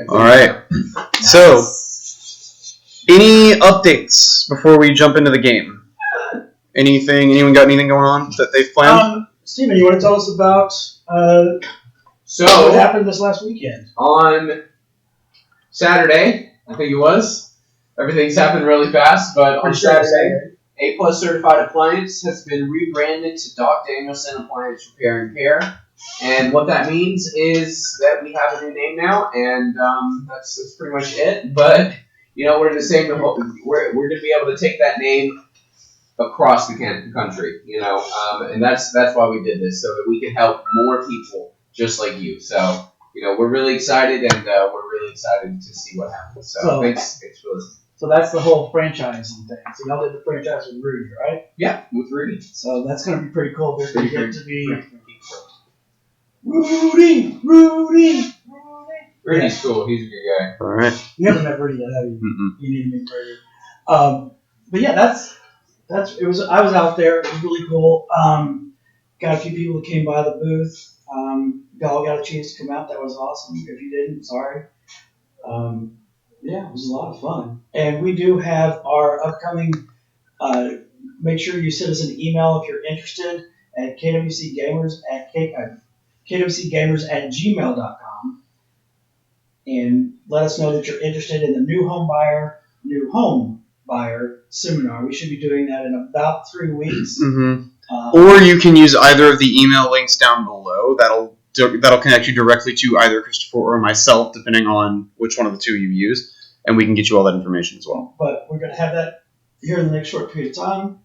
All right. So, any updates before we jump into the game? Anyone got anything going on that they've planned? Steven, you want to tell us about what happened this last weekend? On Saturday, I think it was. Everything's happened really fast, but on Saturday, A+ Certified Appliance has been rebranded to Doc Danielson Appliance Repair and Care. And what that means is that we have a new name now, and that's pretty much it. But we're the same. We're going to be able to take that name across the country, and that's why we did this, so that we can help more people just like you. So we're really excited, and we're really excited to see what happens. So thanks for listening. So that's the whole franchising thing. So y'all did the franchise with Rudy, right? Yeah, with Rudy. So that's going to be pretty cool. There's going to get to be Rudy. Rudy's cool. He's a good guy. All right. You haven't met Rudy yet, have you? Mm-mm. You need to meet Rudy. But yeah, that's it was. I was out there. It was really cool. Got a few people that came by the booth. Y'all got a chance to come out. That was awesome. If you didn't, sorry. Yeah, it was a lot of fun. And we do have our upcoming. Make sure you send us an email if you're interested at kwcgamers at gmail.com, and let us know that you're interested in the new home buyer seminar. We should be doing that in about 3 weeks. Mm-hmm. Or you can use either of the email links down below. That'll connect you directly to either Christopher or myself, depending on which one of the two you use, and we can get you all that information as well. But we're going to have that here in the next short period of time.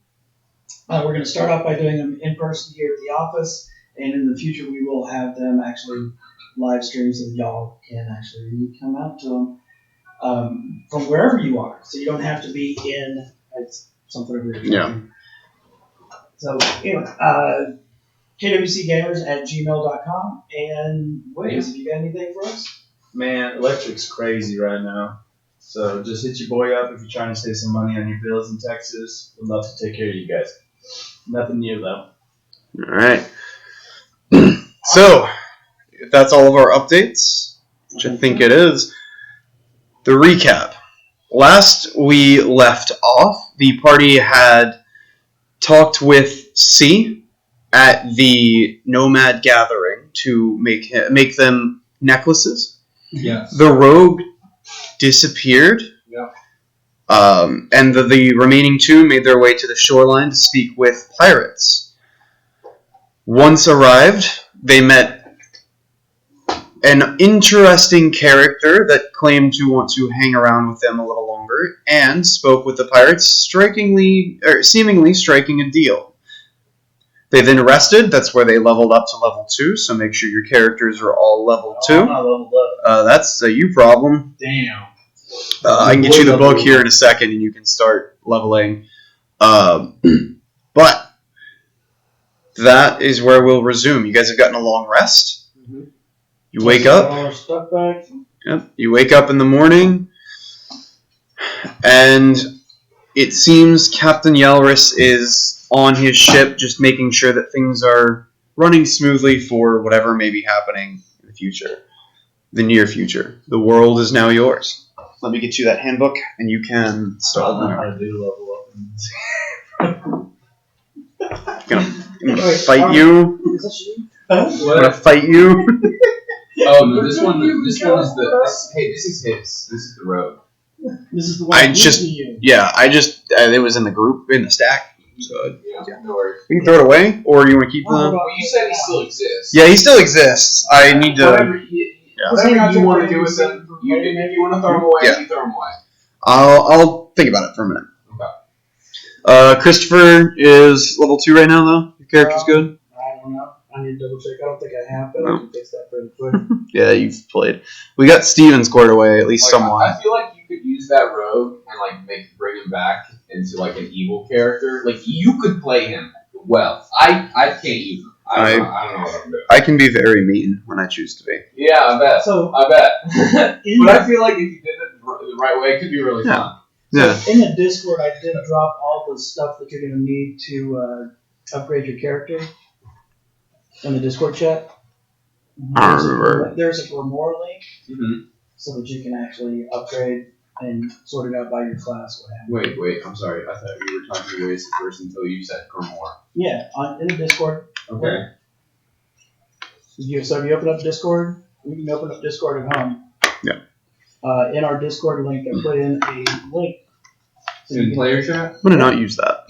We're going to start off by doing them in person here at the office, and in the future we will have them actually live stream so that y'all can actually come out to them from wherever you are. So you don't have to be in something over here. Yeah. So anyway, kwcgamers at gmail.com. And Waze, have you got anything for us? Man, electric's crazy right now. So just hit your boy up if you're trying to save some money on your bills in Texas. We'd love to take care of you guys. Nothing new though. All right. So, if that's all of our updates, which I think it is, the recap. Last we left off, the party had talked with C at the Nomad Gathering to make them necklaces. Yes. The rogue disappeared. Yeah. And the remaining two made their way to the shoreline to speak with pirates. Once arrived, they met an interesting character that claimed to want to hang around with them a little longer, and spoke with the pirates, seemingly striking a deal. They then rested. That's where they leveled up to level 2, so make sure your characters are all level 2. I'm not leveled up. That's a you problem. Damn. I can get you the book here in a second, and you can start leveling. But that is where we'll resume. You guys have gotten a long rest. Mm-hmm. You wake up. All our stuff back. Yep. You wake up in the morning, and it seems Captain Yelris is on his ship, just making sure that things are running smoothly for whatever may be happening in the future, the near future. The world is now yours. Let me get you that handbook, and you can start. I don't know how to do level up. Gonna fight you. Is that you? I'm gonna fight you. Oh no! This one is the. Hey, this is his. This is the road. This is the one you. Yeah, it was in the group, in the stack. So, Yeah, no worries. we can throw it away, or you want to keep them? Well, you said he still exists. Yeah, he still exists. I need to. Whatever you want to do with them, if you want to throw them away, Yeah. you throw them away. I'll think about it for a minute. Okay. Christopher is level 2 right now, though. Your character's good. I don't know. I need to double check. I don't think I have, but I can fix that pretty quick. Yeah, you've played. We got Steven squared away, at least somewhat. I feel like you could use that rogue and bring him back into an evil character. Like you could play him well. I can't use him. I don't know what I'm doing. I can be very mean when I choose to be. Yeah, I bet. I bet. But I feel like if you did it the right way, it could be really fun. Yeah. So in the Discord, I did drop all the stuff that you're going to need to upgrade your character in the Discord chat. I don't remember. There's a Grimoire link. Mm-hmm. so that you can actually upgrade and sort it out by your class. What have you. Wait, I'm sorry. I thought you were talking to Race at first until you said Grimoire. Yeah, in the Discord. Okay. So if you open up Discord, you can open up Discord at home. Yeah. In our Discord link, I put in a link. So you In can, player chat? I'm gonna not use that.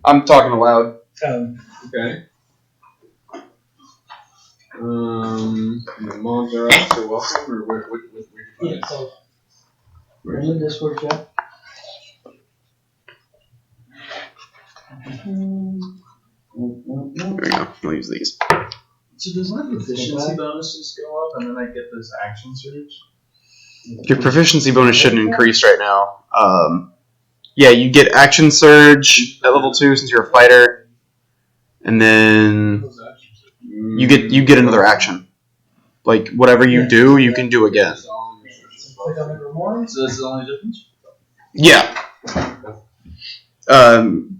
I'm talking aloud. Okay. The mods are also welcome, or where you put yeah, it? so we're in the Discord chat. There we go. I'll use these. So does my proficiency bonuses go up and then I get this action surge? Your proficiency bonus shouldn't increase right now. Yeah, you get action surge at level 2 since you're a fighter, and then you get another action. Like whatever you do, you can do again. Click on the Grimoire. So that's the only difference? Yeah.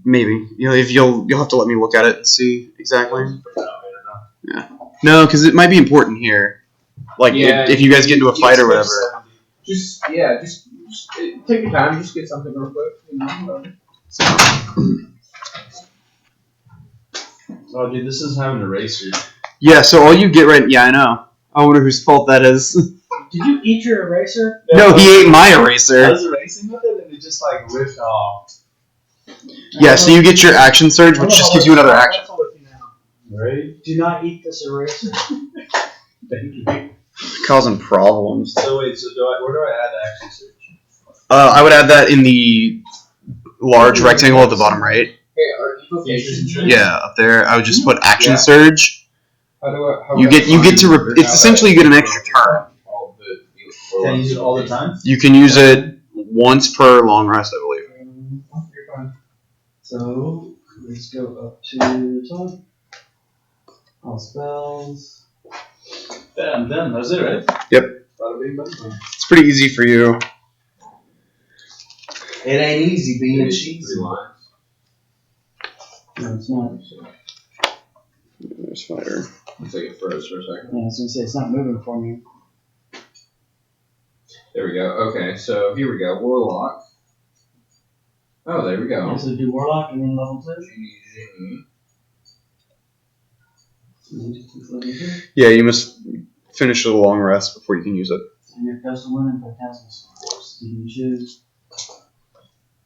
Maybe if you'll have to let me look at it and see exactly. Yeah. No, because it might be important here. Like if you guys get into a fight or whatever. Just take your time. Just get something real quick. You know, Oh, dude, this is having an eraser. Yeah. So all you get I know. I wonder whose fault that is. Did you eat your eraser? No, he ate my I eraser. was erasing with it and it just like ripped off. Yeah. So you get your action surge, which just gives you another action. Right? Do not eat this eraser. Thank you. Causing problems. So wait, where do I add action surge? I would add that in the large rectangle at the bottom right. hey, are evocations? Yeah, up there. I would just put action Yeah. surge. You get to. It's essentially you get an extra turn. Can I use it all the time? You can use it once per long rest, I believe. You're fine. So let's go up to the top. All spells. Yeah, I'm done. That's it, right? Yep. Bada bing, bada boom. It's pretty easy for you. It ain't easy being a cheese. 3 lines. No, it's not. There's fighter. Looks like it froze for a second. Yeah, I was gonna say it's not moving for me. There we go. Okay, so here we go. Warlock. Oh, there we go. Yeah, so do Warlock and then level 2. Genie. Yeah, you must finish the long rest before you can use it. And your custom women for castles. You can choose.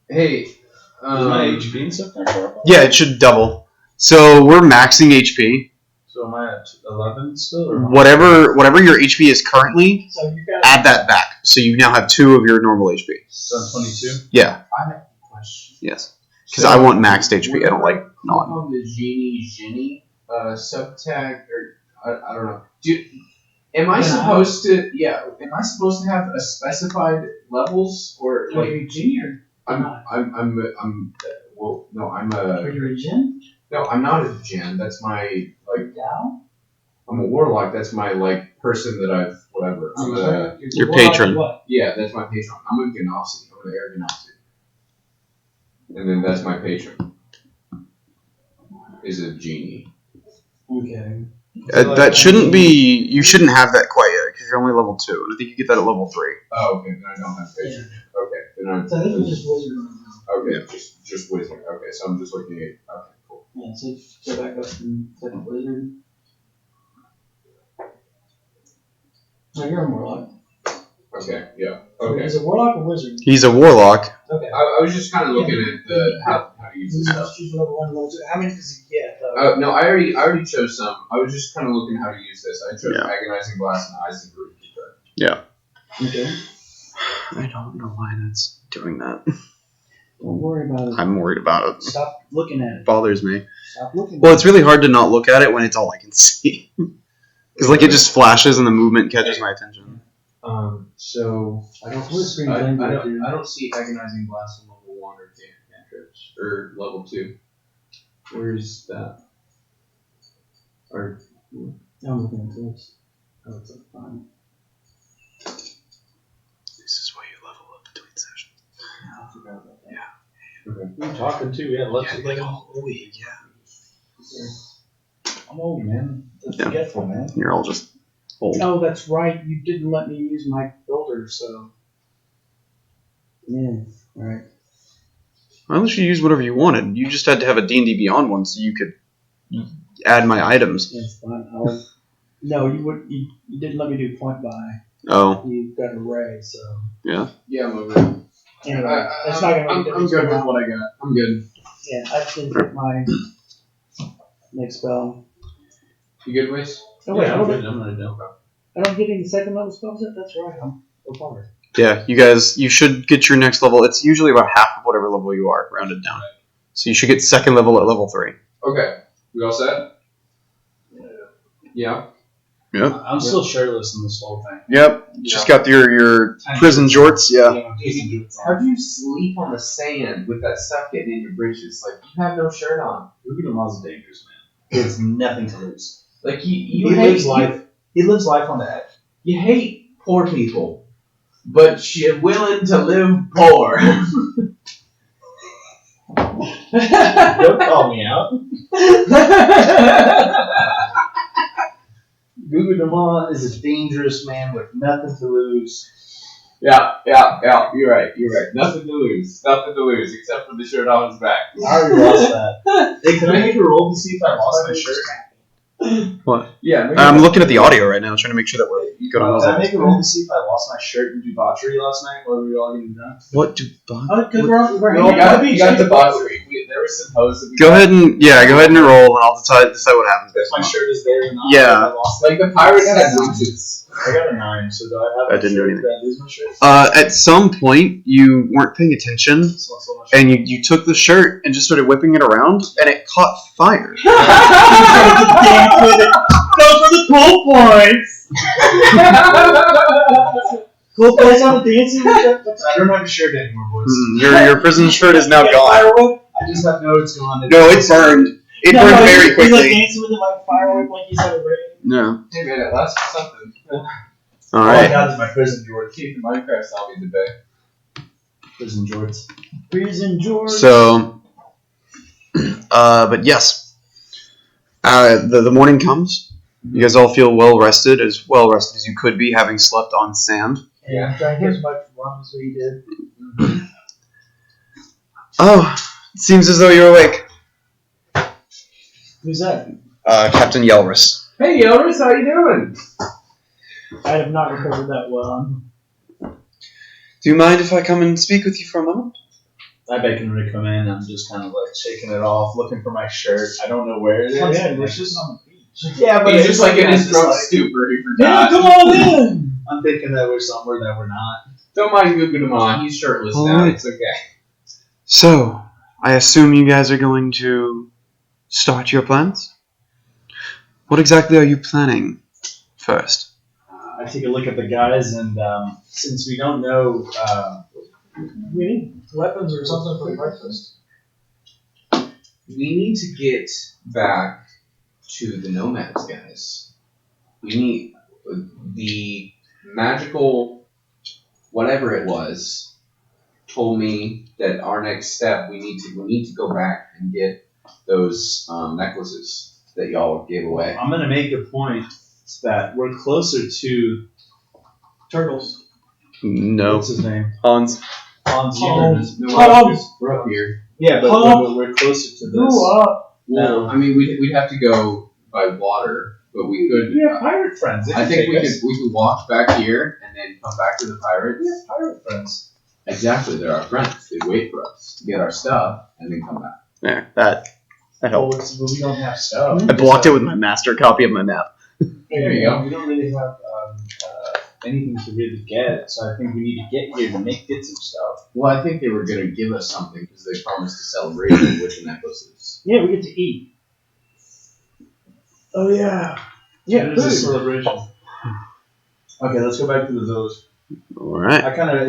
Hey, Is my HP and stuff not powerful? Yeah, it should double. So we're maxing HP. So am I at 11 still? Or Whatever your HP is currently, So you got add that back. So you now have 2 of your normal HP. So I'm 22? Yeah. I have a question. Yes. Because I want maxed HP. I don't like not. On the Genie subtag, or I don't know. Am I supposed to? Yeah. Am I supposed to have a specified levels or Are like? you a genie or Well, no, I'm are a. you a djinn? No, I'm not a djinn. That's my like. Dao? I'm a warlock. That's my like person that I've whatever. I'm a, Your Warlock patron. is what? yeah, that's my patron. I'm a Ganassi. I'm an air Ganassi. And then that's my patron. Is a genie. Okay. That shouldn't be. You shouldn't have that quite yet because you're only level 2, and I think you get that at level 3. Oh, okay. Then I don't have patron. Okay. Then I'm. So I think we're just wizard right now. Okay. Just wizard. Okay. So I'm just looking at. Okay. Cool. Yeah, so go back up and click on wizard. No, you're a warlock. Okay. Yeah. So Okay. is it warlock or wizard? He's a warlock. Okay. I was just kind of looking at the how to use this You stuff. just choose level 1, level 2. How many does he get though? No, I already chose some. I was just kind of looking how to use this. I chose Yeah. agonizing blast and ice and keeper. Okay. I don't know why that's doing that. Don't worry about it. I'm worried about it. Stop looking at It it. bothers me. Stop looking Well, at it's really hard to not look at it when it's all I can see. Because like it just flashes and the movement catches my attention. So it. What screen thing do I do? I don't see agonizing blast on level 1 or cantrips or level 2. Where's that? Or I'm looking at this. Oh, it's like fine. This is why you level up between sessions. I forgot about that. Who you talking to? Yeah, let's Like a whole week, yeah. I'm old, man. That's Yeah. forgetful, man. You're all just Old. Oh, that's right. You didn't let me use my builder, so. Yeah, alright. I let you use whatever you wanted. You just had to have a D&D Beyond one so you could add my items. That's fine. No, you didn't let me do point buy. Oh. You got an array, so. Yeah. Yeah, I'm over. Anyway, that's not gonna I'm make a good difference. with what I got. I'm good. Yeah, I just didn't get my next spell. You good, Wiz? Oh wait, Yeah, I I'm don't, good. I'm gonna do. I don't get any second level spells yet? That's right, I'm a bummer. Yeah, you guys, you should get your next level. It's usually about half of whatever level you are, rounded down. So you should get second level at level 3. Okay. We all set? Yeah. I'm still shirtless in this whole thing. Yep. Just got your prison jorts. Yeah. How do you sleep on the sand with that stuff getting in your britches? Like, you have no shirt on. Ruben is dangerous, man. He has nothing to lose. Like, He lives life. He lives life on the edge. You hate poor people, but you're willing to live poor. Don't call me out. Gugu Dama is a dangerous man with nothing to lose. Yeah. You're right. Nothing to lose, except for the shirt on his back. I already lost that. Hey, can I make a roll to see if I lost my shirt? What? Yeah. I'm looking at the audio right now, trying to make sure that we're good on those. Can I make a roll to see if I lost my shirt in debauchery last night while we were all getting drunk? What do? Because we're You hanging out. got the debauchery. There was supposed to be. Go ahead and roll, and I'll decide what happens. If my shirt is there or not. Yeah. I lost it. Like the pirates had lunches. I got a 9, so do I have I my didn't do shirt? anything. Did I lose my shirt? At some point, you weren't paying attention, So my shirt. and you took the shirt and just started whipping it around, and it caught fire. Those were the cool points! Cool points on the dancing? I don't have a shirt anymore, boys. Your prison shirt is now gone. Firework? I just have no it's gone. No, it burned. It burned very He's like quickly. dancing with it like firework, like he's at a raid. No. Hey man, it lasts for something. All All I right. got is my prison jorts. Keep the Minecraft zombies at bay. Prison jorts. Prison George. So, but yes, the morning comes. You guys all feel well rested as you could be, having slept on sand. Yeah, try and get as much rum as we did. Oh, it seems as though you're awake. Who's that? Captain Yelris. Hey Yoris, how you doing? I have not recovered that well. Do you mind if I come and speak with you for a moment? I beckon her to come in. I'm just kind of like shaking it off, looking for my shirt. I don't know where it is. Oh, yeah, And we're like, just on the beach. yeah, but He's it's just like in I'm his just drunk like- stupor. He Yeah, forgot. come on in! I'm thinking that we're somewhere that we're not. Don't mind Gugunama. He's shirtless All now. right. It's okay. So, I assume you guys are going to start your plans? What exactly are you planning first? I take a look at the guys, and since we don't know, We need weapons or something for breakfast. We need to get back to the nomads, guys. We need the magical whatever it was told me that our next step we need to go back and get those necklaces that y'all gave away. I'm gonna make a point that we're closer to Turtles. No. what's his name? Hans. Hans Hans. Junior. We're up here. Yeah, but Hans. we're closer to this. Grew up. Well, No. I mean, we'd have to go by water, but we could. We have pirate friends. They I can think take us. we could walk back here and then come back to the pirates. We have pirate friends. Exactly, they're our friends. They wait for us to get our stuff and then come back. There, that Oh, helped. but we don't have stuff. I blocked it with my master copy of my map. There you go. We don't really have anything to really get, so I think we need to get here to get some stuff. Well, I think they were going to give us something because they promised to celebrate it with the necklaces. Yeah, we get to eat. Oh, yeah. Yeah, It is a food. celebration. Okay, let's go back to the village. All right. I kind of,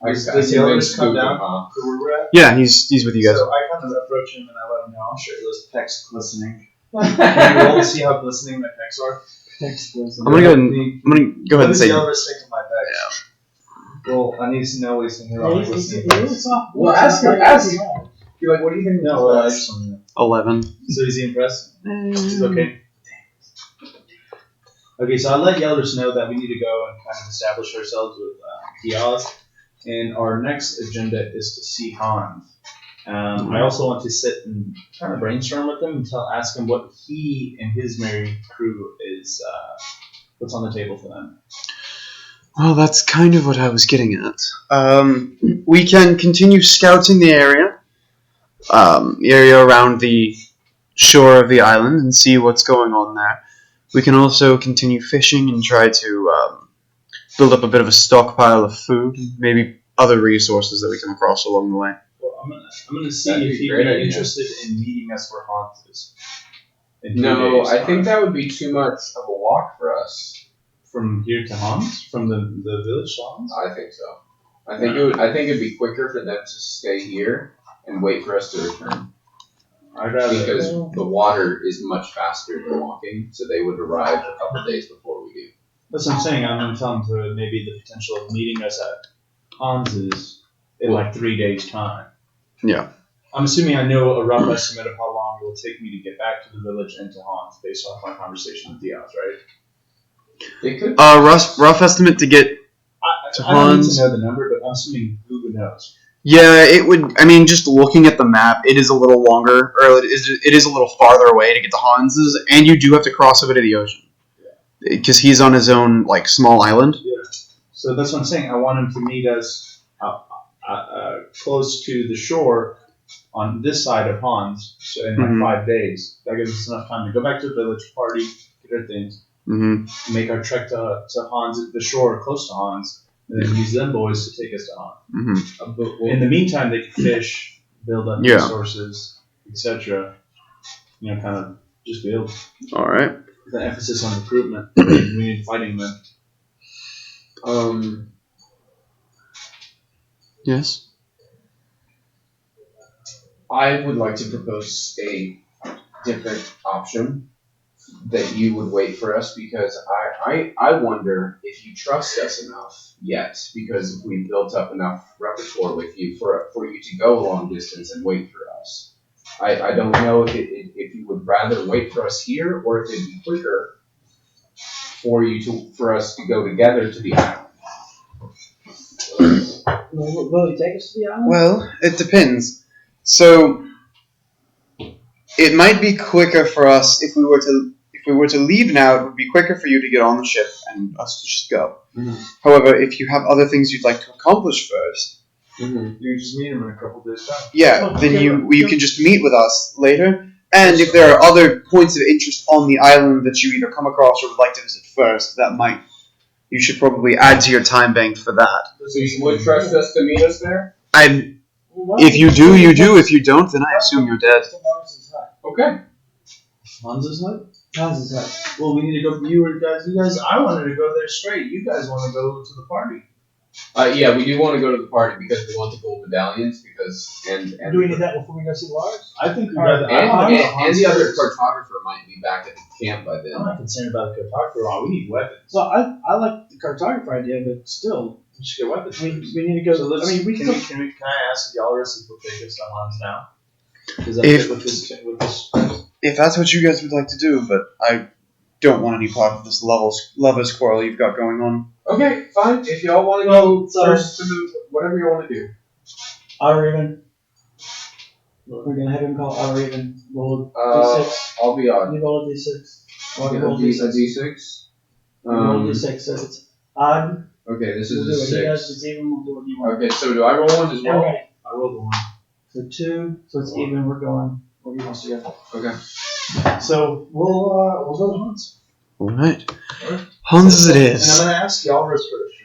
I does see Yellows Vince come Duke, down to where we're at? Yeah, he's with you guys. So I kind of approach him and I let him know I'm shirtless, pecs glistening. Can you roll to see how glistening my pecs are? Pecs glistening. I'm gonna go and go ahead and say. Yellows stick to my pecs? Well, I need to know what's in here. Yeah, he's really soft. Well, ask him. You're like, what do you think? No, I just want to know. 11. So is he impressed? He's okay. Okay, so I'll let Yelders know that we need to go and kind of establish ourselves with Diaz. And our next agenda is to see Hans. I also want to sit and kind of brainstorm with him and ask him what he and his merry crew is, what's on the table for them. Well, that's kind of what I was getting at. We can continue scouting the area around the shore of the island and see what's going on there. We can also continue fishing and try to build up a bit of a stockpile of food, maybe other resources that we come across along the way. Well, I'm gonna see That'd if be he'd great be idea. interested in meeting us where Hans is. In 2 No, days' I think time. that would be too much of a walk for us. From here to Hans? From the village to Hans? I think so. I think it'd be quicker for them to stay here and wait for us to return I'd rather. because the water is much faster than walking, so they would arrive a couple days before we do. That's what I'm saying. I'm going to tell him to maybe the potential of meeting us at Hans's in like 3 days' time. Yeah. I'm assuming I know a rough estimate of how long it will take me to get back to the village and to Hans based off my conversation with Diaz, right? They could. Rough estimate to get to I don't need Hans. to know the number, but I'm assuming Google knows. Yeah, it would. I mean, just looking at the map, it is a little longer, or it is a little farther away to get to Hans's, and you do have to cross over to the ocean because he's on his own like small island. Yeah. So that's what I'm saying. I want him to meet us close to the shore on this side of Hans, so in like 5 days. That gives us enough time to go back to the village, party, get our things, make our trek to Hans, the shore close to Hans, and then use them boys to take us to Hans. In the meantime, they can fish, build up resources, etc. You know, kind of just build. All right. With an emphasis on recruitment. We need fighting men. Yes. I would like to propose a different option that you would wait for us because I wonder if you trust us enough yet because we built up enough repertoire with you for you to go a long distance and wait for us. I don't know if you would rather wait for us here or if it'd be quicker for us to go together to the island. Will he take us to the island? Well, it depends. So it might be quicker for us if we were to leave now. It would be quicker for you to get on the ship and us to just go. However, if you have other things you'd like to accomplish first, You just meet him in a couple days' time. then you can just meet with us later. And if there are other points of interest on the island that you either come across or would like to visit first, you should probably add to your time bank for that. So you would trust us to meet us there? If you do, you do. If you don't, then I assume you're dead. Okay. Hans's hut? Hans's hut. Well, we need to go. You guys. I wanted to go there straight. You guys want to go to the party. Yeah, we do want to go to the party because we want the gold medallions and Do we need that before we go see Lars? I think we'd Alright. rather. I wanna go to and Hans's the other first. cartographer might be back at the camp by then. I'm not concerned about the cartographer. We need weapons. So I like the cartographer idea, but still, We should get weapons. we need to go. So let's. I mean, we can I ask Yalris if we'll take us to Hans now? Does that If- fit with this? If that's what you guys would like to do, but I don't want any part of this lover's quarrel you've got going on. Okay, fine. If y'all want to Well, go so- first to move, whatever you want to do. Raven. We're gonna have him call Raven. Roll a d6. I'll be on. You roll a d6. Or Yeah, roll a a d6. D6. You roll a d6. So if it's odd, Okay, this we'll do is what a he does. If 6. it's even, we'll do what you want. Okay, so do I roll one as well? Okay. I rolled the one. So 2. So it's even. We're going where he wants to go. Okay. So we'll go to Hans. All right. Hans it And is. I'm gonna ask Yalris first.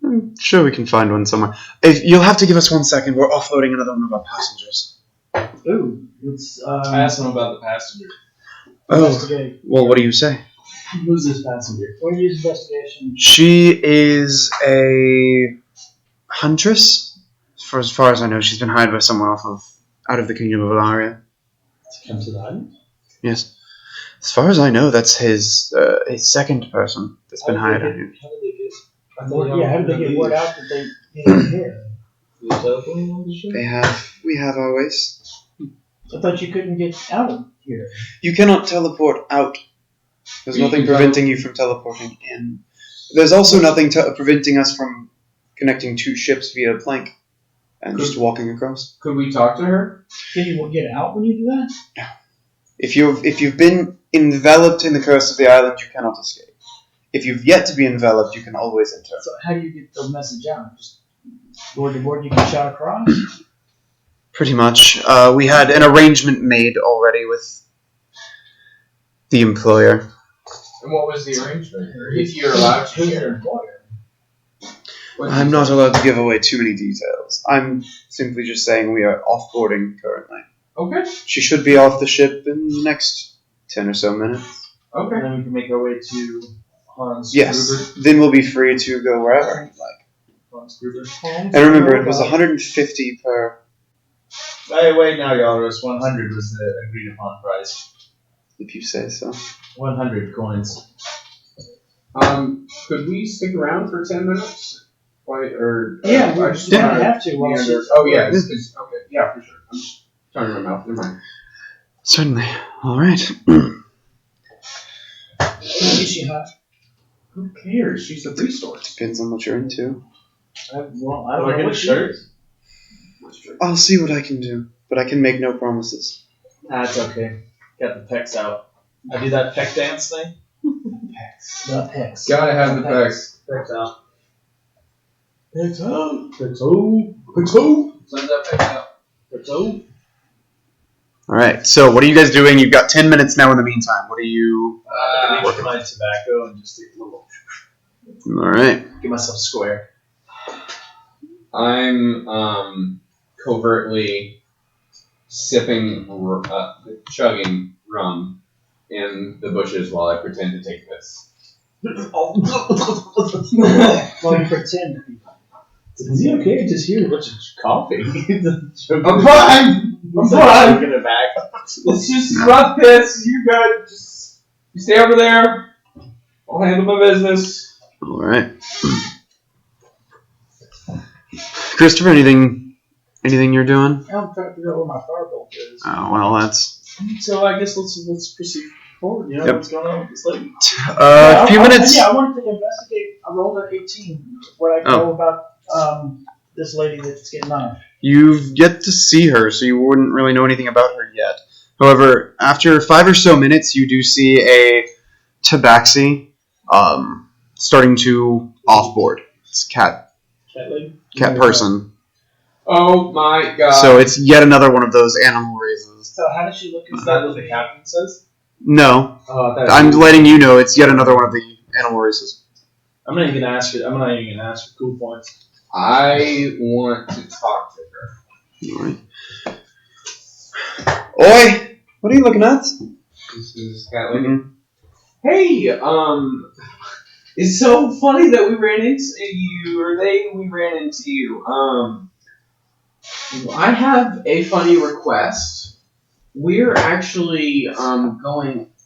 I'm sure we can find one somewhere. If you'll have to give us 1 second, we're offloading another one of our passengers. Ooh. Let's I asked him about the passenger. investigate. Well, what do you say? Who's this passenger? We'll use investigation. She is a huntress. For as far as I know, she's been hired by someone out of the kingdom of Alaria. To come to the island? Yes. As far as I know, that's his second person that's been hired on him. How did they get? I How did they get word out that they needed here? Did they telephone on the ship? We have our ways. I thought you couldn't get out of here. You cannot teleport out There's nothing preventing you from teleporting in. There's also nothing preventing us from connecting two ships via a plank and just walking across. Could we talk to her? Can you get out when you do that? No. If you've been enveloped in the curse of the island, you cannot escape. If you've yet to be enveloped, you can always enter. So how do you get the message out? Just board to board, you can shout across? Pretty much. We had an arrangement made already with the employer. And what was the arrangement? If you're allowed to. Who's your employer? I'm not allowed to give away too many details. I'm simply just saying we are off-boarding currently. Okay. She should be off the ship in the next 10 or so minutes. Okay. And then we can make our way to Hans Yes. Gruber. Then we'll be free to go wherever you'd like. Hans Gruber. And remember, it was 150 per... Hey, wait now, Yalrus. 100 was the agreed upon price. If you say so. 100 coins. Could we stick around for 10 minutes? Yeah, I we just might wanna- have to. While she's Oh, yeah. Okay. Yeah, for sure. I'm just turning my mouth. Never mind. Certainly. All right. Is she hot? Who cares? She's a resource. Depends on what you're into. I don't Do I know get a what she shirt? is. I'll see what I can do, but I can make no promises. That's okay. Got the pecs out. I do that peck dance thing. The pecs. Gotta have the pecs. Pecs out. Pecs out. Pecs out. Pecs out. Send that pecs out. Pecs out. All right. So what are you guys doing? You've got 10 minutes now in the meantime. What are you... I'm gonna reach my tobacco and just take a little. All right. Give myself square. I'm covertly chugging rum in the bushes while I pretend to take this. Well, you pretend to be. Is he okay? Just hear a bunch of coffee. I'm fine! I'm fine! Choking it back. It's just rough piss. You good. Just you stay over there. I'll handle my business. All right. Christopher, anything you're doing? I'm trying to figure out where my firebolt is. Oh, well, that's... So I guess let's proceed forward. You know Yep. what's going on with this lady? A few minutes... Yeah, I wanted to investigate. I rolled an 18. What I know about this lady that's getting on. You've yet to see her, so you wouldn't really know anything about her yet. However, after 5 or so minutes, you do see a tabaxi starting to offboard. It's Cat lady? cat person. Oh my god. So it's yet another one of those animal races. So how does she look? Is that what the captain says? No, Oh, that's I'm letting you know it's yet another one of the animal races. I'm not even gonna ask you. I'm not even gonna ask for cool points. I want to talk to her. All right. Oi! What are you looking at? This is cat lady. Mhm. Hey, it's so funny that we ran into you, or we ran into you. I have a funny request. We're actually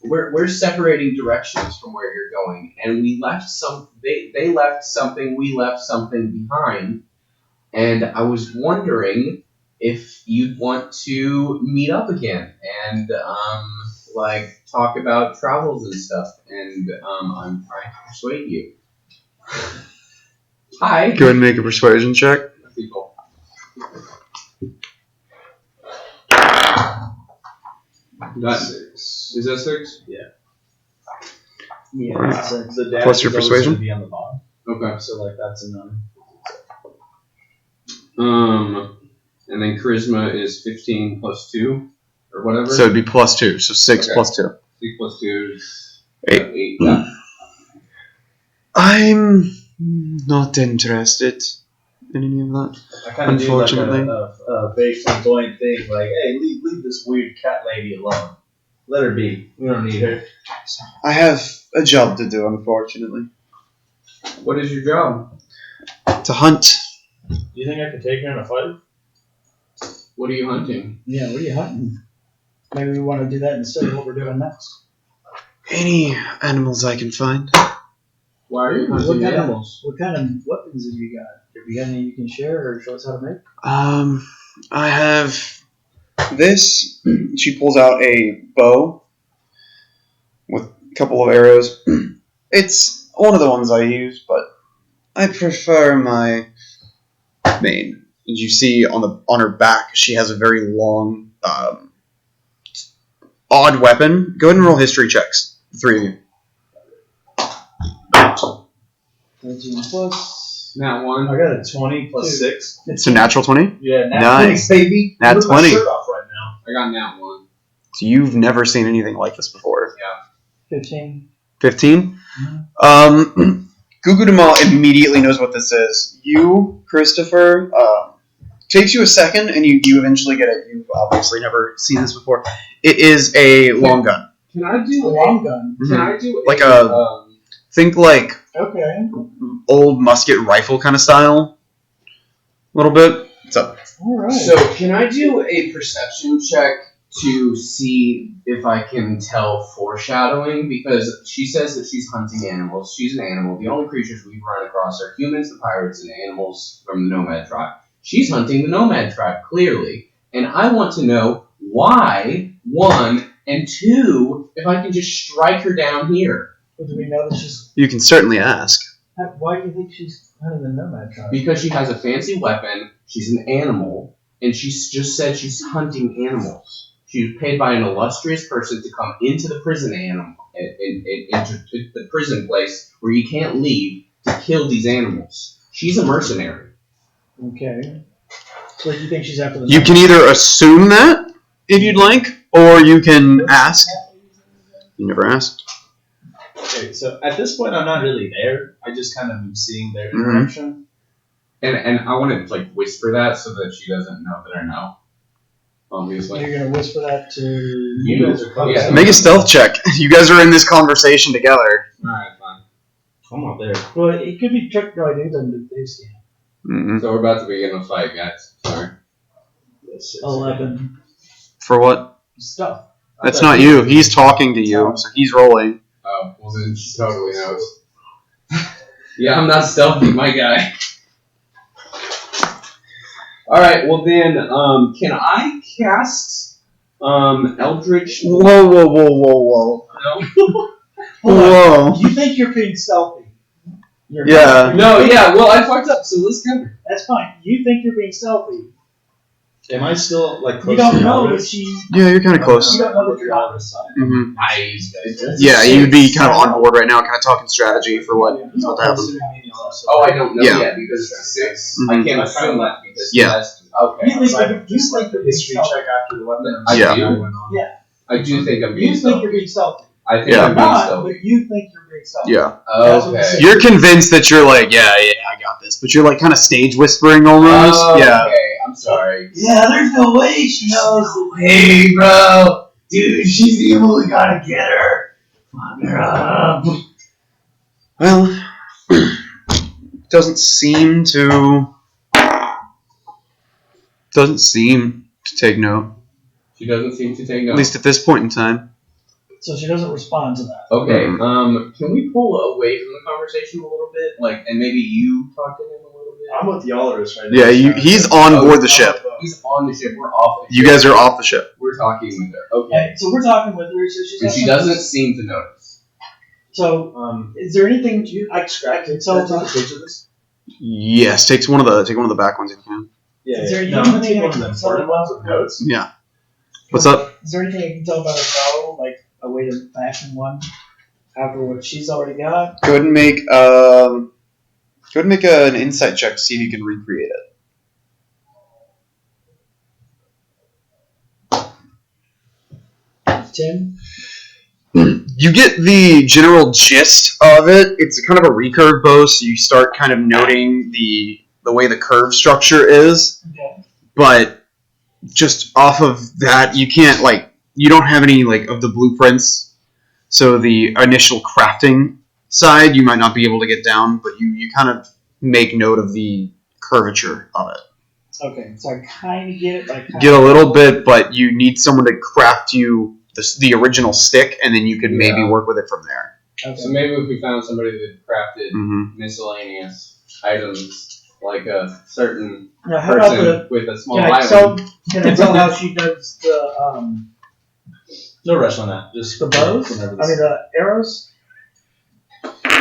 we're separating directions from where you're going, and we left they left something, we left something behind, and I was wondering if you'd want to meet up again and talk about travels and stuff, and I'm trying to persuade you. Hi. Go ahead and make a persuasion check. People. Got 6. Is that 6? Yeah. Alright. So the dad Plus your is always persuasion? gonna be on the bottom. Okay. So that's a 9. And then charisma is 15 plus 2, or whatever. So it'd be +2, so 6 Okay. plus 2. 6 plus 2 is 8. 8. Yeah. I'm not interested in any of that. I kind of do like Unfortunately. a big flamboyant thing, like, hey, leave this weird cat lady alone. Let her be. We don't need her. I have a job to do, unfortunately. What is your job? To hunt. Do you think I could take her in a fight? What are you hunting? Yeah, what are you hunting? Maybe we want to do that instead of what we're doing next. Any animals I can find. Why are you What hunting kind of- animals? What kind of weapons have you got? Have you got any you can share or show us how to make? I have this. She pulls out a bow with couple of arrows. It's one of the ones I use, but I prefer my main. As you see on her back, she has a very long, odd weapon. Go ahead and roll history checks, the three of you. 13 plus. Nat 1. I got a 20 plus 6. It's a natural 20? Yeah, nat Nice. 20, baby. Nat I'm 20. my shirt off right now. I got nat 1. So you've never seen anything like this before. 15. 15? Gugudama immediately knows what this is. You, Christopher, takes you a second, and you eventually get it. You've obviously never seen this before. It is a long gun. Can I do A long gun. Can I do Like think like Okay. old musket rifle kind of style. A little bit. What's up? Alright. So can I do a perception check to see if I can tell foreshadowing? Because she says that she's hunting animals. She's an animal. The only creatures we've run across are humans, the pirates, and animals from the Nomad tribe. She's hunting the Nomad tribe, clearly. And I want to know why, 1, and 2, if I can just strike her down here. Well, do we know that she's... You can certainly ask. Why do you think she's hunting the Nomad tribe? Because she has a fancy weapon, she's an animal, and she's just said she's hunting animals. She was paid by an illustrious person to come into the prison into the prison place where you can't leave to kill these animals. She's a mercenary. Okay. So you think she's after the You can either assume that, if you'd like, or you can ask. You never asked. Okay, so at this point, I'm not really there. I just kind of am seeing their interaction. And I want to like whisper that so that she doesn't know that I know. Obviously. You're going to whisper that to... You guys are close. Yeah. Make a stealth check. You guys are in this conversation together. Alright, fine. I'm not there. Well, it could be tricked by dudes on the face scan. Mm-mm. So we're about to begin a fight, guys. Sorry. 11. For what? Stuff. That's not you. He's talking to you, so he's rolling. Oh, well then she totally knows. Yeah, I'm not stealthy, my guy. Alright, well then, can I cast Eldritch? Whoa. No? Hold Whoa. on. You think you're being stealthy. You're Yeah. not. No, yeah, well I fucked up, so let's cover. That's fine. You think you're being stealthy. Am I still like close You don't to know Realtors? that she... Yeah, you're kind of close. You don't know that you're on this side. Mm-hmm. Nice. Yeah, you'd be kind of on board right now, kind of talking strategy for what's about to happen. Oh, I don't know Yeah. yet because it's 6. Mhm. I can't assume that because Yeah. that's okay. You think So I you're just like the being history stealthy. check after the weapon. I Yeah. do. Yeah. I do think I'm being You think stealthy. you're being stealthy. I think Yeah. I'm You're being not, stealthy. but you think you're being stealthy. Yeah. Okay. You're convinced that you're like, yeah, I got this. But you're like kind of stage whispering almost. Oh, Yeah. okay. I'm sorry. Yeah, there's no way she knows. Hey, bro. Dude, she's evil. We gotta get her. Fuck her up. Well, doesn't seem to take note. She doesn't seem to take At note. least at this point in time. So she doesn't respond to that. Okay. Can we pull away from the conversation a little bit, like, and maybe you talk to him a little bit? I'm with Realtors right now. Yeah, he's on board the ship. He's on the ship. We're off. The You ship. guys are off the ship. We're talking with her. Okay. Okay, so we're talking with her. So she's And she doesn't seem to notice. So, is there anything I can tell? Yes, take one of the back ones if you can. Yeah, Is there no, anything I'm taking I one of can them tell important ones with notes. Yeah. What's up? Is there anything I can tell about her bow, like a way to fashion one after what she's already got? Go ahead and make an insight check to see if you can recreate it. Tim? You get the general gist of it. It's kind of a recurve bow, so you start kind of noting the way the curve structure is. Okay. But just off of that, you can't you don't have any of the blueprints. So the initial crafting side, you might not be able to get down, but you kind of make note of the curvature of it. Okay, so I kind of get it. But Get a little bit, but you need someone to craft you the original stick, and then you could maybe work with it from there. Okay. So maybe if we found somebody that crafted Mm-hmm. miscellaneous items, like a certain Now, how about person with a small can I island. tell how she does the No rush on that. Just The bows? whenever I mean, the arrows?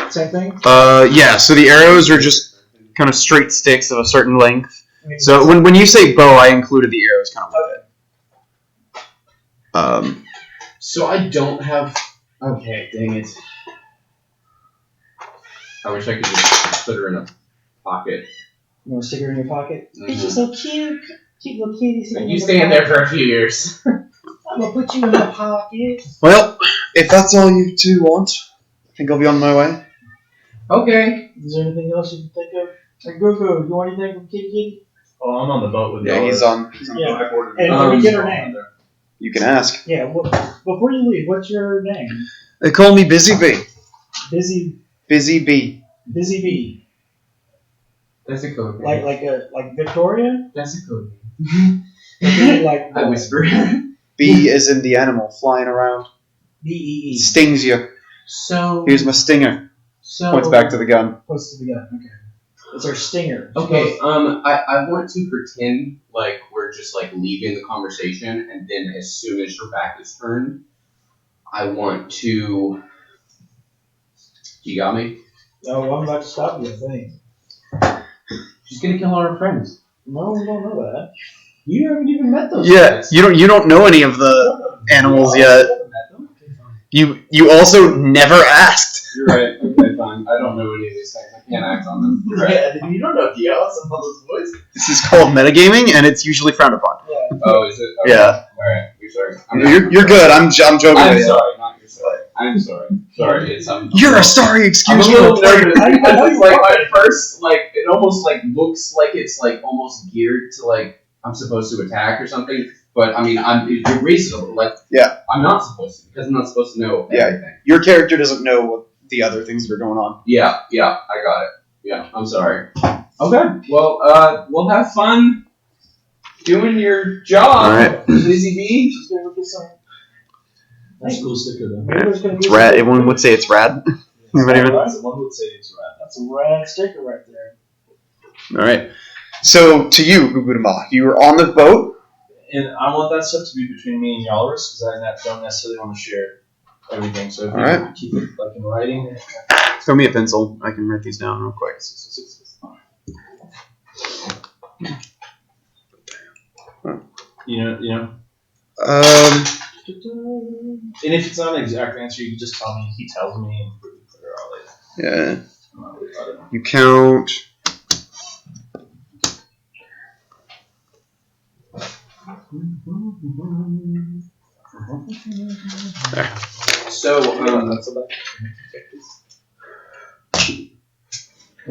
Same thing? Yeah, so the arrows are just kind of straight sticks of a certain length. I mean, So when you say bow, I included the arrows kind of with it. So I don't have. Okay, dang it. I wish I could just put her in a pocket. You want to stick her in your pocket? Mhm. It's just so cute. Cute little kitty. You stay in there for a few years. I'm going to put you in my pocket. Well, if that's all you two want, I think I'll be on my way. Okay. Is there anything else you can think of? Hey, Goku, you want anything from Kitty? Oh, I'm on the boat with Yeah, he's on. Yeah. I ordered And let me get her name. You can ask. Yeah, before you leave, what's your name? They call me Busy Bee. Busy Busy Bee. Bee. That's a code. Like Victoria? That's a code. Like I whisper. Bee is in the animal flying around. BEE. Stings you. So. Here's my stinger. So. Points back to the gun. Points to the gun. Okay. It's our stinger. Okay. I want to pretend like we're just like leaving the conversation, and then as soon as your back is turned, I want to. You got me? No, I'm about to stop you, I think. She's gonna kill all our friends. No, we don't know that. You haven't even met those Yeah, guys. you don't know any of the animals yet. You also never asked. You're right. Okay, fine. I don't know any of these things. I can't act on them. You're right. Yeah, you don't know if you have some of those boys. This is called metagaming, and it's usually frowned upon. Yeah. Oh, is it? Okay. Yeah. Alright, you're sorry. You're good. I'm joking I'm with you. sorry, not you're sorry. I'm sorry. Sorry, it's You're a sorry I'm excuse a me. little nervous because it's like my first, like, it almost like looks like it's like almost geared to like I'm supposed to attack or something. But I mean, you're reasonable. Like, Yeah. I'm not supposed to because I'm not supposed to know Yeah. everything. Your character doesn't know what the other things that are going on. Yeah, I got it. Yeah, I'm sorry. Okay, well, we'll have fun doing your job, Alright. Lizzie B. Just gonna go get some. That's a cool sticker though. Maybe there's gonna be It's some- rad. Everyone would say it's rad. Anybody even? One would say it's rad. That's a rad sticker right there. All right. So to you, Gugurama, you were on the boat. And I want that stuff to be between me and Yalris because I don't necessarily want to share everything. So if you Alright. keep it like in writing. Throw me a pencil. I can write these down real quick. You know. Um. And if it's not an exact answer, you can just tell me. He tells me, and we can figure it out later. Yeah. I'm not worried about it. You count. So, That's about It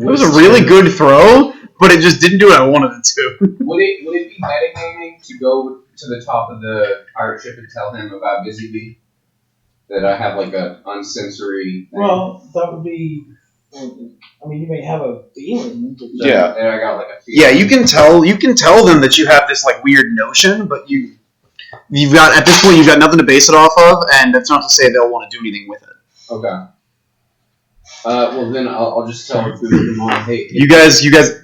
was a really good throw, but it just didn't do what I wanted it to. would it be metagaming to go to the top of the pirate ship and tell him about Busy Bee? That I have like a unsensory thing? Well, that would be. I mean, you may have a feeling. Yeah. That I got like a feeling. Yeah, you can tell them that you have this like weird notion, but you've got at this point you've got nothing to base it off of, and that's not to say they'll want to do anything with it. Okay. Well then I'll just tell her through the hey. You guys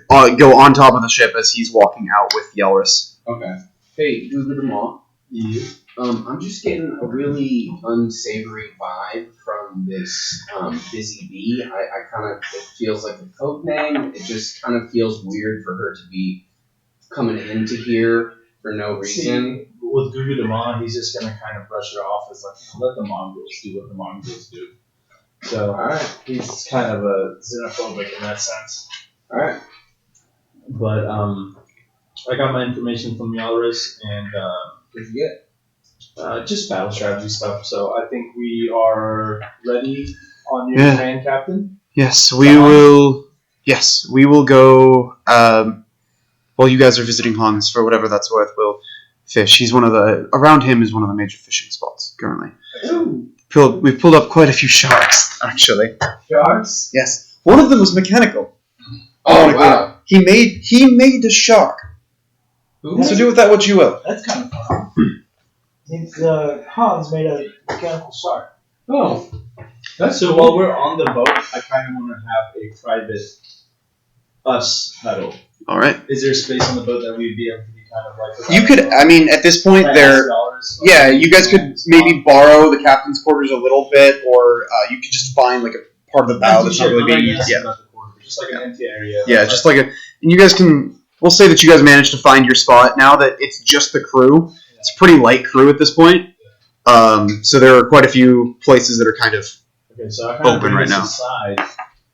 go on top of the ship as he's walking out with Yelris. Okay. Hey, Google Mall. Yeah. I'm just getting a really unsavory vibe from this Busy Bee. I kind of, it feels like a code name. It just kind of feels weird for her to be coming into here for no reason. With Gugu Dama, he's just gonna kind of brush her off as like, let the mongrels do what the mongrels do. So Alright. he's kind of a xenophobic in that sense. Alright. But I got my information from Yalris and What'd you get? just battle strategy stuff. So I think we are ready on your Yeah. command, Captain. Yes, we will. Yes, we will go. While you guys are visiting Hans, for whatever that's worth, we'll fish. He's around him is one of the major fishing spots currently. Ooh. We've pulled up quite a few sharks, actually. Sharks? Yes, one of them was mechanical. Oh, wow. He made a shark. Who? So do with that what you will. That's kind of fun. Hans made a mechanical shark. Oh. That's so while we're on the boat, I kind of want to have a private us huddle. All right. Is there space on the boat that we'd be able to be kind of like. You could, I mean, at this point, they're. Yeah, you guys could maybe borrow the captain's quarters a little bit, or you could just find like a part of the bow that's not really being used. Yeah. Just like an empty area. Yeah, just like a. And you guys can. We'll say that you guys managed to find your spot now that it's just the crew. It's a pretty light crew at this point. So there are quite a few places that are kind of so I kind of open right now.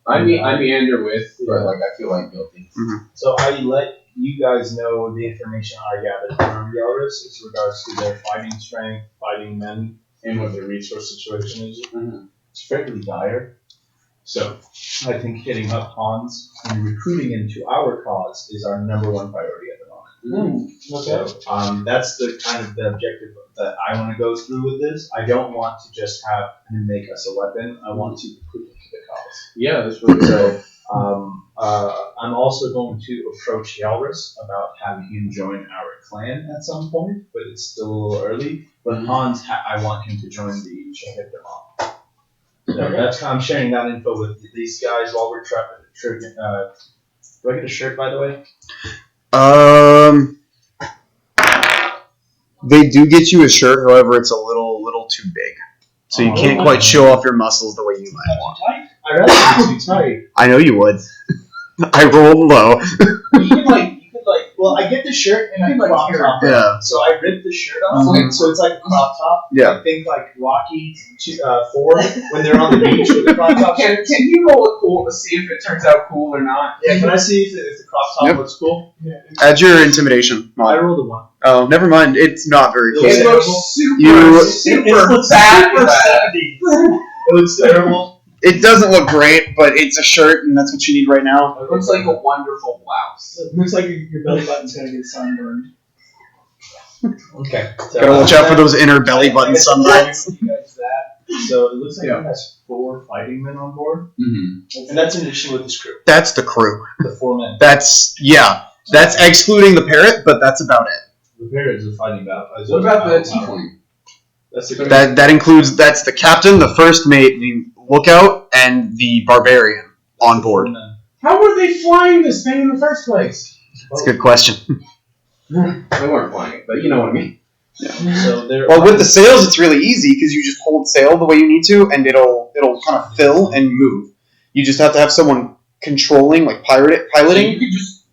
I meander with, but like I feel like guilty. Mm-hmm. So I let you guys know the information I gathered from Realtors with regards to their fighting strength, fighting men, and what their resource situation is. Mm-hmm. It's fairly dire. So I think hitting up Hans and recruiting him to our cause is our number one priority at the moment. Okay. So that's the kind of the objective that I want to go through with this. I don't want to just have him make us a weapon. I want to put him to the cause. Yeah, that's really So I'm also going to approach Yalris about having him join our clan at some point, but it's still a little early. But Hans, I want him to join the Shahidamon. So I'm sharing that info with these guys while we're trying. Do I get a shirt, by the way? They do get you a shirt, however, it's a little too big, so you can't quite show off your muscles the way you might want. I'd rather be too tight. I know you would. I rolled low. You could well, I get the shirt and I crop top. Yeah. So I ripped the shirt off, so it's like a crop top. Yeah. I think like Rocky 4 when they're on the beach with the crop top. Can you roll a cool to see if it turns out cool or not? Yeah, can I see if the crop top looks cool? Yeah. Add your intimidation. I rolled a 1. Oh, never mind. It's not very cool. It looks super bad. bad. It looks terrible. It doesn't look great, but it's a shirt, and that's what you need right now. It looks like a wonderful blouse. It looks like your belly button's gonna get sunburned. Okay. So Gotta watch out for those inner belly button sunburns. So it looks like it has 4 fighting men on board, Mm-hmm. and that's in addition with this crew. That's the crew. The 4 men. That's excluding the parrot, but that's about it. The parrot is a fighting battle. What about the tiefling? That's the That includes that's the captain, the first mate, the lookout, and the barbarian on board. How were they flying this thing in the first place? That's a good question. They weren't flying it, but you know what I mean. So Well, with the sails, it's really easy because you just hold sail the way you need to, and it'll kind of fill and move. You just have to have someone controlling, like piloting.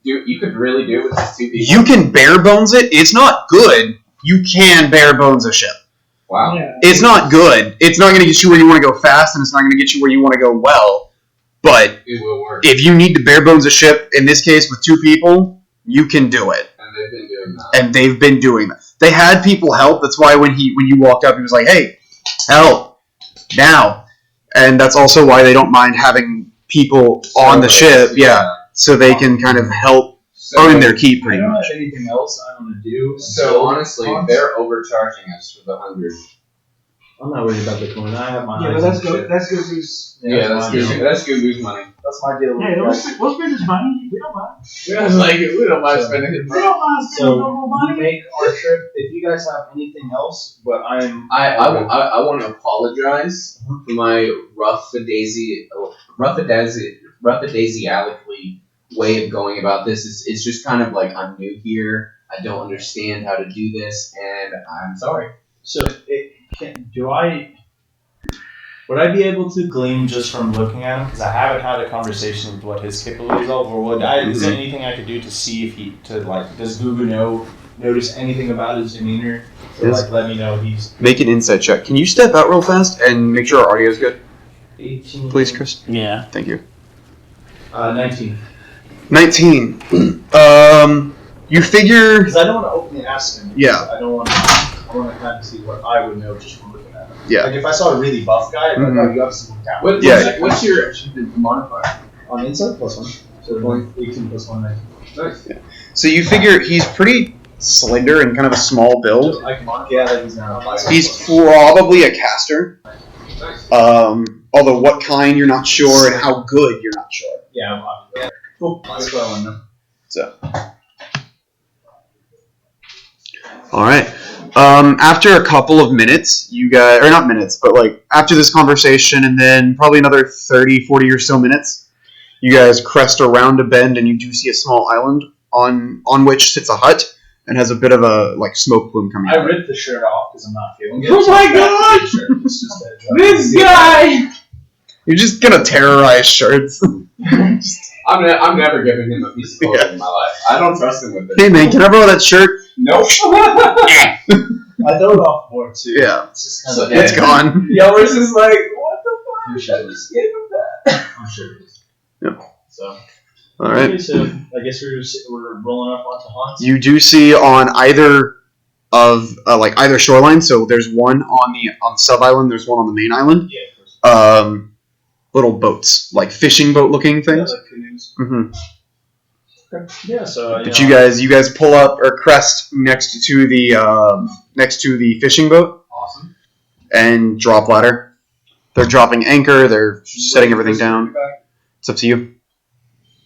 You could really do it with just 2 people. You can bare bones it. It's not good. You can bare bones a ship. Wow. Yeah. It's not good. It's not going to get you where you want to go fast, and it's not going to get you where you want to go well. But It will work. if you need to bare bones a ship, in this case with 2 people, you can do it. And they've been doing that. And they've been doing that. They had people help. That's why when you walked up, he was like, "Hey, help now!" And that's also why they don't mind having people on the ship. Yeah, so they can kind of help earn their keep I pretty don't much. have anything else I want to do. So honestly, they're overcharging us for the 100. I'm not worried about the coin. I have my Yeah, eyes but that's on good. shit. That's good news. Yeah, that's good. That's good news money. That's my deal. Hey, we'll spend this money. We don't mind. We don't mind spending it. We don't mind spending no more We money. make our trip. If you guys have anything else, but I want to apologize for my rough-a-daisy-alically way of going about this. It's just kind of like I'm new here. I don't understand how to do this, and I'm sorry. So, would I be able to glean just from looking at him? Because I haven't had a conversation with what his capabilities are, or is there anything I could do to see if does Gugu notice anything about his demeanor? Or let me know he's... Make an insight check. Can you step out real fast and make sure our audio is good? 18. Please, Chris. Yeah. Thank you. 19. 19. You figure... Because I don't want to openly ask him. Yeah. I want to kind of see what I would know just from looking at him. Yeah. Like if I saw a really buff guy, I'd be like, oh, you have some talent. What's your modifier? On inside, +1. So 18 + 1, 19. Nice. So you figure he's pretty slender and kind of a small build. I can mark that he's not a He's probably a caster. Nice. Although what kind you're not sure and how good you're not sure. Yeah, I'm obviously. Cool. That's what I want to know. So. Alright. After a couple of minutes, you guys, or not minutes, but like after this conversation and then probably another 30, 40 or so minutes, you guys crest around a bend and you do see a small island on which sits a hut. and has a bit of a smoke plume coming I out. ripped the shirt off because I'm not feeling good. Oh my god! It's just that This guy! You're just gonna terrorize shirts. I'm never giving him a piece of clothing in my life. I don't trust him with it. Hey man, can I borrow that shirt? Nope. I throw it off board too. Yeah. It's just kind So of It's gone. Yellers is like, what the fuck? I'm sure it is. Give him that. I'm sure it is. Yep. So. All right. Okay, so I guess we're rolling up onto Hans. You do see on either of either shoreline. So there's one on the sub island. There's one on the main island. Yeah, of course. Little boats, like fishing boat looking things. Yeah, like canoes. Mm-hmm. Yeah. So. Did you guys pull up or crest next to the fishing boat Awesome. and drop ladder? They're dropping anchor. They're setting everything down. It's up to you.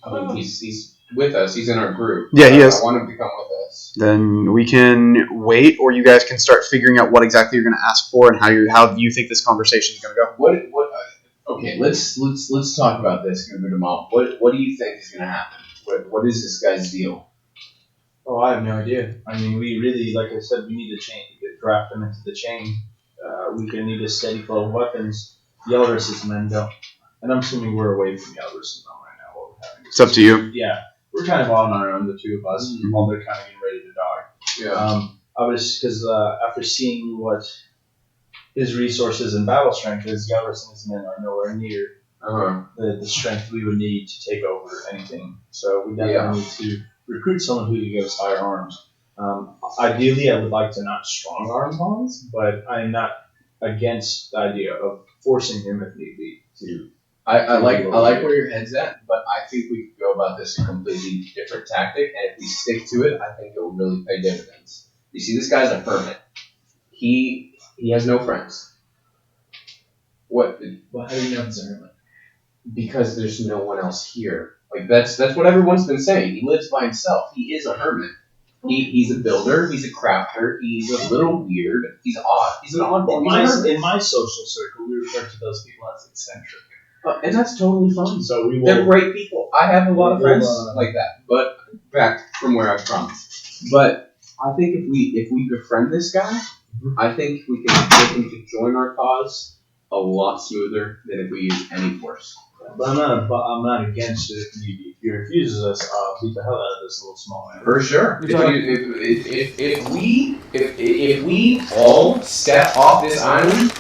I mean, he's with us. He's in our group. Yeah, he is. I want him to come with us. Then we can wait, or you guys can start figuring out what exactly you're going to ask for and how you think this conversation is going to go. Okay, let's talk about this. What do you think is going to happen? What is this guy's deal? Oh, I have no idea. I mean, we really, like I said, we need a chain. We could draft them into the chain. We can need a steady flow of weapons. Yelris' men don't. And I'm assuming we're away from Yelris' men right now. What we're having. It's up to you. Yeah, we're kind of on our own, the two of us, while they're kind of getting ready to dock. Yeah. I was, because after seeing what his resources and battle strength is, Yelris and his men are nowhere near the strength we would need to take over anything. So we definitely need to recruit someone who can give us higher arms. Ideally, I would like to not strong arm Hans, but I'm not against the idea of forcing him if need be to. I like where your head's at, but I think we could go about this a completely different tactic, and if we stick to it, I think it will really pay dividends. You see, this guy's a hermit. He has no friends. What? Well, how do you know he's a hermit? Because there's no one else here. Like that's what everyone's been saying. He lives by himself. He is a hermit. He's a builder. He's a crafter. He's a little weird. He's odd. He's an oddball. In my social circle, we refer to those people as eccentric. And that's totally fine. So we will. They're great people. I have a lot of friends like that. But back from where I'm from. But I think if we befriend this guy, I think we can get him to join our cause a lot smoother than if we use any force. But I'm not against it if he refuses us. I'll beat the hell out of this little small man. For sure. If we all step off this island,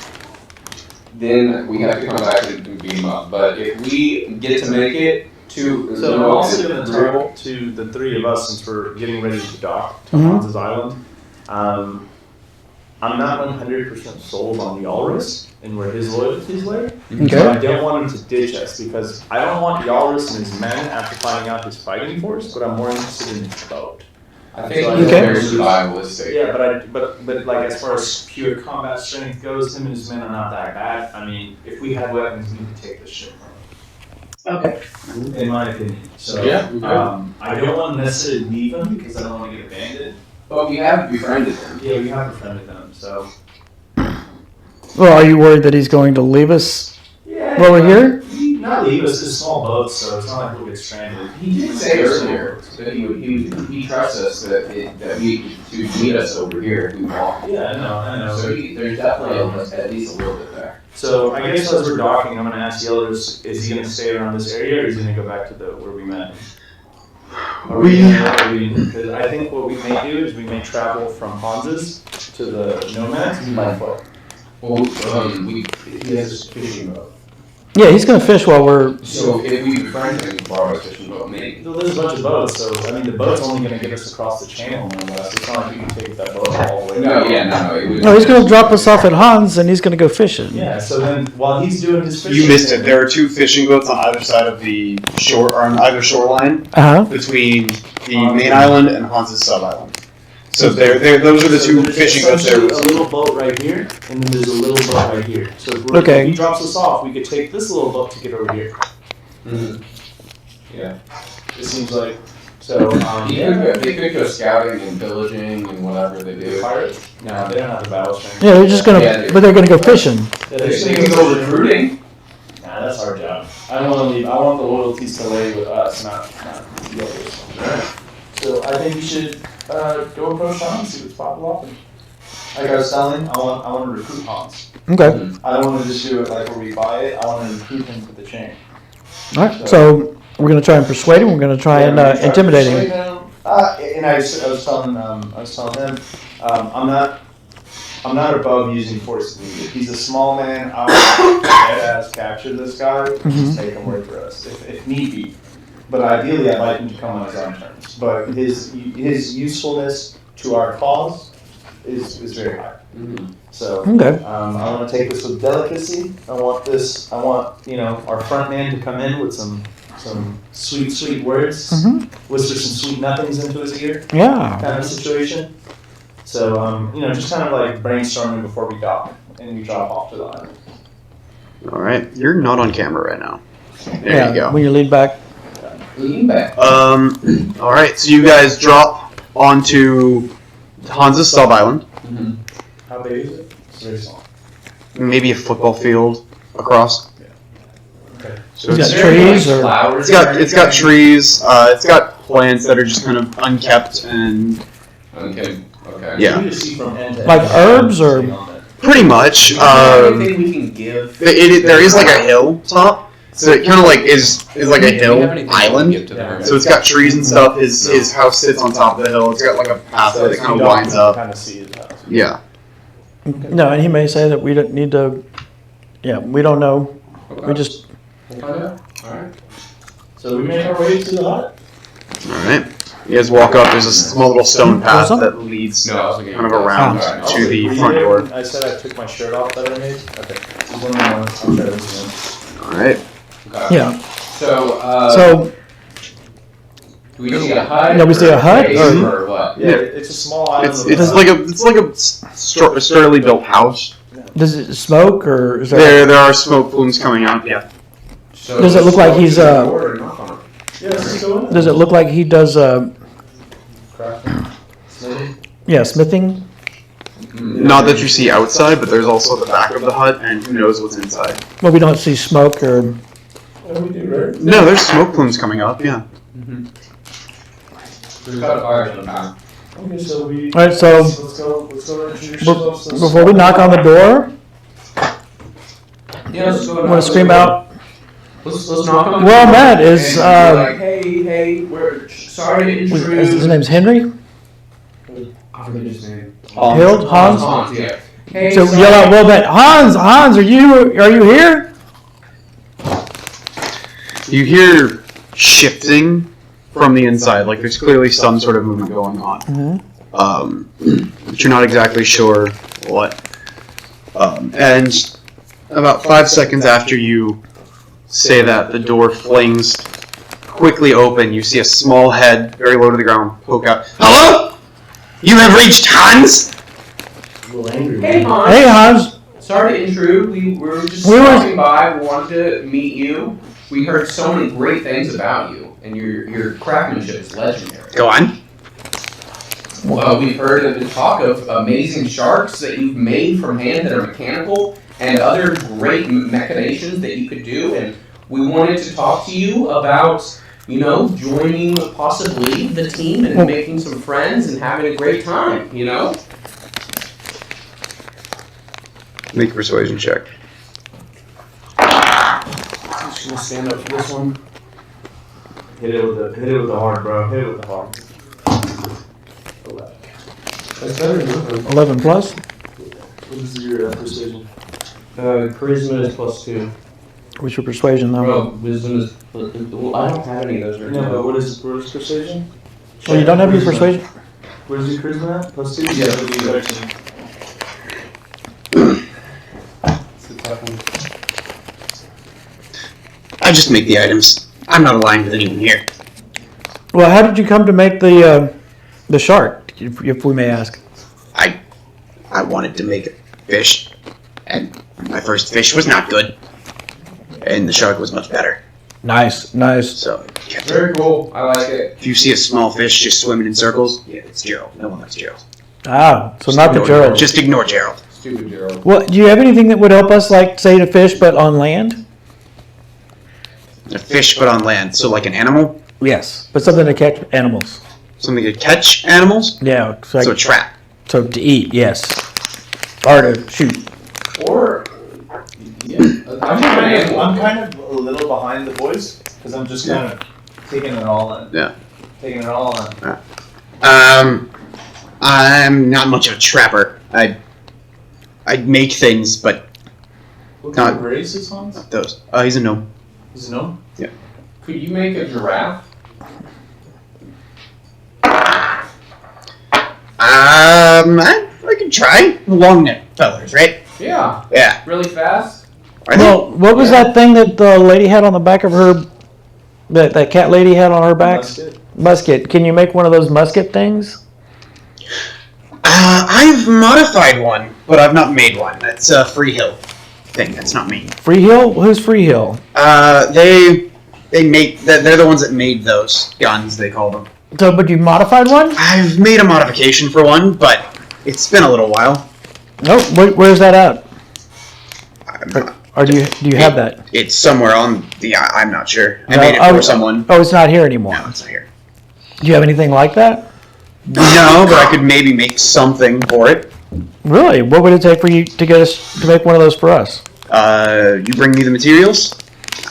then we have to come back and beat him up. But if we get to make it to... So we're also going to talk to the three of us since we're getting ready to dock to Hans's Island. I'm not 100% sold on the Yalris and where his loyalties lay. So I don't want him to ditch us because I don't want Yalris and his men after finding out his fighting force, but I'm more interested in his boat. I think he's very survivalistic. Yeah, but like as far as pure combat strength goes, him and his men are not that bad. I mean, if we had weapons, we could take this ship. Okay. In my opinion. So I don't want to necessarily leave him because I don't want to get abandoned. But we have befriended him. Yeah, we have befriended them, so. Well, are you worried that he's going to leave us while we're here? Not leave us, it's small boats, so it's not like we'll get stranded. He did say earlier that he trusts us that we to meet us over here if we walk. Yeah, I know. So there's definitely at least a little bit there. So I guess as we're docking, I'm going to ask Yellers, is he going to stay around this area or is he going to go back to where we met? Because I think what we may do is we may travel from Hans's to the Nomads by foot. Well, he has a fishing boat. Yeah, he's going to fish while we're... So if we befriend him, we borrow a fishing boat, maybe. So there's a bunch of boats, so I mean the boat's only going to get us across the channel more or less. It's not like you can take that boat all the way No, down. No, he's going to drop us off at Hans and he's going to go fishing. Yeah, so then while he's doing his fishing... You missed it. There are two fishing boats on either side of the shore, or on either shoreline, between the main island and Hans's sub-island. So those are the two fishing boats there. A little boat right here, and then there's a little boat right here. So if he drops us off, we could take this little boat to get over here. Mm-hmm. Yeah. It seems like... So, they could go scouting and pillaging and whatever they do. Pirates? No, they don't have the battle strength. Yeah, they're just going to... but they're going to go fishing. Yeah, They can go recruiting. Nah, that's our job. I don't want to leave. I want the loyalties to lay with us, not the others. So I think we should go approach Hans and see what's popping. Like I was telling, I want to recruit Hans. Okay. I don't want to just do it like where we buy it. I want to recruit him for the chain. All right. So we're going to try and persuade him. We're going to try and intimidate him. And I was telling him, I'm not above using force if needed. He's a small man. I want to dead-ass capture this guy and just make him work for us if need be. But ideally, I'd like him to come on his own terms. But his usefulness to our cause is very high. Mm-hmm. So Okay. I want to take this with delicacy. I want our front man to come in with some sweet words, whisper some sweet nothings into his ear, Yeah. kind of situation. So just kind of like brainstorming before we dock and we drop off to the island. All right, you're not on camera right now. There you go. When you lean back. Lean back. All right, so you guys drop onto Hans's sub island. Mm-hmm. How big is it? It's very small. Maybe a football field across. Okay. So It's it's got trees or flowers. it's got trees. It's got plants that are just kind of unkept and Okay. yeah, You just see from end to Like end. herbs or- pretty much. Anything we can give? There is like a hill top, so it kind of like is like a hill island. So it's got trees and stuff. His house sits on top of the hill. It's got like a pathway that kind of winds up. Kind of see his house. Yeah. No, and he may say that we don't need to. Yeah, we don't know. We just. We'll find out. All right. So we make our way to the hut. All right. You guys walk up. There's a small little stone path that leads No, I was looking kind of around to the front door. I said I took my shirt off that I made. Okay. One more. I'll try this again. All right. Okay. Yeah. So. So Do we see a hut? Yeah, we see a hut, or what? Yeah, it's a small island. It's like a sturdily built house. does it smoke or is there? There are smoke plumes coming out. Yeah. So Does it look like he's, Yeah, let's go in. Does it look like he does? Crafting. Yeah, smithing. Not that you see outside, but there's also the back of the hut, and who knows what's inside. Well, we don't see smoke or. Yeah, we do, right? No, there's smoke plumes coming up. Yeah. We've got a fire in the back. Okay, so we. All right, so Let's go introduce ourselves. before we knock on the door, Yeah, let's go. want to scream out. Let's knock on the Well, door Matt is, and be like, hey, we're sorry to intrude. His name's Henry. I forget his name. Hild? Hans? Hans, yeah. Hey, So sorry. yell out, well, Matt, Hans, are you here? You hear shifting from the inside. Like there's clearly some sort of movement going on. But you're not exactly sure what. And about 5 seconds after you say that, the door flings quickly open. You see a small head, very low to the ground, poke out. Hello? You have reached Hans? Hey, Hans. Hey, Hans. Sorry to intrude. We were just We were- stopping by. We wanted to meet you. We heard so many great things about you, and your craftsmanship is legendary. Go on. Well, we've heard of the talk of amazing sharks that you've made from hand that are mechanical, and other great machinations that you could do, and we wanted to talk to you about, joining possibly the team and making some friends and having a great time, Make a persuasion check. I'm just gonna stand up for this one. Hit it with the hard, bro. Hit it with the hard. That's better than 11 plus. What is your precision? charisma is +2. What's your persuasion, though? Bro, wisdom is. Well, I don't have any of those right No, now. but what is persuasion? Oh, you don't have your persuasion? What is your charisma at? +2? Yeah. That would be 13. It's a tough one. I just make the items. I'm not aligned with anyone here. Well, how did you come to make the shark, if we may ask? I wanted to make a fish, and my first fish was not good, and the shark was much better. Nice. So I kept it. Very cool. I like it. If you see a small fish just swimming in circles, yeah, it's Gerald. No one likes Gerald. Ah, so not the Gerald. Just ignore Gerald. Stupid Gerald. Well, do you have anything that would help us, like, say, to fish, but on land? A fish, but on land. So like an animal. Yes, but something to catch animals. something to catch animals. Yeah. So a trap. So to eat, yes. Or to shoot. Or yeah, I'm kind of a little behind the boys because I'm just kind of taking it all in. Yeah. Taking it all in. I'm not much of a trapper. I'd make things, but What kind of race is Hans? not those. He's a gnome. Is it no? could you make a giraffe? I could try. Long neck fellers, right? Yeah. Yeah. Really fast? Well, what was that thing that the lady had on the back of her? That cat lady had on her back? Musket. Can you make one of those musket things? I've modified one, but I've not made one. That's a Freehill thing. That's not me. Freehill? Who's Freehill? They make. They're the ones that made those guns. They call them. So, but you modified one? I've made a modification for one, but it's been a little while. Nope. Where's that at? I'm not, Or do you have that? it's somewhere on the. I'm not sure. I made it for someone. Oh, it's not here anymore. No, it's not here. Do you have anything like that? No, but I could maybe make something for it. Really? What would it take for you to get us to make one of those for us? You bring me the materials,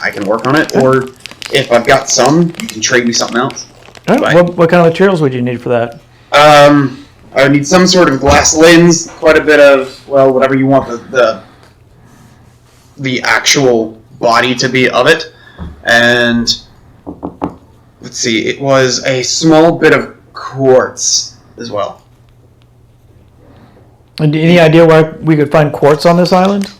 I can work on it, or if I've got some, you can trade me something else. Right. What kind of materials would you need for that? I would need some sort of glass lens, quite a bit of, well, whatever you want the actual body to be of it, and let's see, it was a small bit of quartz as well. And any idea where we could find quartz on this island?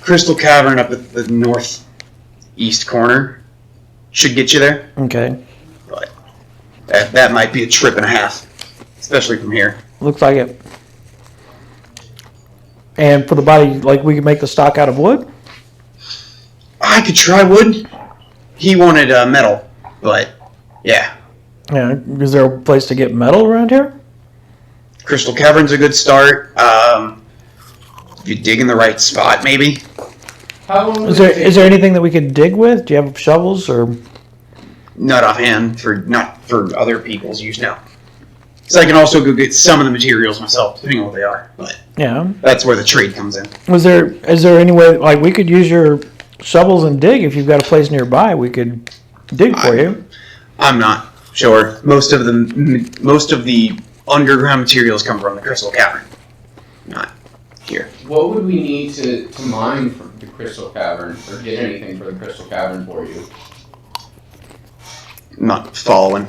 Crystal Cavern up at the northeast corner should get you there. Okay. But that might be a trip and a half, especially from here. Looks like it. And for the body, like we could make the stock out of wood? I could try wood. He wanted metal, but yeah. Yeah. Is there a place to get metal around here? Crystal Cavern's a good start. If you dig in the right spot, maybe. How long Is there anything that we could dig with? Do you have shovels or? Not offhand, not for other people's use now. So I can also go get some of the materials myself, depending on what they are. But Yeah. that's where the trade comes in. Is there any way, like we could use your shovels and dig if you've got a place nearby? We could dig for you. I'm not sure. Most of the underground materials come from the Crystal Cavern, not here. What would we need to mine from the Crystal Cavern, or get anything for the Crystal Cavern for you? I'm not following.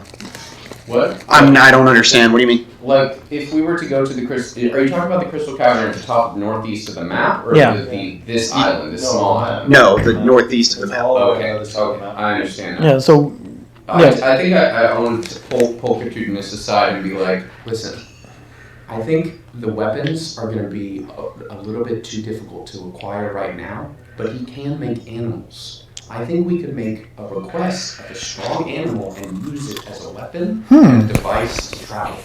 What? I don't understand. What do you mean? Like, if we were to go to the Crystal... Are you talking about the Crystal Cavern at the top northeast of the map? Or Yeah. this island, this small island? No, the northeast of the map. Okay, I understand now. Yeah. So I think I want to pull Pulchritudinous aside and be like, listen, I think the weapons are going to be a little bit too difficult to acquire right now, but he can make animals. I think we could make a request of a strong animal and use it as a weapon and a device to travel.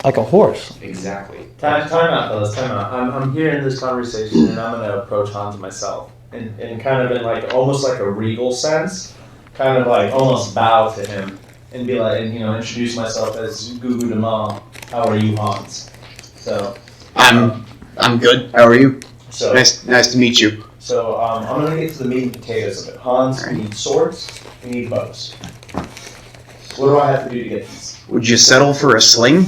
like a horse. Exactly. Time out, fellas. Time out. I'm hearing this conversation, and I'm gonna approach Hans myself, and kind of in like almost like a regal sense, kind of like almost bow to him and be like, and introduce myself as Gugu Dama. How are you, Hans? So I'm good. How are you? so Nice to meet you. so I'm gonna get to the meat and potatoes of it. Hans, we need swords. We need bows. What do I have to do to get these? Would you settle for a sling?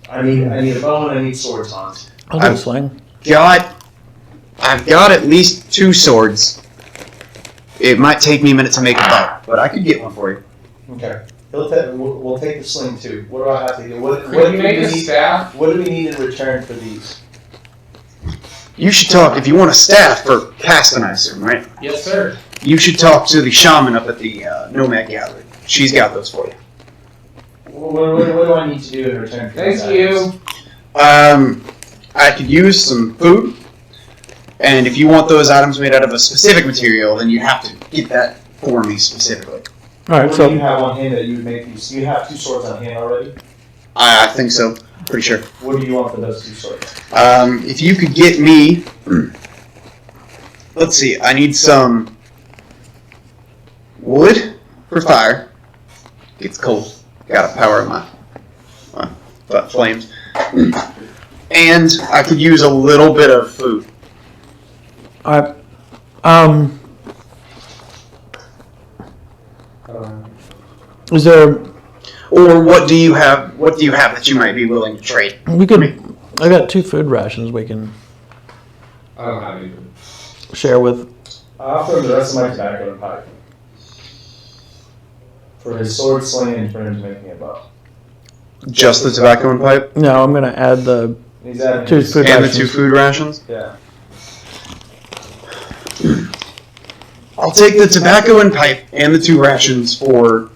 I need a bow and I need swords, Hans. I'll do a sling. I've got at least 2 swords. It might take me a minute to make a bow, but I could get one for you. Okay. We'll take the sling too. What do I have to do? Could you make a staff? What do we need in return for these? You should talk, if you want a staff for casting, I assume, right? Yes, sir. You should talk to the shaman up at the Nomad Gallery. She's got those for you. What do I need to do in return for these Thank you. items? I could use some food, and if you want those items made out of a specific material, then you have to get that for me specifically. All right. What So do you have on hand that you would make these? You have 2 swords on hand already? I think so. Pretty sure. What do you want for those 2 swords? If you could get me, let's see, I need some wood for fire, It's cold. Gotta power my flames. And I could use a little bit of food. Alright. Is there? Or what do you have? What do you have that you might be willing to trade? We could. I got 2 food rations we can I don't have any. share with. I'll throw the rest of my tobacco and pipe. For his sword sling and for him to make me a bow. Just the tobacco and pipe, No, I'm gonna add the He's adding 2 his- food and the rations. 2 food rations. Yeah. I'll take the tobacco and pipe and the 2 rations for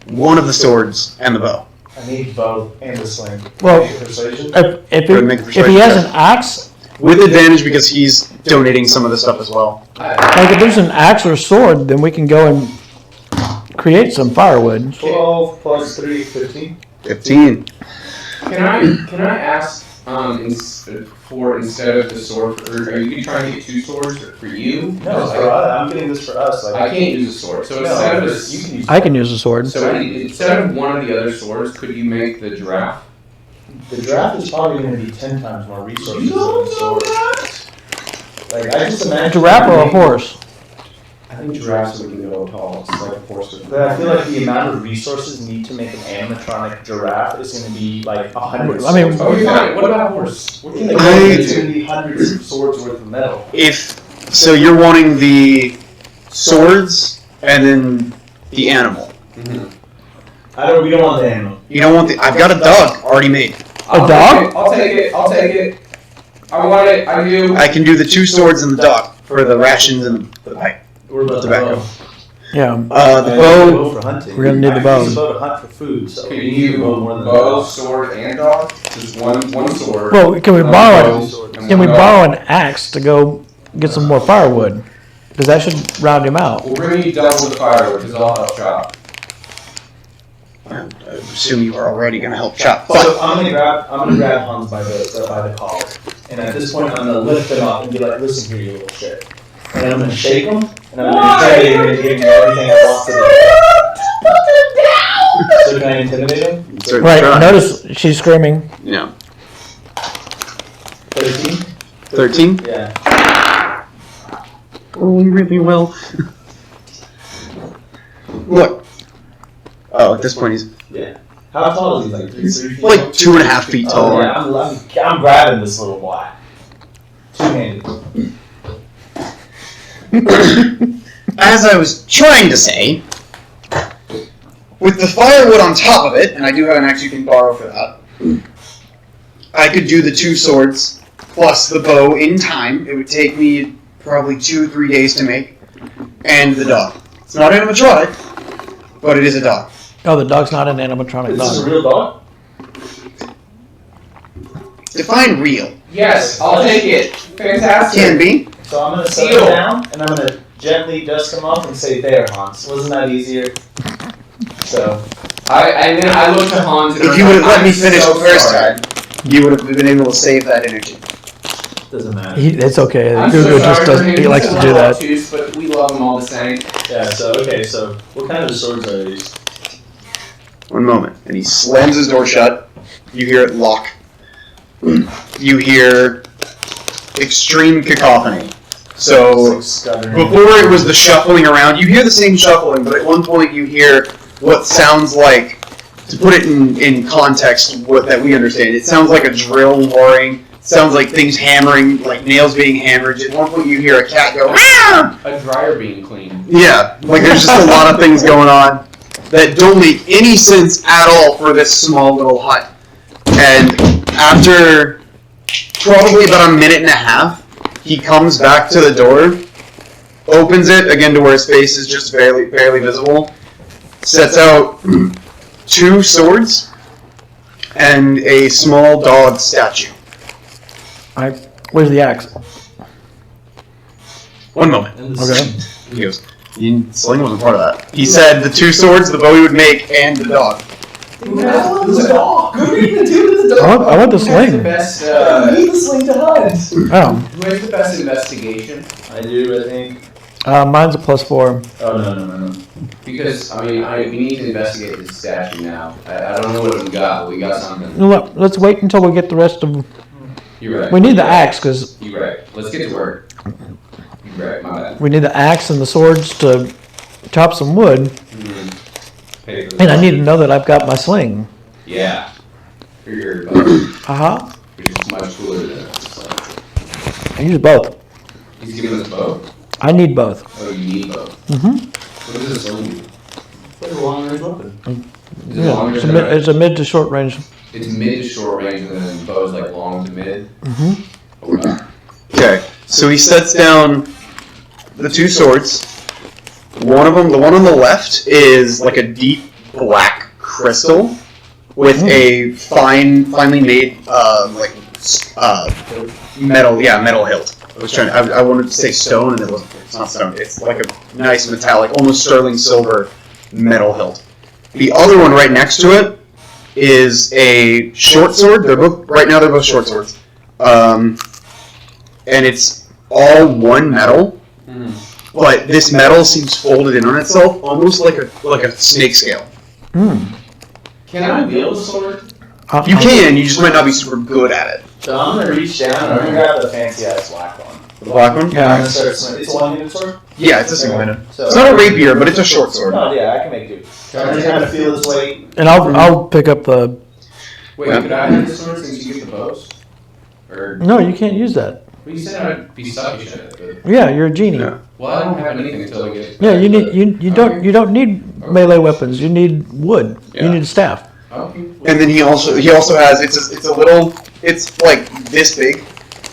one of the swords and the bow. I need both and the sling. Well, Persuasion? If Go ahead and make a if he has persuasion an axe, With advantage because he's donating some of the stuff as well. like if there's an axe or sword, then we can go and create some firewood. 12 plus 3, 15. 15. Can I ask for instead of the sword? Or are you trying to get 2 swords for you? No, I'm getting this for us. I can't use a sword. So instead of this, you can use. I can use a sword. so instead of one of the other swords, could you make the giraffe? The draft is probably going to be 10 times more resources. You don't than a know sword. that. Like I just A imagine. giraffe or a horse? I think giraffes would go tall. It's like a horse. But I feel like the amount of resources needed to make an animatronic giraffe is going to be like 100. I mean- Oh, fine. What about a horse? What can they It's do? going to be hundreds of swords worth of metal. So you're wanting the swords and then the animal. We don't want the animal. You don't want the. I've got a dog already made. A dog? I'll take it. I want it. I do. I can do the 2 swords and the dog for the rations and the pipe. What about Tobacco. the bow? Yeah. The I bow. bow for hunting. We're gonna need the I bow. use the bow to hunt for food. So Can we you need the bow more than the bow, dog. sword, and dog? Just one sword. Well, can we one borrow? bow, and Can we one borrow dog. an axe to go get some more firewood? Because that should round him out. We'll bring you double the firewood because I'll help chop. I assume you are already going to help chop. So I'm gonna grab Hans by the collar, and at this point I'm gonna lift him up and be like, "Listen here, you little shit." And I'm gonna shake him, and I'm gonna tell him and give him everything I want to do. So can I intimidate him? Certainly Right. try. Notice she's screaming. Yeah. 13? 13? Yeah. Rolling really well. Look. Oh, at this point he's Yeah. How tall is he? Like 3 feet? like 2.5 feet tall. Oh, yeah, I'm grabbing this little boy. Two-handed. As I was trying to say, with the firewood on top of it, and I do have an axe you can borrow for that, I could do the 2 swords plus the bow in time. It would take me probably 2-3 days to make, and the dog. It's not animatronic, but it is a dog. Oh, the dog's not an animatronic Is this a dog. real dog? Define real. Yes, I'll take it. Fantastic. Can be. So I'm gonna set Deal. him down, and I'm gonna gently dust him off and say, "There, Hans. Wasn't that easier?" So And then I look to Hans and If I'm you would have like, let me "I'm finish so the first sorry." time, you would have been able to save that energy. doesn't matter. It's okay. I'm Gugu so just sorry does. for him. He likes He's to a do little that. obtuse, but we love him all the same. Yeah. So what kind of swords are these? One moment. And he slams his door shut. You hear it lock. You hear extreme cacophony. So Scuttering. before it was the shuffling around, you hear the same shuffling, but at one point you hear what sounds like, to put it in context that we understand, it sounds like a drill roaring, it sounds like things hammering, like nails being hammered. At one point you hear a cat go, "Ah!" A dryer being cleaned. Yeah, like there's just a lot of things going on that don't make any sense at all for this small little hut. And after probably about a minute and a half, he comes back to the door, opens it again to where his face is just barely visible, sets out 2 swords and a small dog statue. Where's the axe? One moment. Okay. He goes, Sling wasn't part of that. He said the 2 swords, the bow he would make, and the dog. There's a dog. Who are you gonna do with the dog? I want the Who has the sling. best? I need the sling to hunt. Oh, Who has the best investigation? I do. I think Mine's a +4. Oh no. Because we need to investigate this statue now. I don't know what we got, but we got something. Look, let's wait until we get the rest of. You're right. We need the axe because You're right. Let's get to work. You're right. My bad. we need the axe and the swords to chop some wood, Pay for the and I need to know that I've got my sling. Yeah. For your bow, which is much cooler than us. I use both. He's giving us bow. I need both. Oh, you need bow. What does this sling do? It's a long range weapon. Is it Yeah, longer it's, than it's a mid to short range. It's mid to short range, and then bow's like long to mid. Okay, so he sets down the two swords. One of them, the one on the left, is like a deep black crystal with a finely made metal hilt. I wanted to say stone, and it's not stone. It's like a nice metallic, almost sterling silver metal hilt. The other one right next to it is a short sword. They're both short swords. And it's all one metal, but this metal seems folded in on itself, almost like a snake scale. Can I wield the sword? You can, you just might not be super good at it. So I'm gonna reach down and I'm gonna grab the fancy ass black one. The black one? Yeah. I'm gonna start swinging. It's a one-handed sword? Yeah, it's a single-handed. So It's not a rapier, but it's a short sword. No, yeah, I can make do. So I'm just gonna feel this weight. And I'll pick up the. Wait, could I have this sword since you get the bows? Or No, you can't use that. well, you said I'd be suckish at it. Yeah, you're a genie. Yeah. Well, I don't have anything until I get. Yeah, you don't need melee weapons. You need wood. Yeah. You need a staff. Okay. And then he also has it's like this big,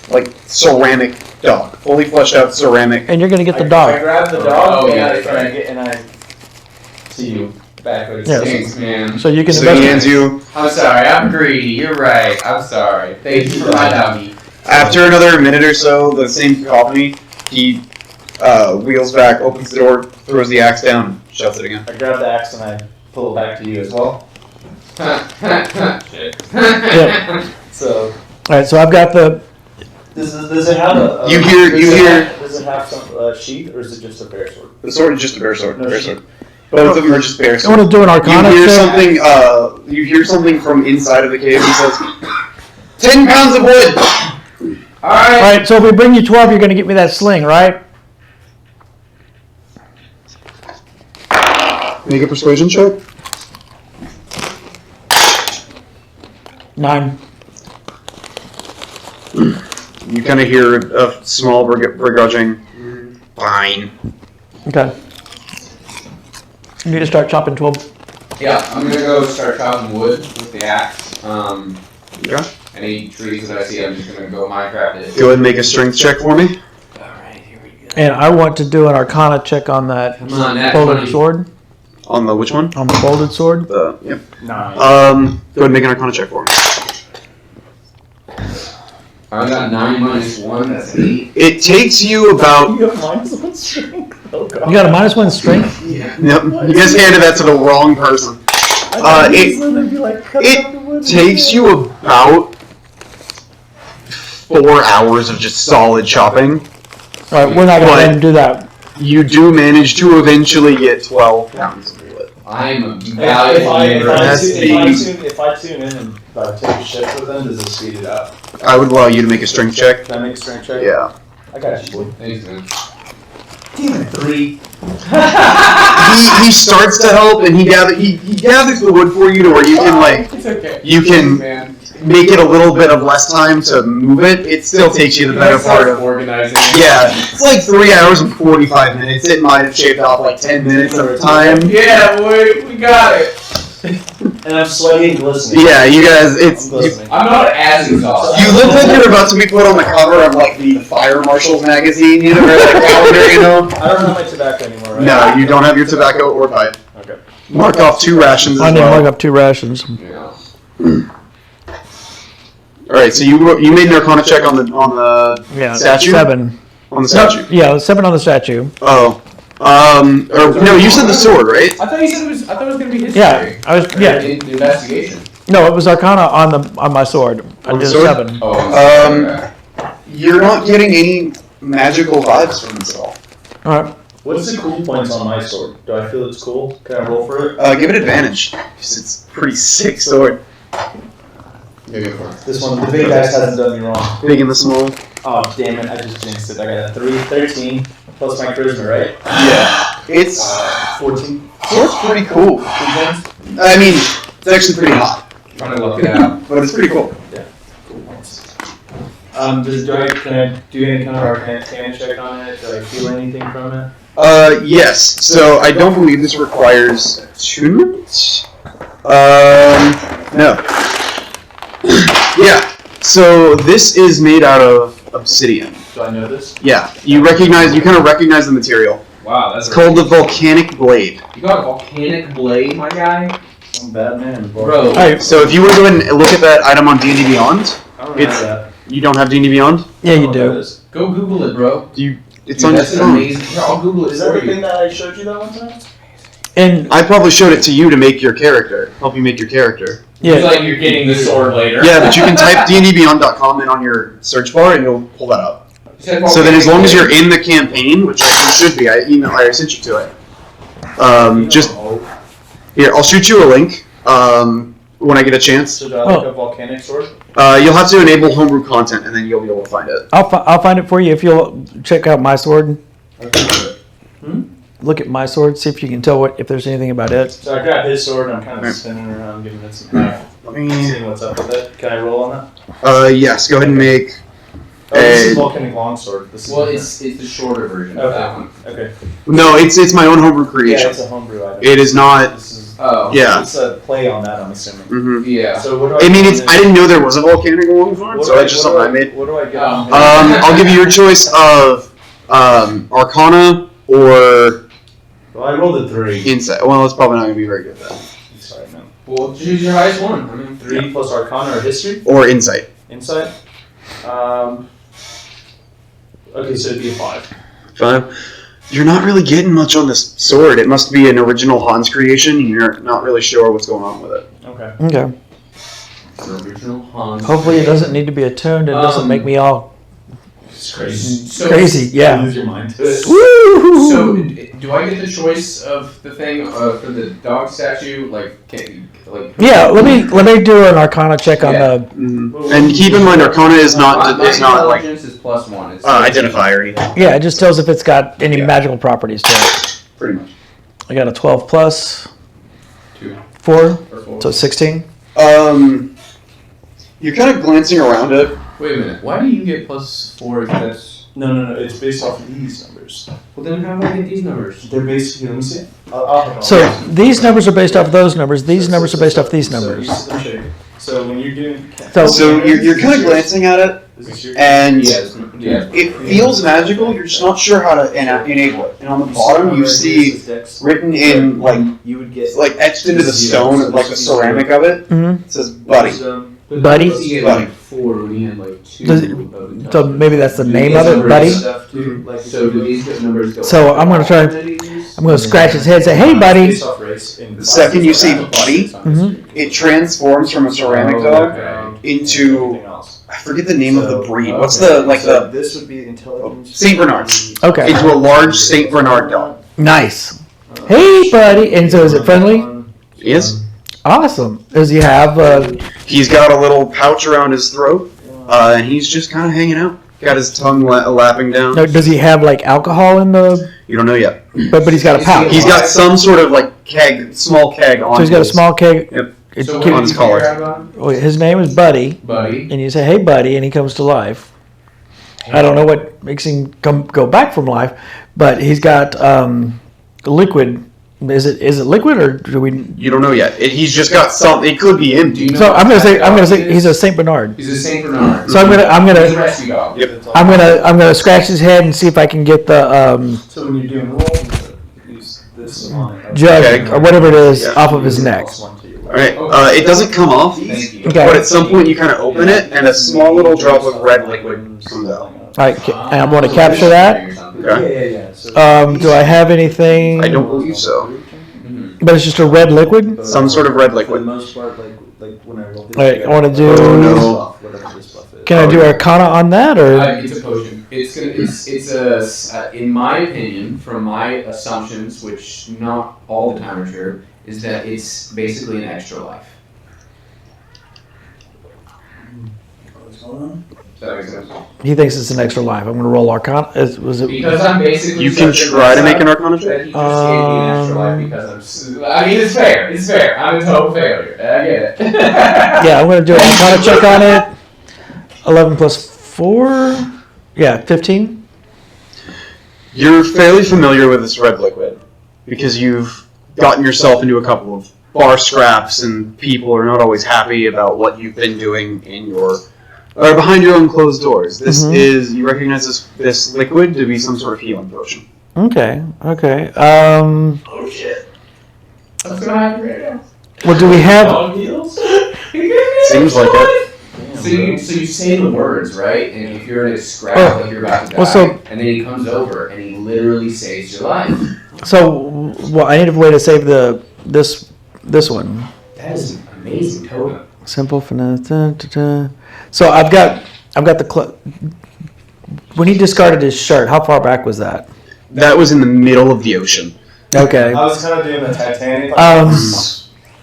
like ceramic dog, fully fleshed out ceramic. And you're gonna get the I dog. grab the dog Oh, and, yeah, I see you backwards. Yeah. Thanks, man. So you can. So he hands you. I'm sorry, I'm greedy. You're right. I'm sorry. Thank you for my doggy. After another minute or so, the same cacophony, he wheels back, opens the door, throws the axe down, shuts it again. I grab the axe and I pull it back to you as well. Yeah. So All right. So I've got the. does it have a You hear- does it have some sheath or is it just a bare sword? The sword is just a bear sword. No bear shit. sword. Both of them are just bear I swords. want to do an Arcana You hear check. something. You hear something from inside of the cave. He says, 10 pounds of wood. All right. So if we bring you 12, you're gonna get me that sling, right? Make a persuasion check. 9. You kind of hear a small begrudging. Fine. Okay. You need to start chopping 12. Yeah, I'm gonna go start chopping wood with the axe. Okay. Any trees that I see, I'm just gonna go Minecraft it. Go ahead and make a strength check for me. Alright, here we go. And I want to do an Arcana check on that Come on, that folded 20. sword. On the which one? On the folded sword. Yep. 9. Go ahead and make an Arcana check for me. I got 9 minus 1, that's 8. It takes you about. You have -1 strength. Oh god. You got a -1 strength. Yeah. Yep. You just handed that to the wrong person. It takes you about 4 hours of just solid chopping. All right, we're not gonna let him do that. You do manage to eventually get 12 pounds of wood. I'm a If valuable member. I tune in and take a shift with them, does it speed it up? I would allow you to make a strength check. Can I make a strength check? Yeah. I got you, boy. Thanks, man. Damn it, 3. He starts to help, and he gathers the wood for you to where you can It's okay. you can man. make it a little bit of less time to move it. It still takes you the better part of. organizing. Yeah, it's like 3 hours and 45 minutes. It might have shaved off like 10 minutes at a time. Yeah, boy, we got it. And I'm sweating and glistening. Yeah, you guys, I'm it's. glistening. I'm not as exhausted. You look like you're about to be put on the cover of like the Fire Marshals magazine, you know, or like calendar, you know. I don't have my tobacco anymore, right? No, you don't have your tobacco or pipe. Okay. Mark off 2 rations I as need to mark well. up 2 rations. Yeah. All right, so you made an Arcana check on the Yeah, statue. 7. On the statue. Yeah, 7 on the statue. Oh, or no, you said the sword, right? I thought you said it was. I thought it was gonna be history. Yeah, I was. Yeah, The investigation. no, it was Arcana on my sword. I On the did sword? 7. Oh. You're not getting any magical vibes from this at all. All right. What's the cool points on my sword? Do I feel it's cool? Can I roll for it? Give it advantage. 'Cause it's a pretty sick sword. This one, the big dice hasn't done me wrong. Big and the small. Oh, damn it, I just jinxed it. I got a 3, 13, plus my charisma, right? Yeah. It's 14. sword's pretty cool. I mean, it's actually pretty hot, I'm trying to look it out. but it's pretty cool. Cool points. Can I do any kind of arcana check on it? Do I feel anything from it? Yes. So I don't believe this requires attunement. No. Yeah. So this is made out of obsidian. Do I know this? Yeah. You kind of recognize the material. Wow, that's It's called the Volcanic Blade. You got a volcanic blade, my guy? I'm a bad man, Bro. Alright, so if you were to go ahead and look at that item on D&D Beyond, I don't it's- know that. you don't have D&D Beyond? Yeah, you do. Go Google it, bro. It's Dude, on your that's an phone. amazing. Here, I'll Google it Is that for the you. thing that I showed you that one time? And I probably showed it to you to make your character, help you make your character. It's yeah, like you're getting the sword later. Yeah, but you can type dndbeyond.com in on your search bar and it'll pull that up. Said So then as long as you're volcanic in the campaign, which I think you should be, I sent you to it. Just, here, I'll shoot you a link when I get a chance. So do I like a volcanic sword? You'll have to enable homebrew content and then you'll be able to find it. I'll find it for you if you'll check out my sword. Hmm? Look at my sword. See if you can tell if there's anything about it. So I grab his sword and I'm kind of spinning around, giving it some time, Let me, seeing what's up with it. Can I roll on that? yes, go ahead and make, Oh, this is volcanic longsword. This is Well, it's the shorter version of that one. Okay. no, it's my own homebrew Yeah, creation. it's a homebrew item. It is not, This is. Oh. yeah. It's a play on that, I'm assuming. hmm Yeah. So what do I mean, get it's, on I this? didn't know there was a volcanic longsword, What so do it's just something I made. What do I get on I'll give you your choice of Arcana or Well, I rolled a 3. Insight. Well, it's probably not going to be very good then. Sorry, man. Well, choose your highest one. I mean, 3 plus Arcana or History? Or Insight. Insight? Okay, so it'd be a 5. 5. You're not really getting much on this sword. It must be an original Hans creation. You're not really sure what's going on with it. Okay. Okay. original Hans. Hopefully it doesn't need to be attuned and doesn't make me all It's crazy. So, crazy. You Yeah. lose your mind. Woo! So, do I get the choice of the thing for the dog statue? Yeah. Let me do an Arcana check on Yeah. the. And keep in mind, Arcana is not. My It's not like intelligence is +1. It's identify or anything. Yeah, it just tells if it's got any Yeah. magical properties to it. Pretty much. I got a 12 plus 2 4, or 4. so 16. You're kind of glancing around it. Wait a minute. Why do you get +4 if that's... No. It's based off of these numbers. Well, then how do I get these numbers? They're based. Here, let me see. I'll So these numbers are based off those numbers. These numbers are based off these numbers. So when you're doing. So you're kind of glancing at it, Is this your? and Yeah. it feels magical. You're just not sure how to enable it. And on the bottom, you see written in You would get etched into the stone, like the ceramic of it. Mhm. It says "Buddy." Buddy? You get 4 when you had 2 Does it- of the So maybe that's the name of it, Buddy. Stuff too, like So do these numbers go... So I'm gonna try- I'm going to scratch his head and say, "Hey, buddy." The second you say "Buddy," it transforms from a ceramic dog into I forget the name of the breed. What's the This would be intelligence. Saint Bernard. Okay. Into a large Saint Bernard dog. Nice. Hey, buddy. And so is it friendly? Yes. Awesome. Does he have? He's got a little pouch around his throat, and he's just kind of hanging out. Got his tongue lapping down. No, does he have like alcohol in the? You don't know yet. But he's got a pouch. He's got some sort of keg, small keg on. So he's got a his- small keg. Yep. It So can- what on his did you figure collar. out about him? oh, his name is Buddy, Buddy. and you say, "Hey, buddy," and he comes to life. I don't know what makes him go back from life, but he's got liquid. Is it liquid or do we? You don't know yet. He's just got some. It could be Do empty. you know So what I'm gonna type dog say it he's a is? Saint Bernard. He's a Saint Bernard. So I'm He's a gonna rescue dog. I'm gonna scratch his head and see if I can get the So when you're doing roll, use this on it. jug Okay. or whatever it is Yeah. off of his neck. All right. It doesn't come off, Thank you. Okay. but at some point you kind of open it, and a small little drop of red liquid comes out. All right, and I'm going to capture that. Okay. Yeah. So Do I have anything? I don't believe so. But it's just a red liquid. Some sort of red For the liquid. most part, like when I roll this. All right, I want to do. Oh, no. Whatever this buff is. Can I do Arcana on that, or? It's a potion. It's in my opinion, from my assumptions, which not all the time are true, is that it's basically an extra life. What's going on? Does that make sense? He thinks it's an extra life. I'm going to roll Arcana. Was it? Because I'm basically. You can try to make an Arcana That check. he just gave me an extra life because I mean, it's fair. It's fair. I'm a total failure. I get it. Yeah, I'm going to do an Arcana check on it. 11 plus 4. Yeah, 15. You're fairly familiar with this red liquid because you've gotten yourself into a couple of bar scraps, and people are not always happy about what you've been doing in your or behind your own closed doors. This is you recognize this liquid to be some sort of healing potion. Okay. Oh shit! What's gonna happen right now? Well, do we have? Dog heals? Seems like it. So you say the words, right? And if you're in a scrap, like you're about to die, and then he comes over and he literally saves your life. So, well, I need a way to save this one. That is an amazing totem. Simple finesse. So I've got the. When he discarded his shirt, how far back was that? That was in the middle of the ocean. Okay. I was kind of doing the Titanic.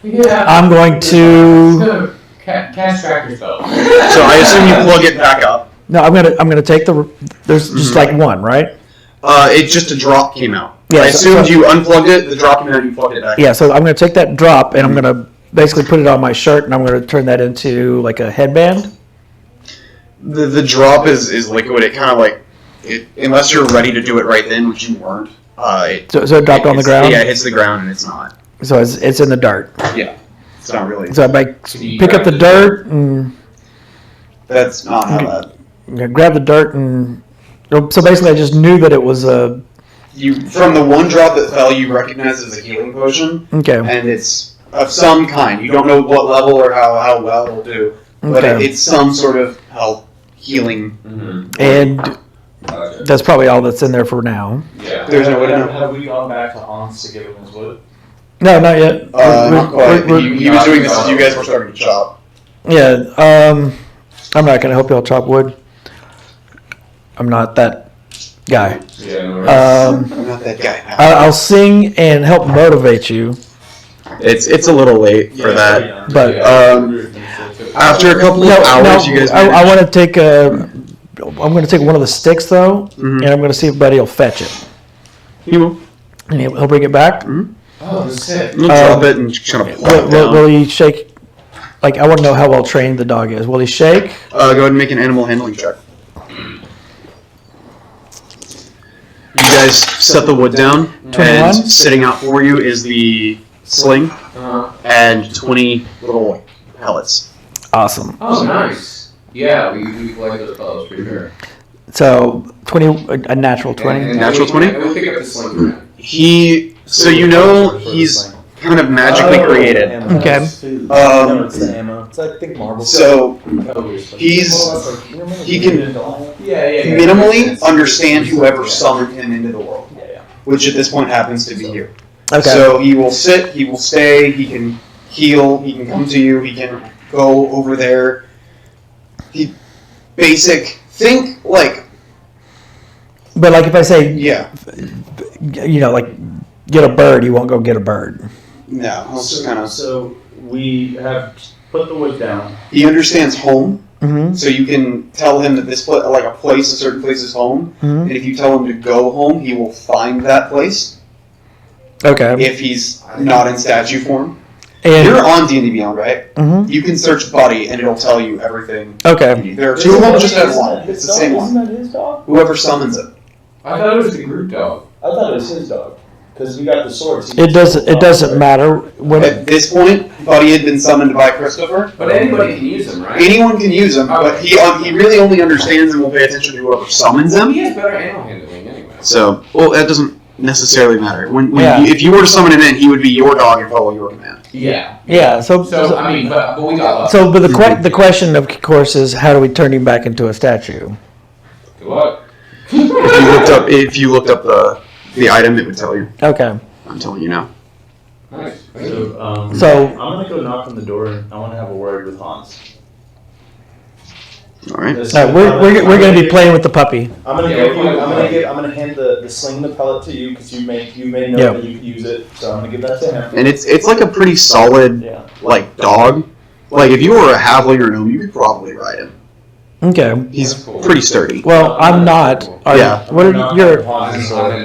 Yeah. I'm going to. Cast tracker spell. So I assume you plug it back up. No, I'm gonna take the. There's just like one, right? It just a drop came out. Yeah, I so- assumed you unplugged it, the drop came out, you plugged it back. Yeah. So I'm gonna take that drop and I'm gonna basically put it on my shirt and I'm gonna turn that into like a headband. The drop is liquid. It kind of like it, unless you're ready to do it right then, which you weren't. So it dropped on the ground. Yeah, it hits the ground and it's not. So it's in the dart. Yeah, it's not really. So I pick up the dirt and That's not how that. grab the dirt and. So basically, I just knew that it was a. You from the one drop that fell, you recognize it as a healing potion, Okay. and it's of some kind. You don't know what level or how well it'll do, but Okay. it's some sort of health healing. And that's probably all that's in there for now. Yeah. There's no way to know. Have we gone back to Hans to give him his wood? No, not yet. Not quite. We're- He was doing this as you guys were starting to chop. Yeah. I'm not gonna help y'all chop wood. I'm not that guy. Yeah, no worries. I'm not that guy. I'll sing and help motivate you. It's a little late for that. Yeah. But After a couple of hours, you guys. I want to take I'm going to take one of the sticks though, Mhm. and I'm going to see if Buddy will fetch it, He will. and he'll bring it back. Oh, that's sick. He'll drop it and just kind of plop it down. Will he shake? Like, I want to know how well trained the dog is. Will he shake? Go ahead and make an animal handling check. You guys set the wood down, 21? and sitting out for you is the sling and 20 little pellets. Awesome. Oh, nice. Yeah, we like those fellows for sure. So 20, a natural 20. And Natural we- 20? and we'll pick up the sling for him. So you know he's kind of magically created. Okay. No, it's the ammo. It's like, I think marble. So Oh, he can yeah. minimally understand whoever summoned him into the world, Yeah. which at this point happens to be you. Okay. So he will sit, he will stay, he can heal, he can come to you, he can go over there. Think like, But like if I say, yeah, like get a bird, you won't go get a bird. no, he'll just kind of. So we have put the wood down. He understands home, Mm-hmm. so you can tell him that this a certain place is home, Mm-hmm. and if you tell him to go home, he will find that place. Okay. If he's not in statue form. And You're on D&D Beyond, right? Mhm. You can search Buddy, and it'll tell you everything. okay. There are two of them, just have one. It's the same Isn't one. that his dog? Whoever summons it. I thought it was the group dog. I thought it was his dog. Because you got the swords. It doesn't matter when At this point, Buddy had been summoned by Christopher. But anybody can use them, right? Anyone can use him, but he really only understands and will pay attention to whoever summons Well, him. he has better animal handling anyway. So, that doesn't necessarily matter. When Yeah. if you were to summon him in, he would be your dog and follow your command. Yeah. yeah. So I mean, but we got but the question of course is how do we turn him back into a statue? Good luck. If you looked up the item, it would tell you. Okay. I'm telling you now. Nice. So I'm gonna go knock on the door and I want to have a word with Hans. All right. We're gonna be playing with the puppy. I'm gonna hand the sling and the pellet to you because you may know that you can use it. So I'm gonna give that to him. And it's like a pretty solid like dog. Like if you were a halfling or gnome, you could probably ride him. Okay. He's pretty sturdy. Well, I'm not. Yeah. What are your?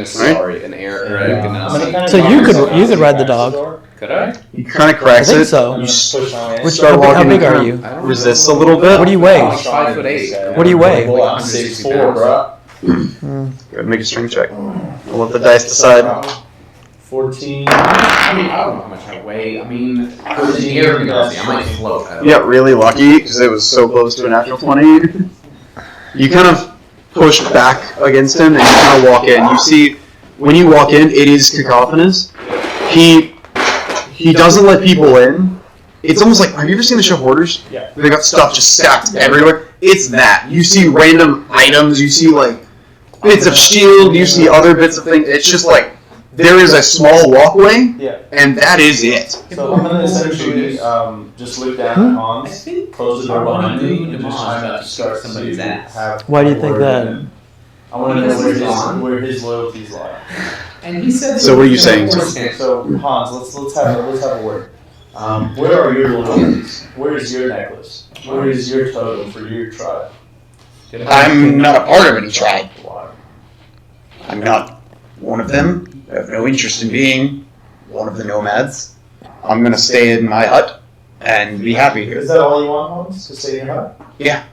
Sorry, an error. So you could ride the dog. Could I? He kind of I cracks think it. so. You start How walking. big are you? Resist a little bit. What do you weigh? I'm 5'8". What do you weigh? I'm 6'4", bro. Go ahead and make a strength check. I'll let the dice decide. 14. I don't know how much I weigh. I mean, for the air I might float. You got really lucky because it was so close to a natural 20. You kind of push back against him and you kind of walk in. You see, when you walk in, it is cacophonous. He doesn't let people in. It's almost like, have you ever seen the show Hoarders? Yeah. They got stuff just stacked everywhere. It's that. You see random items. You see like bits of shield. You see other bits of things. It's just like there is a small walkway, and that is it. So I'm gonna essentially just look down at Hans, close the door behind me, and just start somebody's ass. Why do you think that? I want to know where his loyalties lie. And he said. So what are you saying? So Hans, let's have a word. Where are your loyalties? Where is your necklace? Where is your totem for your tribe? I'm not a part of any tribe. Why? I'm not one of them. I have no interest in being one of the nomads. I'm gonna stay in my hut and be happy here. Is that all you want, Hans? To stay in your hut? Yeah.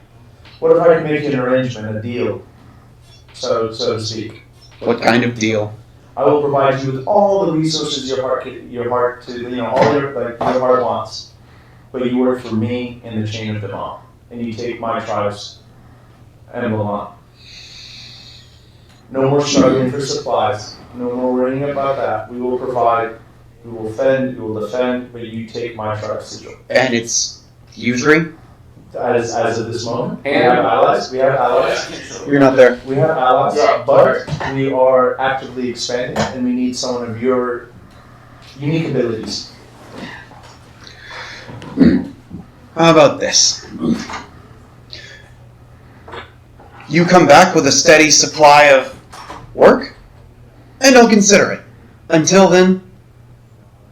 What if I could make you an arrangement, a deal, so to speak? What kind of deal? I will provide you with all the resources your heart all your heart wants, but you work for me in the chain of Demon, and you take my tribe's emblem on. No more struggling for supplies. No more worrying about that. We will provide. We will fend. We will defend. But you take my tribe's sigil. And it's you three? As of this moment, we have allies. We have allies. You're not there. We have allies, but we are actively expanding, and we need someone of your unique abilities. How about this? You come back with a steady supply of work, and I'll consider it. Until then,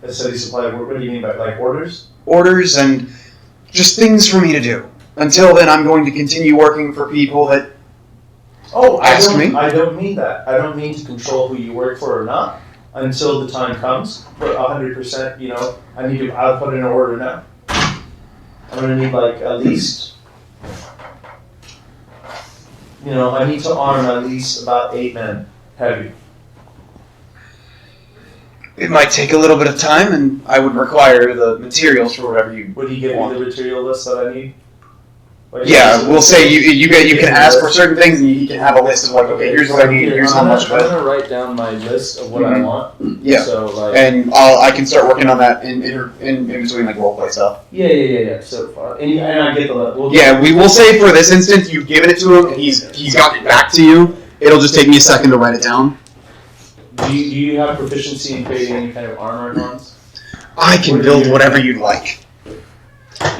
A steady supply of work. What do you mean by like orders? orders and just things for me to do. Until then, I'm going to continue working for people that ask me. I don't mean that. I don't mean to control who you work for or not until the time comes. But 100%, I need to. I'll put in an order now. I'm gonna need like at least. I need to arm at least about 8 men, heavy. It might take a little bit of time, and I would require the materials for whatever you Would you give me the material list that I need? Yeah, we'll say you can ask for certain things, and you can have a list of like, okay, here's what I need, here's how much of I'm it. gonna write down my list of what I want. Yeah. So And I can start working on that in between like roleplay stuff. Yeah. So far, and I get the. We will say for this instance, you've given it to him, and he's gotten it back to you. It'll just take me a second to write it down. Do you have proficiency in creating any kind of armor, Hans? I can build whatever you'd like.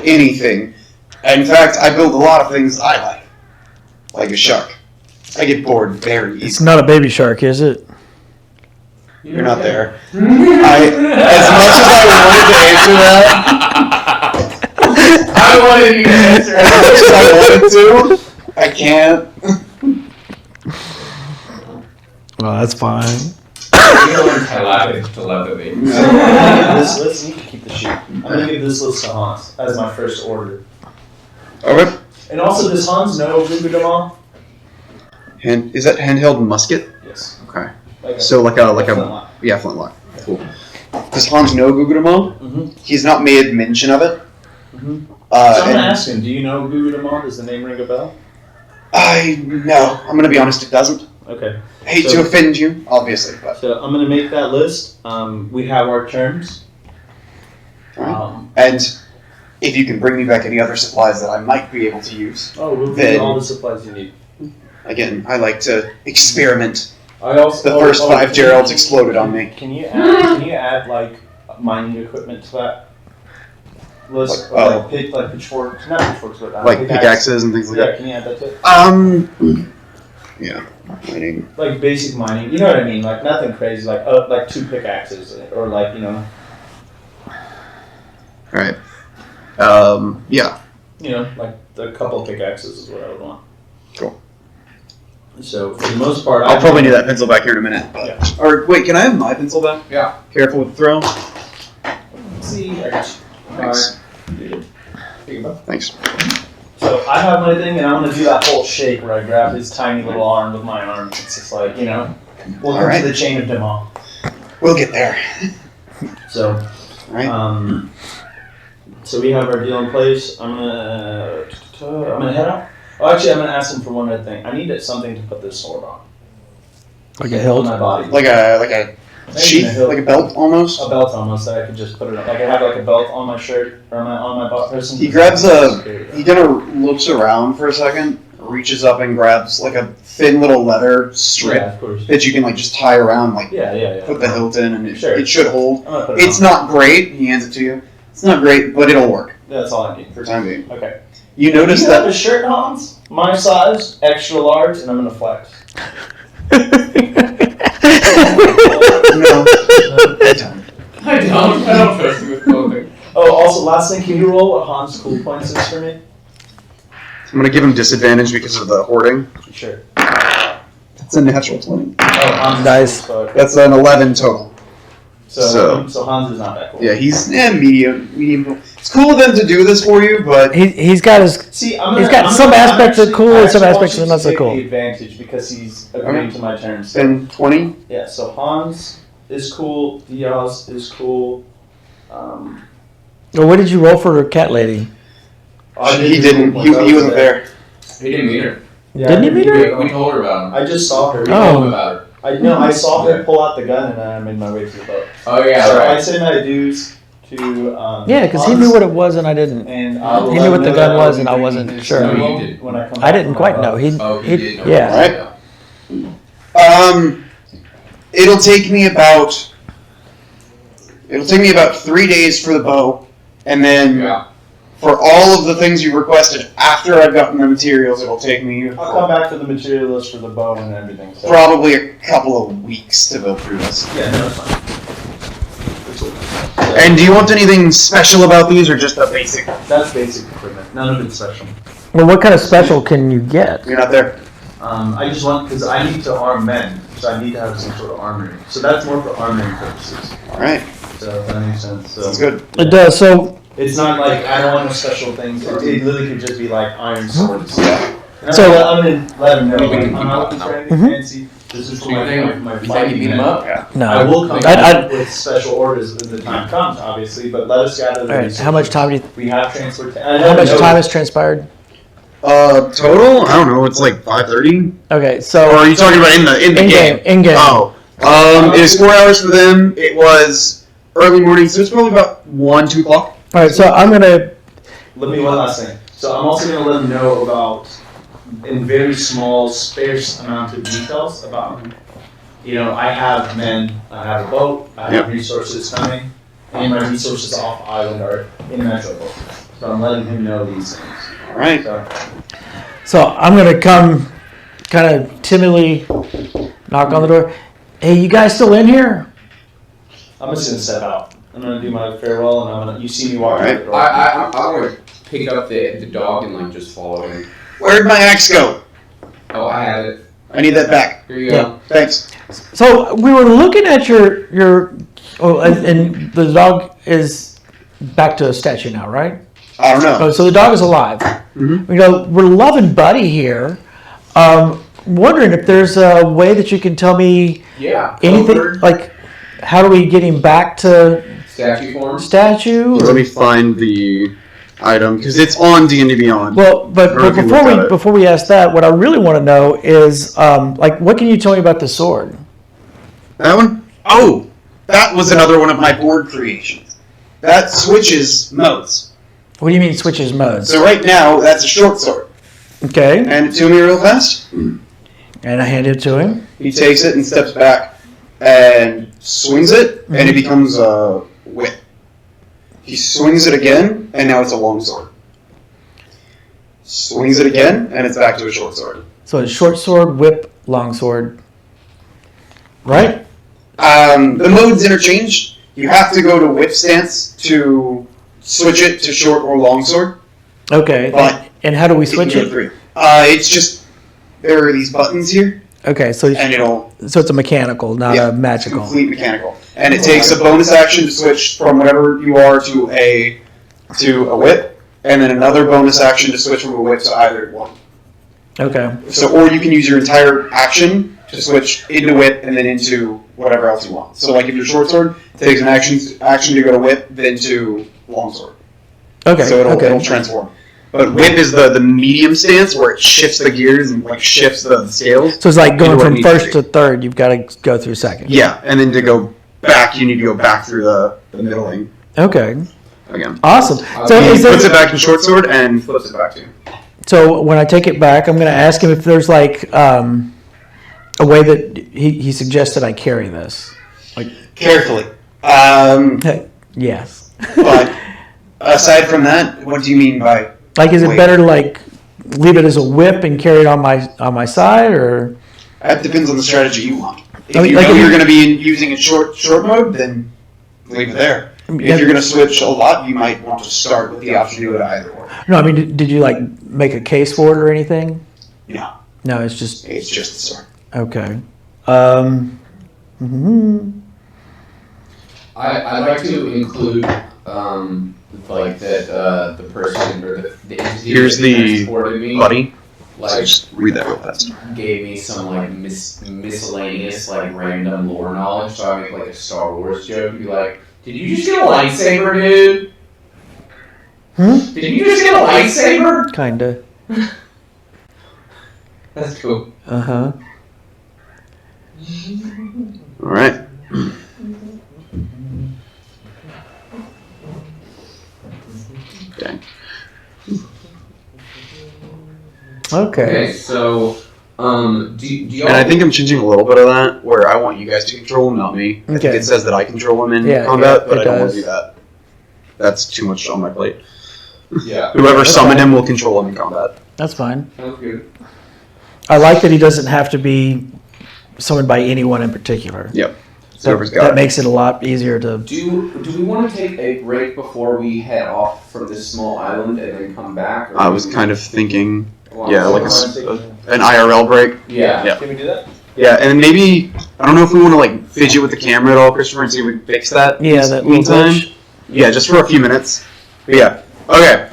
Anything. In fact, I build a lot of things I like a shark. I get bored very It's easily. not a baby shark, is it? You're not there. As much as I wanted to answer that, I wanted you to answer. as much as I wanted to, I can't. Well, that's fine. I love the baby. This list, you can keep the sheet. I'm gonna give this list to Hans as my first order. Okay. And also, does Hans know Gugudama? Is that handheld musket? Yes. Okay. Like So like a flintlock. flintlock. Cool. Does Hans know Gugudama? Mhm. He's not made mention of it. Mhm. So I'm And gonna ask him. Do you know Gugudama? Does the name ring a bell? no. I'm gonna be honest. It doesn't. Okay. I hate So- to offend you, obviously, but So I'm gonna make that list. We have our terms. and if you can bring me back any other supplies that I might be able to use. We'll give Then- you all the supplies you need. Again, I like to experiment. I also The first 5 Geralds exploded on me. Can you add like mining equipment to that? Let's Like, like pitchforks, not pitchforks, but like pickaxes and things like Yeah, that. can you add that to it? Yeah, mining. Like basic mining, you know what I mean? Like nothing crazy, like 2 pickaxes, or like Alright. Yeah. like a couple of pickaxes is what I would want. Cool. So for the most part, I'll probably need that pencil back here in a minute. But, Yeah. Or wait, can I have my pencil back? Yeah. Careful with the throw. See, I got you. Thanks. Here you go. Thanks. So I have my thing, and I'm gonna do that whole shake where I grab his tiny little arm with my arm. It's just like welcome Alright. to the chain of Demo. We'll get there. So. Alright. So we have our deal in place. I'm gonna head out. Oh, actually, I'm gonna ask him for one other thing. I need something to put this sword on. Like a On hilt? my body. Like a Maybe sheath, a hilt. like a belt almost. A belt almost that I could just put it on. Like I have like a belt on my shirt or on my person. He grabs he kind of looks around for a second, reaches up and grabs like a thin little leather strip Yeah, of course. that you can like just tie around, like Yeah. put the hilt in, and it should hold. I'm gonna put it It's on. not great. He hands it to you. It's not great, but it'll work That's all I need. for the time being. Okay. You notice you have that a shirt, Hans? My size, extra large, and I'm gonna flex. no, I don't trust you with clothing. Oh, also, last thing, can you roll what Hans' cool points is for me? I'm gonna give him disadvantage because of the hoarding. Sure. It's a natural 20. Oh, Hans is Nice. cool, so, That's an 11 total. so Hans is not that cool. Yeah, he's medium. It's cool of them to do this for you, but He's got his. See, He's got some aspects that are cool and some aspects that are not so cool. The advantage because he's agreeing to my terms. So, then 20. yeah, so Hans is cool. Diaz is cool. Well, what did you roll for cat lady? He didn't. He wasn't there. He didn't meet her. Yeah, Didn't he meet her? We told her about him. I just saw her. We Oh. told him about her. I saw her pull out the gun and then I made my way to the boat. Oh yeah, So right. I say my dues to Yeah, because he Hans, knew what it was and I didn't. and I will He let knew what him the know gun that was I'll and be I wasn't bringing his sure. No, you ammo didn't. when I come I back didn't from quite my know. boat. He did know. Yeah. Alright. It'll take me about 3 days for the bow, and then Yeah. for all of the things you requested after I've gotten the materials, it'll take me I'll come back for the material list for the bow and everything. So. probably a couple of weeks to build through this. Yeah, no, it's fine. And do you want anything special about these, or just a basic? That's basic equipment. None of it's special. Well, what kind of special can you get? You're not there. I just want because I need to arm men, so I need to have some sort of armory. So that's more for armoring purposes. All right, So if that makes sense. So sounds good. It does. So, it's not like I don't want no special things. It literally could just be like iron swords. Yeah. And So- I'm gonna let him know. We can Like, I'm not looking for anything Mhm. fancy. This is for You my think fighting you beat him men. up? no. I will come I- back with special orders when the time comes, obviously. But let us gather the All right. resources. How much time do you? We have transport. How much time has transpired? Total? I don't know. It's like 5:30. Okay, Or so are you talking about in the in game? game, in game. Oh, it was 4 hours for them. It was early morning, so it's probably about 1, 2 o'clock. All right, so I'm gonna. Let me one last thing. So I'm also gonna let them know about, in very small, sparse amount of details about, I have men, I have a boat, I have resources coming, and my resources off island are in Metro Boat. So I'm letting him know these things. All right. So I'm gonna come, kind of timidly, knock on the door. Hey, you guys still in here? I'm just gonna step out. I'm gonna do my farewell, and you see me walk out Alright. the door. I would pick up the dog and like just follow him. Where'd my axe go? Oh, I have it. I need that back. Here you go. Thanks. So we were looking at your and the dog is back to a statue now, right? I don't know. Oh, so the dog is alive. Mhm. We're loving Buddy here. Wondering if there's a way that you can tell me Yeah. anything, Over. like how do we get him back to Statue form. statue? Let me find the item because it's on D&D Beyond. Well, but Or if you before looked at we it. before we ask that, what I really want to know is like what can you tell me about the sword? That one? Oh, that was another one of my board creations. That switches modes. What do you mean switches modes? So right now, that's a short sword. Okay, Hand it to me real fast. and I hand it to him. He takes it and steps back and swings it, and it becomes a whip. He swings it again, and now it's a long sword. Swings it again, and it's back to a short sword. So it's short sword, whip, long sword. Right? The modes interchange. You have to go to whip stance to switch it to short or long sword. Okay. But and how do we switch it? It's just there are these buttons here, Okay, so and it's a mechanical, not a magical. complete mechanical, and it takes a bonus action to switch from whatever you are to a whip, and then another bonus action to switch from a whip to either one. Okay. So, or you can use your entire action to switch into whip and then into whatever else you want. So, like if you're short sword, it takes an action to go to whip, then to long sword. Okay. So it'll transform. But whip is the medium stance where it shifts the gears and like shifts the scales. So it's like going into what it from needs first be. to third. You've got to go through second. Yeah, and then to go back, you need to go back through the middling Okay. again. Awesome. So He is there, puts it back in short sword and flips it back to you. So when I take it back, I'm going to ask him if there's like a way that he suggested I carry this. Carefully. Yes. But aside from that, what do you mean by? Like, is it Wait. better to like leave it as a whip and carry it on my side, or? That depends on the strategy you want. If I mean, you like know if you're you- going to be using it short mode, then leave it there. If you're going to switch a lot, you might want to start with the option to do it either or. No, I mean, did you like make a case for it or anything? No, No, it's just it's just the sword. okay. I'd like to include like that the person or the entity Here's that the transported me, Buddy, so like just read that real fast. gave me some like miscellaneous like random lore knowledge. So I make like a Star Wars joke and be like, "Did you just get a lightsaber, dude? Did you just get a lightsaber?" Kinda. That's cool. Uh-huh. All right. Okay. Okay. So do y'all? And I think I'm changing a little bit of that, where I want you guys to control him, not me. I think Okay. it says that I control him in Yeah, combat, yeah, but it I don't want does. to do that. That's too much on my plate. Yeah, Whoever That's summoned fine. him will control him in combat. That's fine. sounds good. I like that he doesn't have to be summoned by anyone in particular. Yep. So whoever's got That it. makes it a lot easier to. Do we want to take a break before we head off from this small island and then come back? Or I was kind of thinking, Well, yeah, like an IRL break. yeah. Yeah. Can we do that? Yeah, and maybe, I don't know if we want to like fidget with the camera at all, Christopher, and see if we can fix that. Yeah, that little meantime. glitch. Yeah, just for a few minutes. But yeah. Okay.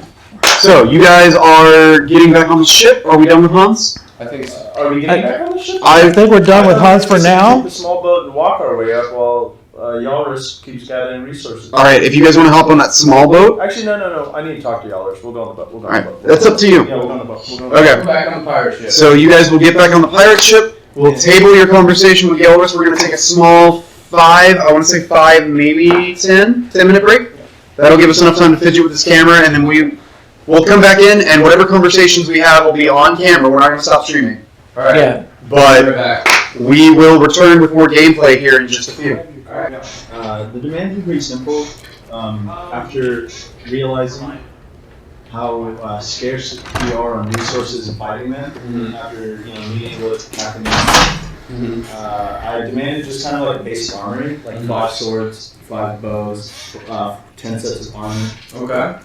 So you guys are getting back on the ship. Are we done with Hans? I think so. Are we getting back on the ship? I think we're done with Hans for Take now. the small boat and walk our way up while Yalris keeps gathering resources. All right. If you guys want to hop on that small boat, Actually, no. I need to talk to Yalris. We'll go on the boat. We'll go all on the right, boat. that's up to you. Yeah, we'll go on the boat. We'll go on the Okay. We're back on the pirate ship. So you guys will get back on the pirate ship. We'll table your conversation with Yelvis. We're going to take a small 5, maybe 10-minute break. That'll give us enough time to fidget with this camera, and then we'll come back in, and whatever conversations we have will be on camera. We're not going to stop streaming. All right. Yeah. We're But back. we will return with more gameplay here in just a few. The demands are pretty simple. After realizing how scarce we are on resources and fighting them, after meeting with Captain, I demanded just kind of like basic armory, like 5 swords, 5 bows, 10 sets of armor. Okay.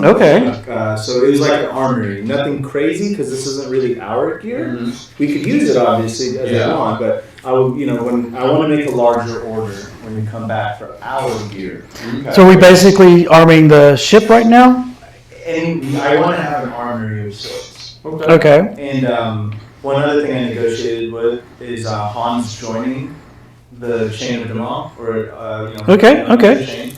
Okay. So it was like an armory, nothing crazy because this isn't really our gear. We could use it obviously as we want, but I would, when I want to make a larger order when we come back for our gear. So are we basically arming the ship right now? And I want to have an armory of sorts. Okay. And one other thing I negotiated with is Hans joining the chain of Jamal, or Okay, okay. the chain,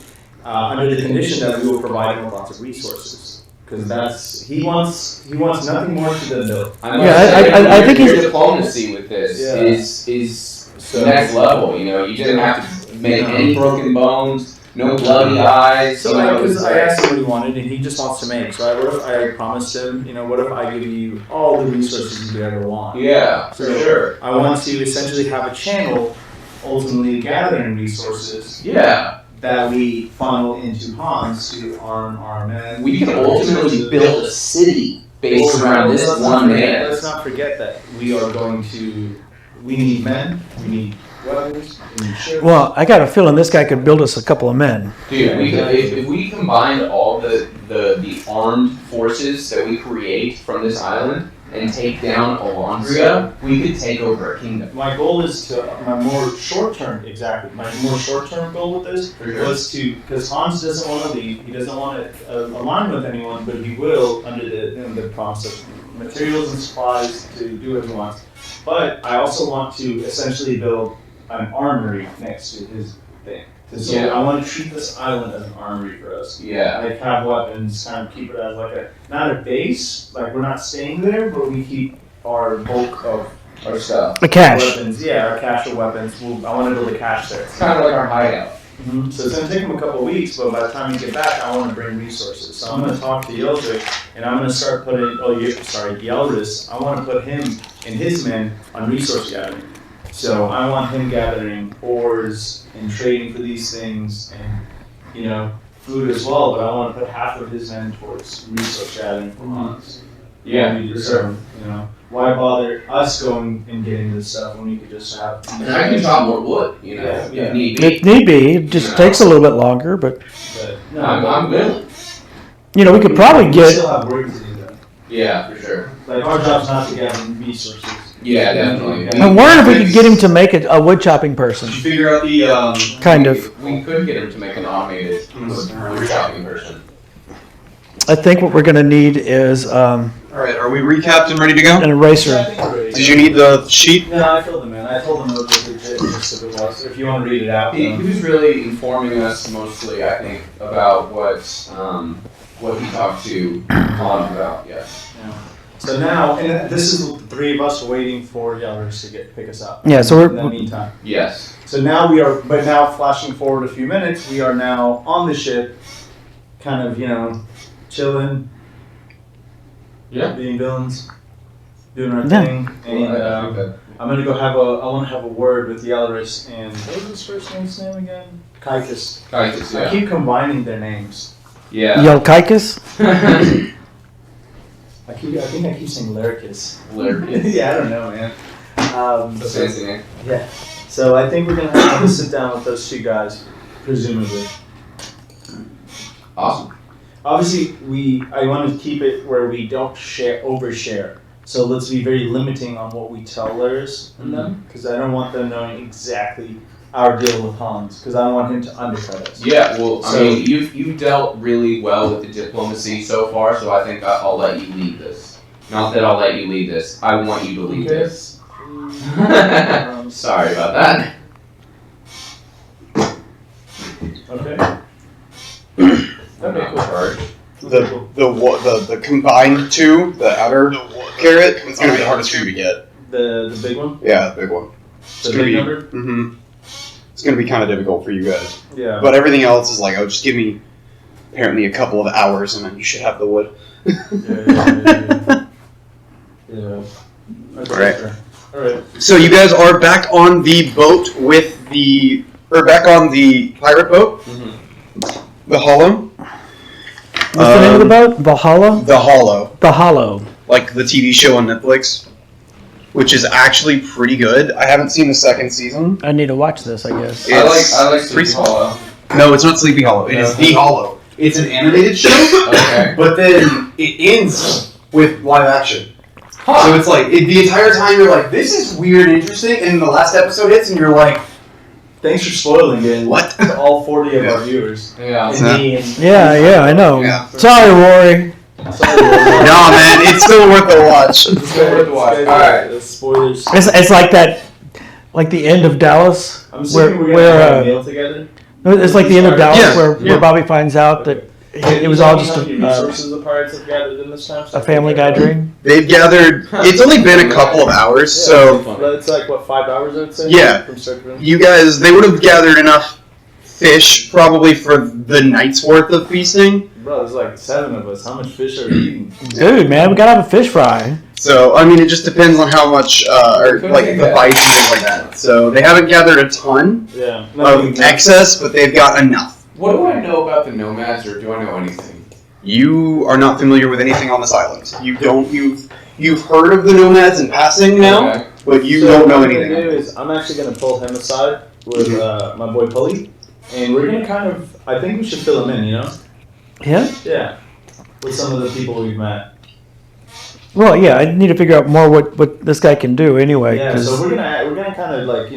under the condition that we will provide him with lots of resources, because he wants nothing more to the bill. I think your he's- diplomacy with this Yeah. is next level. You didn't have to make any broken bones, no bloody eyes. So because I asked him what he wanted, and he just wants to make. So what if I promised him, what if I give you all the resources you could ever want? Yeah, for sure. I want to essentially have a channel, ultimately gathering resources. Yeah. that we funnel into Hans to arm our men. We could ultimately build a city based around this one man. Let's not forget that we need men, we need weapons, we need ships. Well, I got a feeling this guy could build us a couple of men. Dude, we could, if we combined all the armed forces that we create from this island and take down Alondria, we could take over a kingdom. My goal is to, my more short-term goal with this was to, because Hans doesn't want to leave, he doesn't want to align with anyone, but he will under the promise of materials and supplies to do what he wants. But I also want to essentially build an armory next to his thing. So I want to treat this island as an armory for us. Yeah. Like have weapons, kind of keep it as like not a base, like we're not staying there, but we keep our bulk of our stuff. A cache. Weapons, our cache of weapons. I want to build a cache there. It's kind of like our hideout. Mm-hmm. So it's going to take him a couple of weeks, but by the time you get back, I want to bring resources. So I'm going to talk to Yeldrick, and I'm going to start putting, Yeldris, I want to put him and his men on resource gathering. So I want him gathering ores and trading for these things and, food as well, but I want to put half of his men towards resource gathering for Hans. Why bother us going and getting this stuff when we could just have... And I can chop more wood, if need be. If need be, it just takes a little bit longer, but no, I'm willing. we could probably We get. still have work to do though. Yeah, for sure. Like our job's not to gather resources. Yeah, definitely. I'm wondering if we could get him to make a wood chopping person. Did you figure out the Kind of. We could get him to make an automated wood chopping person. I think what we're going to need is All right, are we recapped and ready to go? an eraser. Did you need the sheet? No, I filled them in. I told them what the gist of it was. If you want to read it out. He was really informing us mostly, I think, about what he talked to Hans about. Yes. So now, and this is the three of us waiting for Yeldris to pick us up. Yeah, so in the meantime. Yes. So now but now flashing forward a few minutes, we are now on the ship, kind of, chilling. Yeah. Being villains, doing our Yeah. thing, and I want to have a word with Yeldris and what was his first name again? Kaikus. Kaikus, I keep combining their names. Yeah. Yelkikis? I think I keep saying Lyricus. Lyricus. Yeah, I don't know, man. That's a fancy name. Yeah. So I think we're gonna have to sit down with those two guys, presumably. Awesome. Obviously, I want to keep it where we don't overshare. So let's be very limiting on what we tell Lyris and them, because I don't want them knowing exactly our deal with Hans, because I don't want him to undercut us. Yeah, well, I mean, you've dealt really well with the diplomacy so far, so I think I'll let you lead this. Not that I'll let you lead this. I want you to lead this. Sorry about that. Okay. Okay, cool. The combined two, the outer carrot, it's gonna be the hardest for you to get. The big one? Yeah, the big one. The big number? Mm-hmm. It's gonna be kind of difficult for you guys. Yeah. But everything else is like, just give me apparently a couple of hours and then you should have the wood. Yeah. Alright. Alright. So you guys are back on the boat back on the pirate boat, the Hollow. What's the name of the boat? Valhalla? The Hollow, The Hollow. like the TV show on Netflix, which is actually pretty good. I haven't seen the second season. I need to watch this, I guess. I like Sleepy Hollow. No, it's not Sleepy Hollow. It is The Hollow. It's an animated show, Okay. but then it ends with live action. So it's like the entire time you're like, this is weird and interesting, and the last episode hits and you're like, Thanks for spoiling it. what? To all 40 of our viewers. Yeah. And me and Yeah, I know. Yeah. Sorry, Rory. Sorry, No, man, it's still worth the watch. It's still worth the watch. Alright. Spoilers. It's like that, like the end of Dallas. I'm assuming we're going to have a meal together. It's like the end of Dallas Yeah, where Bobby finds out that it was all just resources the pirates have gathered in this time. a Family Guy dream. They've gathered. It's only been a couple of hours, so But it's like, what, 5 hours, I would say? Yeah. From start to finish? you guys, they would have gathered enough fish probably for the night's worth of feasting. Bro, there's like 7 of us. How much fish are we eating? Dude, man, we gotta have a fish fry. So, I mean, it just depends on how much, or like the fights and things like that. So, they haven't gathered a ton of excess, but they've got enough. What do I know about the nomads, or do I know anything? You are not familiar with anything on this island. You've heard of the nomads in passing now, Okay. but you don't know what I'm anything. gonna do is I'm actually gonna pull him aside with my boy Pulley, and we're gonna kind of. I think we should fill him in. You know? Yeah. Yeah. With some of the people we've met. Well, yeah, I need to figure out more what this guy can do anyway. Yeah. 'cause- So we're gonna kind of like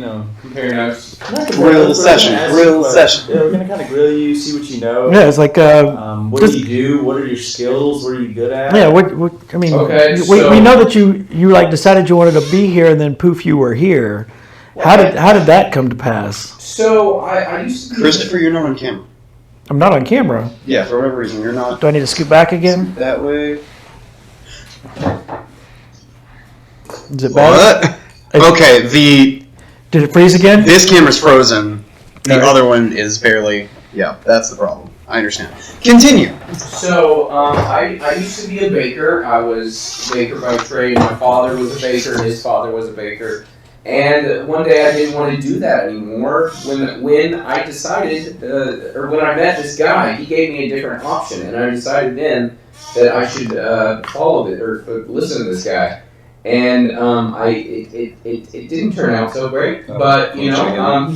Compare notes. Grill session. Grill session. Yeah, we're gonna kind of grill you, see what you know. yeah, it's like What do you do? What are your skills? What are you good at? yeah. What I mean, Okay, we so- know that you like decided you wanted to be here, and then poof, you were here. How did that come to pass? So I used to be Christopher, you're not on camera. I'm not on camera. Yeah, for whatever reason, you're not Do I need to scoot back again? that way. Is it bad? What? Okay, Did it freeze again? this camera's frozen. The Alright. other one is barely. Yeah, that's the problem. I understand. Continue. So, I used to be a baker. I was a baker by trade. My father was a baker. His father was a baker. And one day I didn't want to do that anymore. When I decided, or when I met this guy, he gave me a different option, and I decided then that I should follow it or listen to this guy. And it didn't turn out so great, but he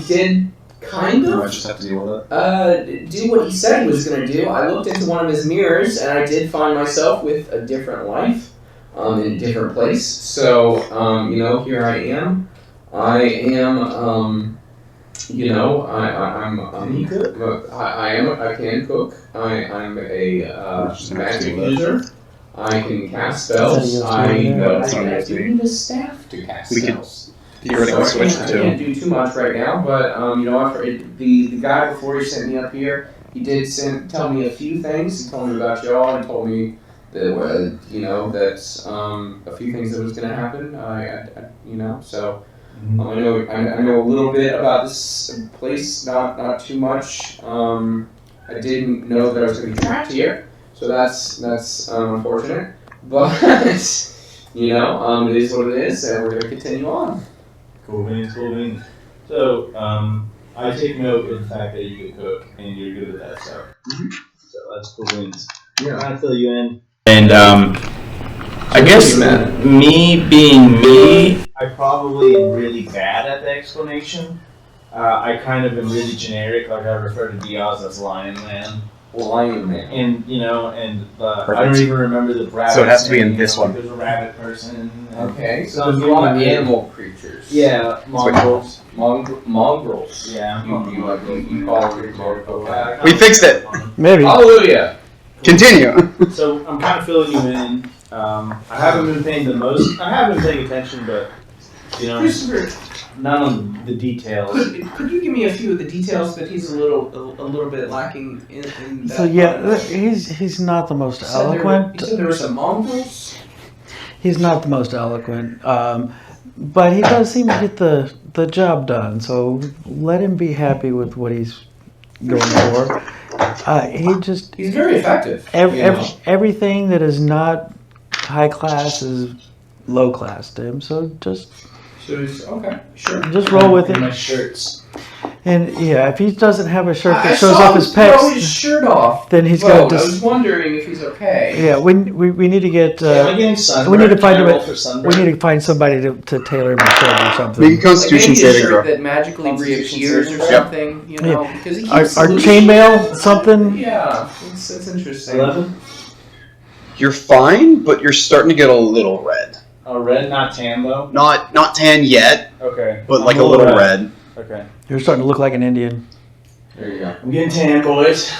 did kind of just have to deal with it. do what he said he was going to do. I looked into one of his mirrors, and I did find myself with a different life, in a different place. So, here I am. I am, I'm. I can cook. I'm a magic user. I can cast spells. I do need a staff to cast spells. Theoretically So switch I the two. can't do too much right now, but the guy before he sent me up here, he did tell me a few things. He told me about y'all and told me that a few things that was going to happen. So I know a little bit about this place, not too much. I didn't know that I was going to be trapped here, so that's unfortunate. But it is what it is, and we're going to continue on. Cool beans. So, I take note of the fact that you can cook and you're good at that stuff. So that's cool beans. Yeah. I'll fill you in. And I guess me being me, I probably am really bad at the explanation. I kind of am really generic, like I refer to Diaz as Lion Man. Lion Man. And, I don't Perfect. even remember the rabbit. So it has to be in this one. There's a rabbit person. Okay, so Some there's a lot of human- animal creatures. Yeah, mongrels. Mongrels. Yeah. You call it mongrels. We fixed it. Maybe. Hallelujah. Continue. So I'm kind of filling you in. I haven't been paying attention, but Christopher, none of the details. could you give me a few of the details that he's a little bit lacking in that? So yeah, he's not the most eloquent. You said there were some mongrels? He's not the most eloquent, but he does seem to get the job done. So let him be happy with what he's going for. He's very effective. Everything that is not high class is low class to him. So just Okay, sure. just roll with And my it. shirts. And yeah, if he doesn't have a shirt I that shows saw off his him throw his pecs, shirt off. then he's Well, got I was to. wondering if he's okay. Yeah, we need to get. Am I getting sunburned? we need to find Can I him. roll for sunburn? We need to find somebody to tailor him a shirt or Make a something. Constitution Like maybe a saving shirt throw. that magically Constitution reappears or saving throw. something, because he keeps Our losing- chainmail something. Yeah, it's interesting. 11? You're fine, but you're starting to get a little red. Oh, red, not tan though? Not tan yet, Okay. but I'm like a little red. Okay. You're starting to look like an Indian. There you go. I'm getting tan, boys.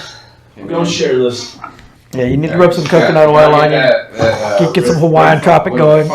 We're going shirtless. Yeah, you need to rub some coconut oil on you. Get some Hawaiian tropic going.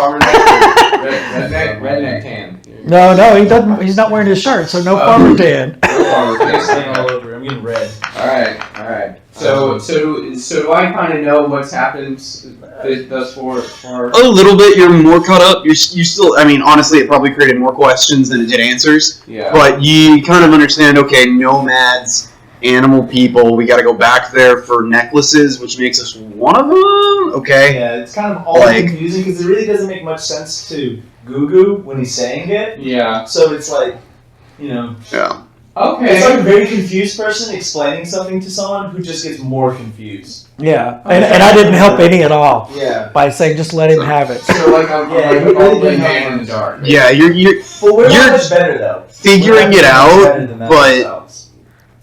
Redneck tan. No, he doesn't. He's not wearing his shirt, so no farmer tan. Tan all over. I'm getting red. All right. So do I kind of know what's happened thus far? A little bit. You're more caught up. You still. I mean, honestly, it probably created more questions than it did answers. Yeah. But you kind of understand. Okay, nomads, animal people. We got to go back there for necklaces, which makes us one of them. okay. Yeah, it's kind of all Like- confusing because it really doesn't make much sense to Gugu when he's saying it. Yeah. So it's like, you know, Yeah. Okay. it's like a very confused person explaining something to someone who just gets more confused. Yeah, and I didn't help any at all Yeah. by saying just let him have it. So like I'm Yeah, like you a really bumbling didn't man know. in the dark. Yeah, you're But we're You're not much better though. figuring We're it not much out, better than that but ourselves.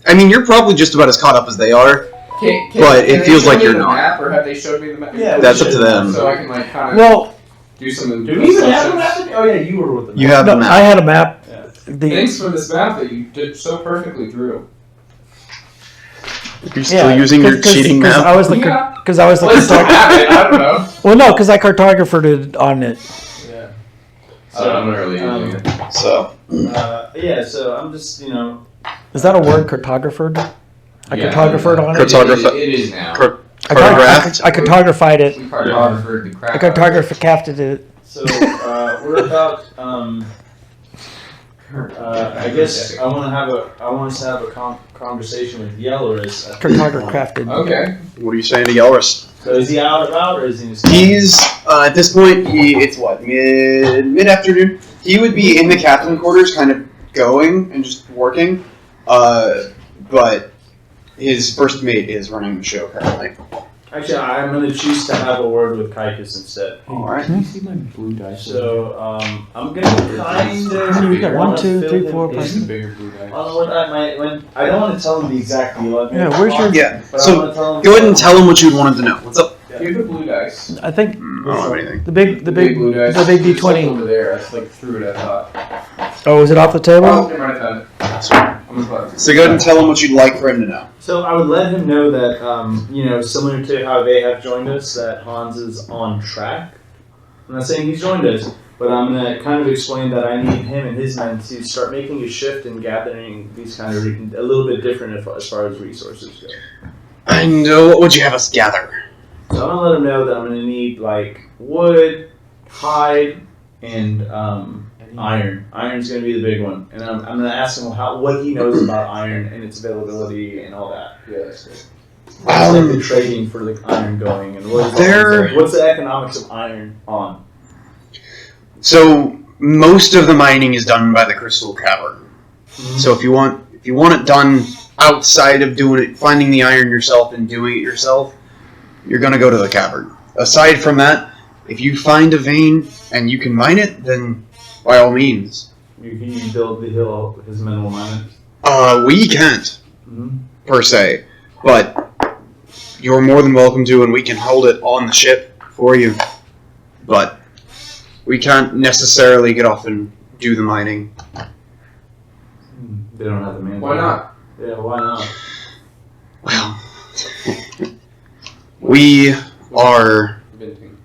I mean, you're probably just about as caught up as they are. Can But can it they feels show like me you're the not. map, or have they showed me the map? Yeah, That's up to them. So I can like kind of Well, do some. Do we even have a map? Oh yeah, you were with them. You have no, the map. I had a map. Yeah. Thanks for this map that you did so perfectly through. You're still using your cheating Because map. I was the Yeah. because I was the Well, I still have it. I don't know. well, no, because I cartographed it on it. Yeah. So I'm really using it. So Yeah, so I'm just, you know. Is that a word, cartographed? I Yeah, cartographed on it. Cartograph- It is now. Cartographed. I cartographed it. We cartographed the crap. I cartographed it. So we're about. I guess I want us to have a conversation with Yellowris. Cartographed. Okay. What are you saying to Yelris? So is he out about, or is he? Just He's at this point. It's what mid afternoon. He would be in the captain quarters, kind of going and just working. But his first mate is running the show currently. Actually, I'm going to choose to have a word with Kaikus instead. All right. Can you see my blue dice? So I'm going to kind of. You got 1, 2, 3, 4, This is 5. bigger blue dice. I don't want to tell him the exact deal. Yeah, where's your- Yeah. But I So wanna tell him go ahead and tell him what you wanted to know. What's up? Give the blue dice. I think I don't have anything. the big blue dice. the big It's like D20. over there. I like threw it. I thought. Oh, is it off the Oh, table? never mind. I found it. I'm glad. So go ahead and tell him what you'd like for him to know. So I would let him know that, similar to how they have joined us, that Hans is on track. I'm not saying he's joined us, but I'm going to kind of explain that I need him and his men to start making a shift and gathering these kind of a little bit different as far as resources go. And what would you have us gather? So I'm going to let him know that I'm going to need, like, wood, hide, and iron. Iron's going to be the big one. And I'm going to ask him what he knows about iron and its availability and all that. Yeah, that's good. What's like the trading for the iron going, and what's the economics of iron on? So most of the mining is done by the Crystal Cavern. So if you want it done outside of doing it, finding the iron yourself and doing it yourself, you're gonna go to the cavern. Aside from that, if you find a vein and you can mine it, then by all means. You can build the hill, his men will mine it. We can't Mm-hmm. per se, but you're more than welcome to, and we can hold it on the ship for you. But we can't necessarily get off and do the mining. They don't have the man. Why not? Yeah, why not? Well, we are. Venting.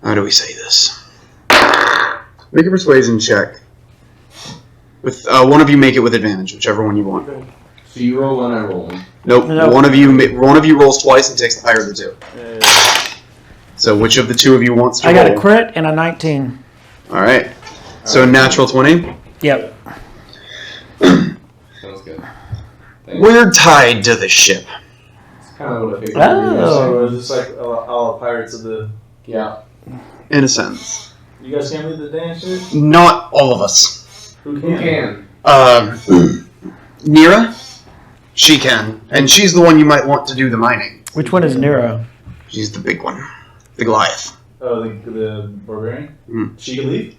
How do we say this? Make a persuasion check. With one of you, make it with advantage, whichever one you want. So you roll one, I roll one. Nope. No. One of you rolls twice and takes the higher of the two. So which of the two of you wants to I roll? got a crit and a 19. All right. So natural 20. Yep. Sounds good. Thanks. We're tied to the ship. It's kind of what I figured. Oh. So it's just like all Pirates of the. Yeah. In a sense. You guys can't lead the dance shit? Not all of us. Who Who can? can? Nira? She can. And she's the one you might want to do the mining. Which one is Nero? She's the big one. The Goliath. Oh, the barbarian? She can leave?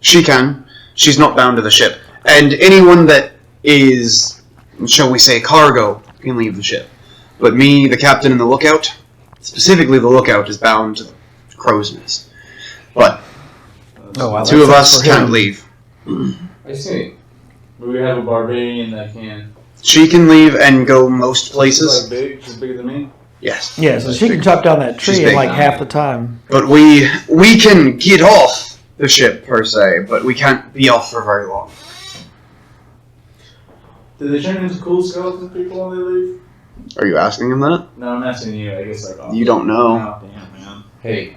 She can. She's not bound to the ship. And anyone that is, shall we say, cargo can leave the ship. But me, the captain, and the lookout, specifically the lookout, is bound to the crow's nest. But Oh, wow. two of that's us for him. can't leave. I see. But we have a barbarian that can. She can leave and go most She's places. like big. She's bigger than me. Yes. Yeah, so she can chop down that She's tree in big like now. half the time. But we can get off the ship, per se, but we can't be off for very long. Do they turn into cool skeleton people when they leave? Are you asking him that? No, I'm asking you. I guess like. You don't know. Oh, damn, man. Hey,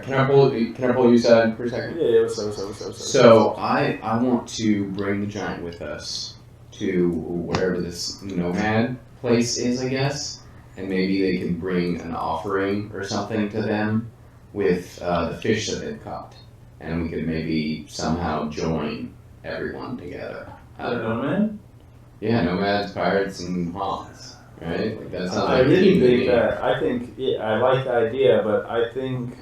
can I pull you aside for a second? Yeah, what's up? So I want to bring the giant with us to wherever this nomad place is, I guess. and maybe they can bring an offering or something to them with the fish that they've caught, and we could maybe somehow join everyone together. Nomad? Yeah, nomads, pirates, and Hans. Right? Like that sounds I like really team to think me. that. I think I like the idea, but I think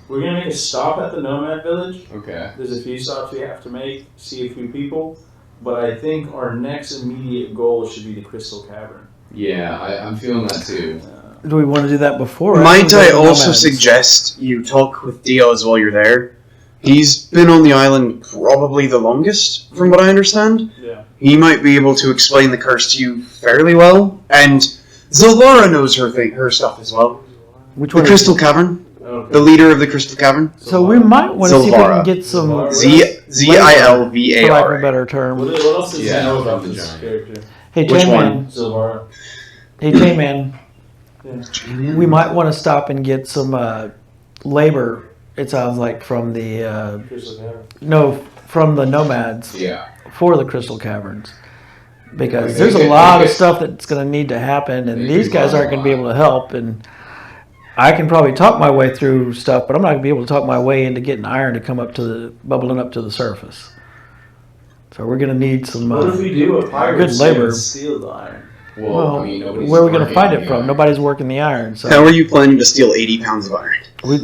we're gonna make a stop at the Nomad Village. Okay. There's a few stops we have to make, see a few people, but I think our next immediate goal should be the Crystal Cavern. Yeah, I'm feeling that too. Do we want to do that before? Might I also Nomads? suggest you talk with Diaz while you're there? He's been on the island probably the longest, from what I understand. Yeah. He might be able to explain the curse to you fairly well, and Zalvara knows her stuff as well. Which The one? Crystal Cavern, Okay. the leader of the Crystal Cavern. So we might want to see if we Zalvara. can get some, for Zilvara. lack of a better term. What else does he Yeah, know about from the this giant. character? Hey, Which J-Man. Silvara. Hey, J-Man. We might want to stop and get some labor. It sounds like from the Crystal Cavern. from the nomads Yeah. for the Crystal Caverns, because Okay, there's a they lot of could- stuff that's going to need to happen, and they these could guys run aren't a going to be lot. able to help. And I can probably talk my way through stuff, but I'm not going to be able to talk my way into getting iron to come up to the bubbling up to the surface. So we're going to need some. What if we do a pirate good labor. steal the iron? Well, I mean, nobody's where are we going to working find it the from? iron. Nobody's working the iron. So How are you planning to steal 80 pounds of iron? we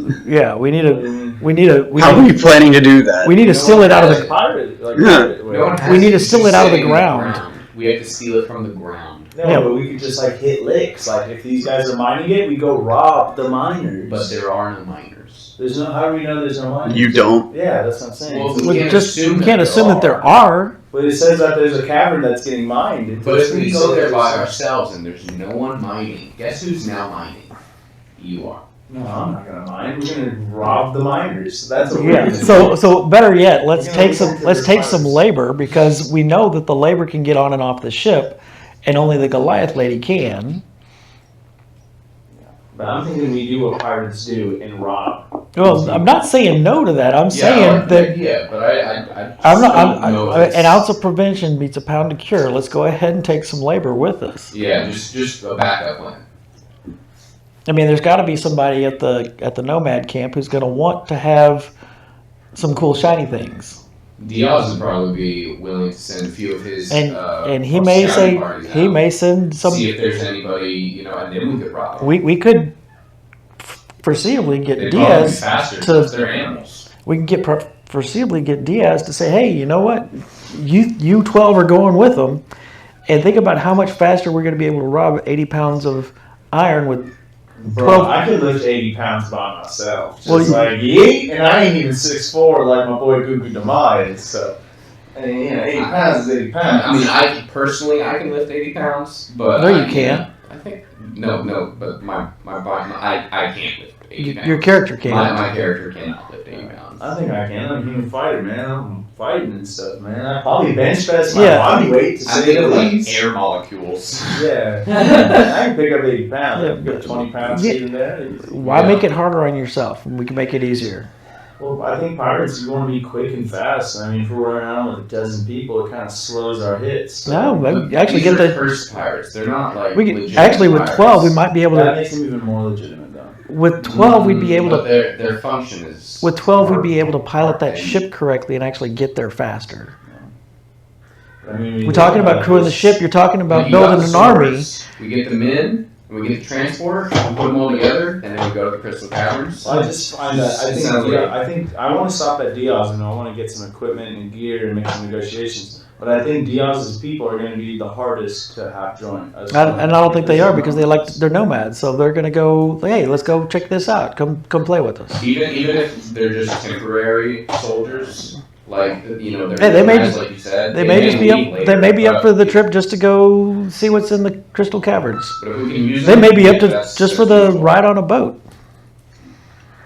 need a. How are you planning to do that? We need to steal it out of the. Pirate, like Yeah. pirate way. No one has We need to just steal it out of the sitting ground. We have to steal it from the ground. No, Yeah. but we could just like hit licks. Like if these guys are mining it, we go rob the miners. But there are no miners. There's no. How do we know there's no miners? You don't. Yeah, that's what I'm saying. Well, We can't just assume we can't that assume there that there are. are. But it says that there's a cavern that's getting mined. But if we It's go there by there's- ourselves and there's no one mining, guess who's now mining? You are. No, I'm not gonna mine. We're gonna rob the miners. That's what Yeah. we're gonna So better yet, let's We're gonna take look some into let's the take some pirates. labor, because we know that the labor can get on and off the ship, and only the Goliath lady can. But I'm thinking we do what pirates do and rob. Well, I'm not saying no to that. I'm I saying like the that idea, but I I'm not. don't know if An it's- ounce of prevention beats a pound of cure. Let's go ahead and take some labor with us. Yeah, just a backup plan. I mean, there's got to be somebody at the nomad camp who's going to want to have some cool shiny things. Diaz would probably be willing to send a few of his And he may scouting say parties he out, may send some. see if there's anybody, and then we could rob them. We could foreseeably get They'd probably be Diaz faster to- because they're animals. we can get foreseeably get Diaz to say, hey, you know what, you 12 are going with them, and think about how much faster we're going to be able to rob 80 pounds of iron with. Bro, 12 I could lift 80 pounds by myself. Just Well, you- like, yeet, and I ain't even 6'4" like my boy Gugu Demise, so. And, 80 pounds is 80 pounds. I mean, I can lift 80 pounds, but No, you can't. I think no, but my body, I can't lift 80 pounds. Your character can. My character cannot lift 80 pounds. I think I can. I'm a human fighter, man. I'm fighting and stuff, man. I probably bench press my Yeah. body weight to I say think the of like least. air molecules. Yeah. I can pick up 80 pounds. Yeah, I can pick but- 20 pounds Yeah. here and there. Why Yeah. make it harder on yourself when we can make it easier? Well, I think pirates, you want to be quick and fast. I mean, if we're running around with a dozen people, it kind of slows our hits. No, But we actually these get are the. cursed pirates. They're not like We can, legitimate actually with pirates. 12 we might be able That to. makes them even more legitimate, though. With 12 we'd be able But to. their function is. With 12 we'd be able to pilot that and- ship correctly and actually get there faster. I mean, We're talking about crewing the ship. You're talking about We got building an army. swords, We get them in, and we get the transporter, we put them all together, and then we go to the Crystal Caverns. I just find that I It think sounds like- I think I want to stop at Diaz and I want to get some equipment and gear and make some negotiations. But I think Diaz's people are going to be the hardest to have join. And I don't think they are, because they're nomads, so they're gonna go. Hey, let's go check this out. Come play with us. Even if they're just temporary soldiers, like they're Hey, they may nomads, just- like you said, They may just be leave up. later, They may be up but for the trip just to go see what's in the Crystal Caverns. But if we can use They them, may be up to that's just for the useful. ride on a boat.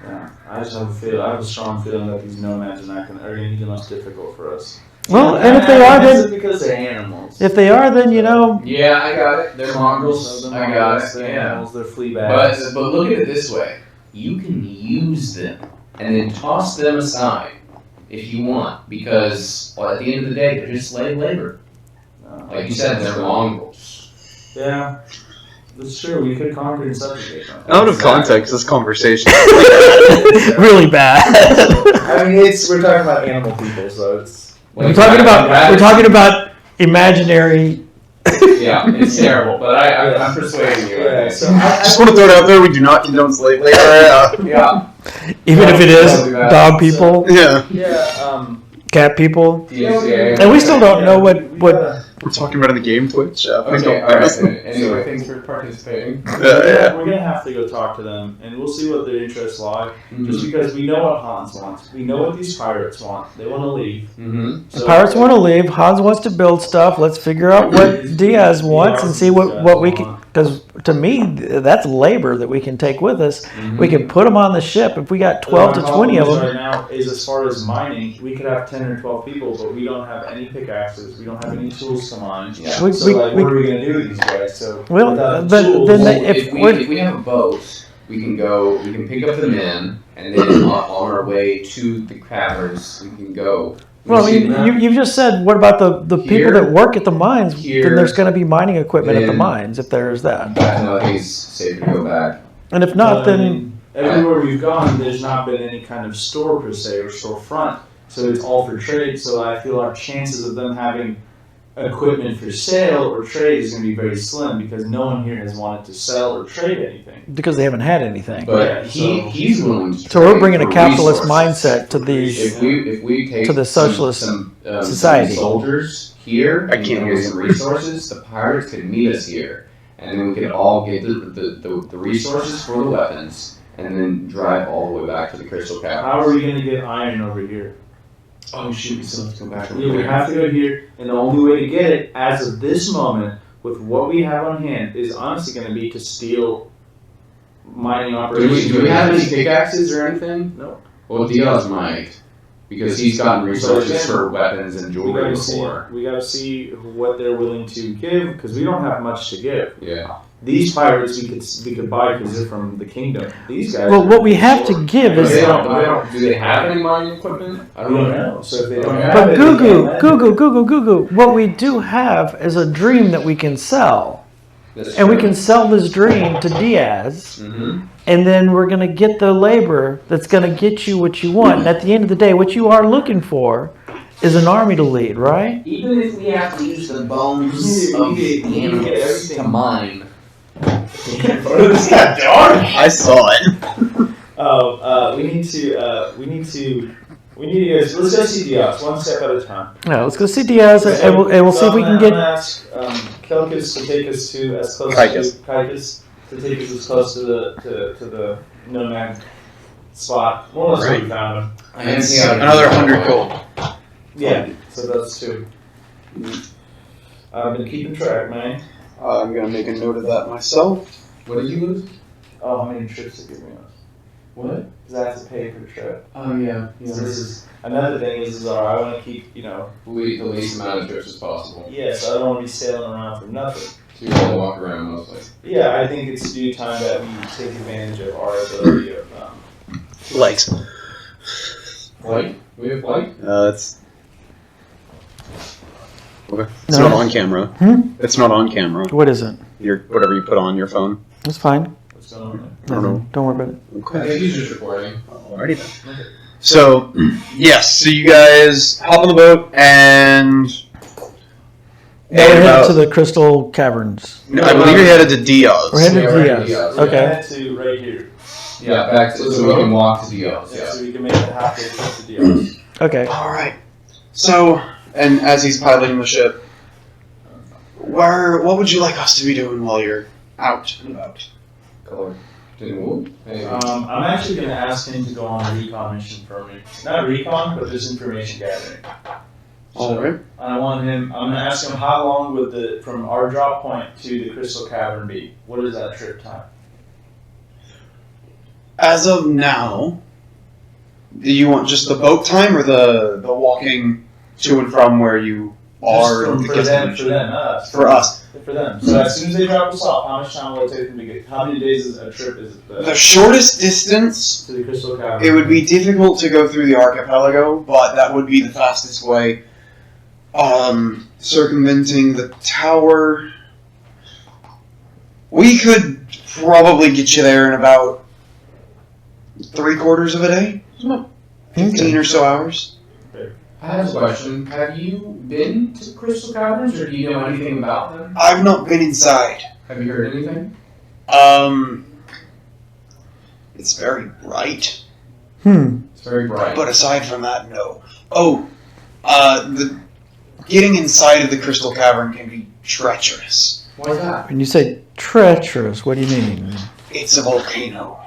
Yeah, I just have a feel. I have a strong feeling that these nomads are not going to be anything less difficult for us. Well, and if they are, Is it then because they're animals. if they are, then Yeah, I got it. They're mongrels. They're I got mongrels, it. they're Yeah. animals, they're flea But bags. look at it this way: you can use them and then toss them aside if you want, because at the end of the day, they're just slave labor. Like you said, they're mongrels. Yeah. That's true. We could conquer and subjugate them. Out of context, this conversation. Really bad. I mean, we're talking about animal people, so it's. we're talking about imaginary. Yeah, it's terrible, but I'm persuading you. Yeah, so I just want to throw it out there. We do not condone slavery. Yeah. Even if it is dog people, Yeah. cat people, DCA. and we still don't know what. We're talking about in the game, Twitch. Okay, alright. Anyway, thanks for participating. We're gonna have to go talk to them, and we'll see what their interests lie. Just because we know what Hans wants, we know what these pirates want. They want to leave. The pirates want to leave. Hans wants to build stuff. Let's figure out what Diaz wants and see what we can. Because to me, that's labor that we can take with us. We can put them on the ship. If we got 12 to 20 of them. Right now is as far as mining, we could have 10 or 12 people, but we don't have any pickaxes. We don't have any tools to mine. Yeah. So what are we gonna do with these guys? So Well, without but tools, then If we have a boat, we can pick up the men, and then on our way to the caverns, we can go. Well, I mean, you just said, what about the people Here, that work at the mines? here, Then there's going to be mining equipment at the then- mines if there's that. I think it's safe to go back. And if not, then everywhere we've gone, there's not been any kind of store per se or storefront. So it's all for trade. So I feel our chances of them having equipment for sale or trade is going to be very slim because no one here has wanted to sell or trade anything. because they haven't had anything. But he's willing to. So we're bringing a trade for capitalist resources. mindset to these. If we take to the socialist some society. soldiers here, I can't and some resources, the pirates could meet us here, and then we could all get the resources for the weapons, and then drive all the way back to the Crystal Cavern. How are we going to get iron over here? Oh shoot, we still have to go back. Yeah, we have to go here, and the only way to get it, as of this moment, with what we have on hand, is honestly going to be to steal mining operations. Do we have any pickaxes or anything? No. Well, Diaz might, because he's gotten resources for weapons and jewelry before. We gotta see what they're willing to give, because we don't have much to give. Yeah. These pirates we could buy because they're from the kingdom. These guys. Well, what we have to give Do is. they have any mining equipment? I don't know. So if they don't have But it, Gugu, what we do have is a dream that we can sell. And we can sell this dream to Diaz, and then we're going to get the labor that's going to get you what you want. And at the end of the day, what you are looking for is an army to lead, right? Even if we have to use the bones of the animals to mine. It's got dark. I saw it. We need to guys. Let's go see Diaz one step at a time. Yeah, let's go see Diaz, and we'll see if we can I'm gonna get. ask Kelkis to take us to as close Kaikis. to Kaikis to take us as close to the nomad spot. Well, that's where we found him. Another 100 gold. Yeah, so that's two. I've been keeping track, man. I'm gonna make a note of that myself. What did you lose? Oh, how many trips to give me on? What? Because I have to pay for the trip. Oh yeah. So this is another thing is I want to keep The least amount of trips as possible. so I don't want to be sailing around for nothing. So you gotta walk around mostly. Yeah, I think it's due time that we take advantage of our ability of Legs. Flight? We have flight? It's. Okay. It's No. not on camera. It's not on camera. What is it? Your whatever you put on your phone. It's fine. what's going on I don't know. Don't worry about it. I think he's just recording. Alrighty then. So, yes. So you guys hop on the boat and. We're headed to the Crystal Caverns. I believe you're headed to Diaz. We're headed Yeah, to we're Diaz. headed to Diaz. Okay. Head to right here. Yeah, back to so we can walk to Diaz. Yeah, Yeah. so we can make a halfway trip to Diaz. Okay. All right. So, and as he's piloting the ship, what would you like us to be doing while you're out and about? Color. Didn't move. Hey. I'm actually going to ask him to go on a recon mission for me. Not recon, but just information gathering. All right. I'm going to ask him how long would from our drop point to the Crystal Cavern be? What is that trip time? As of now, do you want just the boat time or the walking to and from where you are? Just for them, us. For us. For them. So as soon as they drop us off, how much time will it take them to get? How many days is a trip? Is it The shortest distance, to the Crystal Cavern? it would be difficult to go through the archipelago, but that would be the fastest way. Circumventing the tower. We could probably get you there in about 3/4 of a day. 15 or so hours. I have a question. Have you been to Crystal Caverns, or do you know anything about them? I've not been inside. Have you heard anything? It's very bright, It's very bright. but aside from that, no. Oh, the getting inside of the Crystal Cavern can be treacherous. Why is that? When you say treacherous, what do you mean? It's a volcano.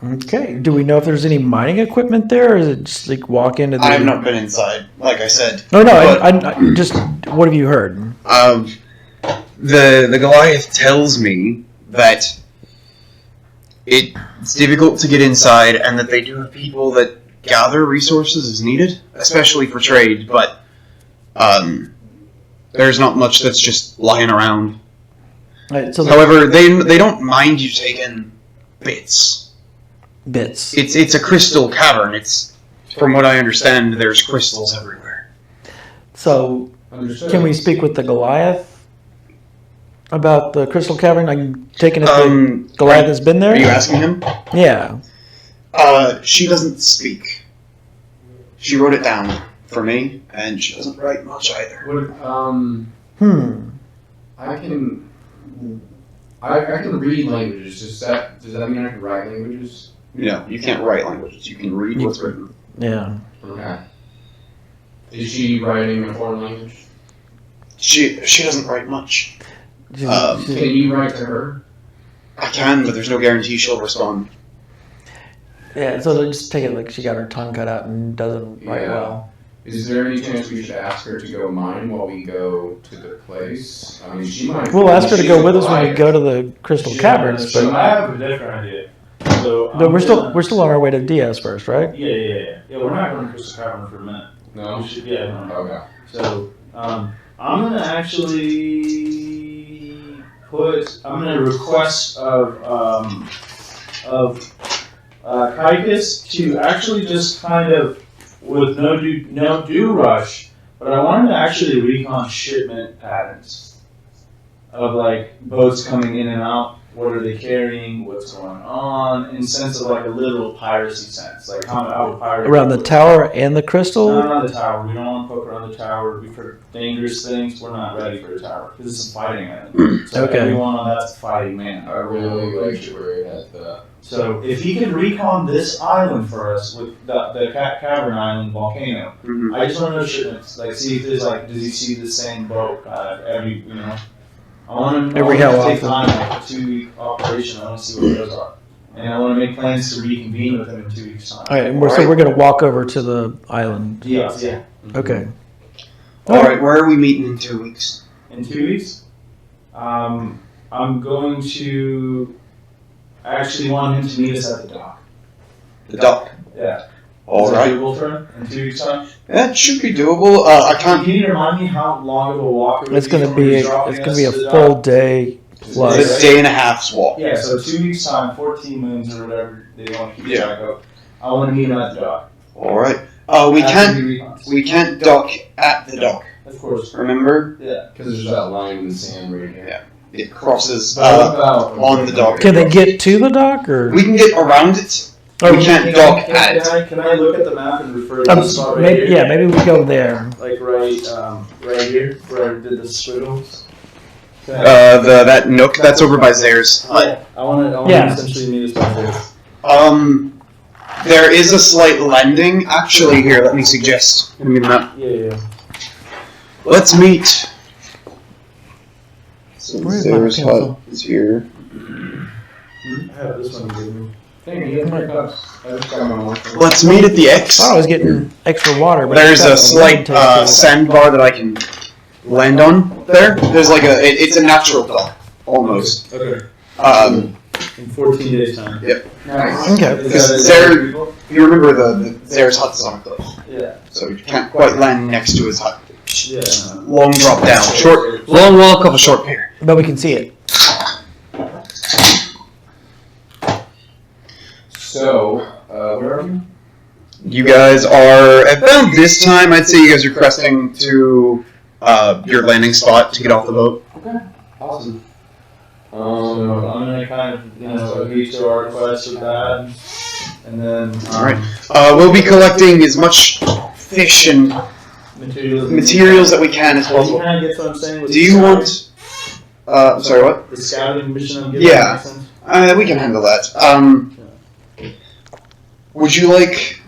Okay. Do we know if there's any mining equipment there, or is it just like walk into the... I have not been inside, like I said. No, but, I just... What have you heard? The Goliath tells me that it's difficult to get inside, and that they do have people that gather resources as needed, especially for trade, but there's not much that's just lying around. Right, so However, they don't mind you taking bits. bits. It's a crystal cavern. It's, from what I understand, there's crystals everywhere. So, Understood. can we speak with the Goliath about the Crystal Cavern? I'm taking it that Goliath has been there? Are you asking him? Yeah. She doesn't speak. She wrote it down for me, and she doesn't write much either. I can read languages. Does that mean I can write languages? No, you can't write languages. You can read what's written. Yeah. Okay. Is she writing a foreign language? She doesn't write much. Can you write to her? I can, but there's no guarantee she'll respond. Yeah, so they'll just take it like she got her tongue cut out and doesn't write well. Is there any chance we should ask her to go mine while we go to the place? I mean, she might. We'll ask her to go with us when we go to the Crystal Caverns, So but I have a different idea. So we're still on our way to Diaz first, right? Yeah. We're not going to Crystal Cavern for a minute. No. We should, yeah. No. Okay. So I'm gonna actually I'm gonna request of Kaikus to actually just kind of with no do rush, but I wanted to actually recon shipment patterns of like boats coming in and out. What are they carrying? What's going on? In sense of like a literal piracy sense, like how would pirates Around the tower and the crystal? Not around the tower. We don't want to poke around the tower. We've heard dangerous things. We're not ready for the tower because it's a fighting island. So Okay. everyone on that's a fighting man. I really like where it has that. So if he can recon this island for us with the Cavern Island volcano, I just want to know shipments. Like see if there's like, does he see the same boat every I want to Every how take often? time, like a 2-week operation. I want to see what those are, and I want to make plans to reconvene with him in 2 weeks' time. All right, and so we're going to walk over to the island. Yeah. Okay. Alright, where are we meeting in 2 weeks? In 2 weeks, I'm going to actually want him to meet us at the dock. The dock. Yeah. Alright. Is that doable for him in 2 weeks' time? That should be doable. I can't. Can you remind me how long of a walk it would It's going to from where be he's dropping us a to the full dock? day plus. It's a day and a half's walk. Yeah, so 2 weeks' time, 14 moons or whatever they want to keep Yeah. track of. I want to meet him at the dock. Alright. After We can't. he recons. We can't dock at the dock. Of course. Remember? Yeah. Because there's that line in the sand right here. Yeah. It crosses On the dock. Can they get to the dock, or? We can get around it. or We can't dock at it. Can I look at the map and refer to the spot right here? Yeah, maybe we go there. Like right here, where I did the squiggles. That nook that's over by Zare's hut. I want Yeah. to essentially meet us by there. There is a slight landing. Actually, here, let me suggest. Let me get a map. Yeah. Let's meet. So Where's my Zare's pencil? hut is here. I have this one to give me. Thank you. I just got my watch. Let's meet at the X. I thought I was getting extra water, but There's it's got a slight taste to it. sandbar that I can land on there. There's like it's a natural dock, almost. Okay. In In 14 days time. Nice. Okay. Because Zare, you remember the Zare's hut's on a cliff, Yeah. so you can't quite land next to his hut. Yeah. Long drop down, short, long walk up a short pier. But we can see it. So, where are you? You guys are at about this time. I'd say you guys are cresting to your landing spot to get off the boat. Awesome. So I'm gonna kind of agree to our request with that, and then Alright. We'll be collecting as much fish and materials that we can as You possible. kind of get what I'm saying. With Do you want? Sorry, what? the scouting mission I'm giving? Yeah. Makes sense? We can handle that. Would you like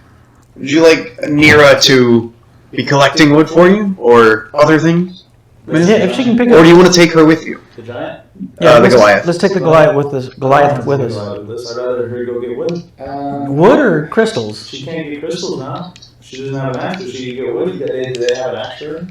Nira to be collecting wood for you, or other things? Yeah, if she can pick Or up. do you want to take her with you? The giant? The let's, Goliath. Let's take the Goliath with us. Goliath with us. I'd rather her go get wood. Wood or crystals? She can't get crystals now. She doesn't have an axe, but she can get wood. Do they have an axe for her?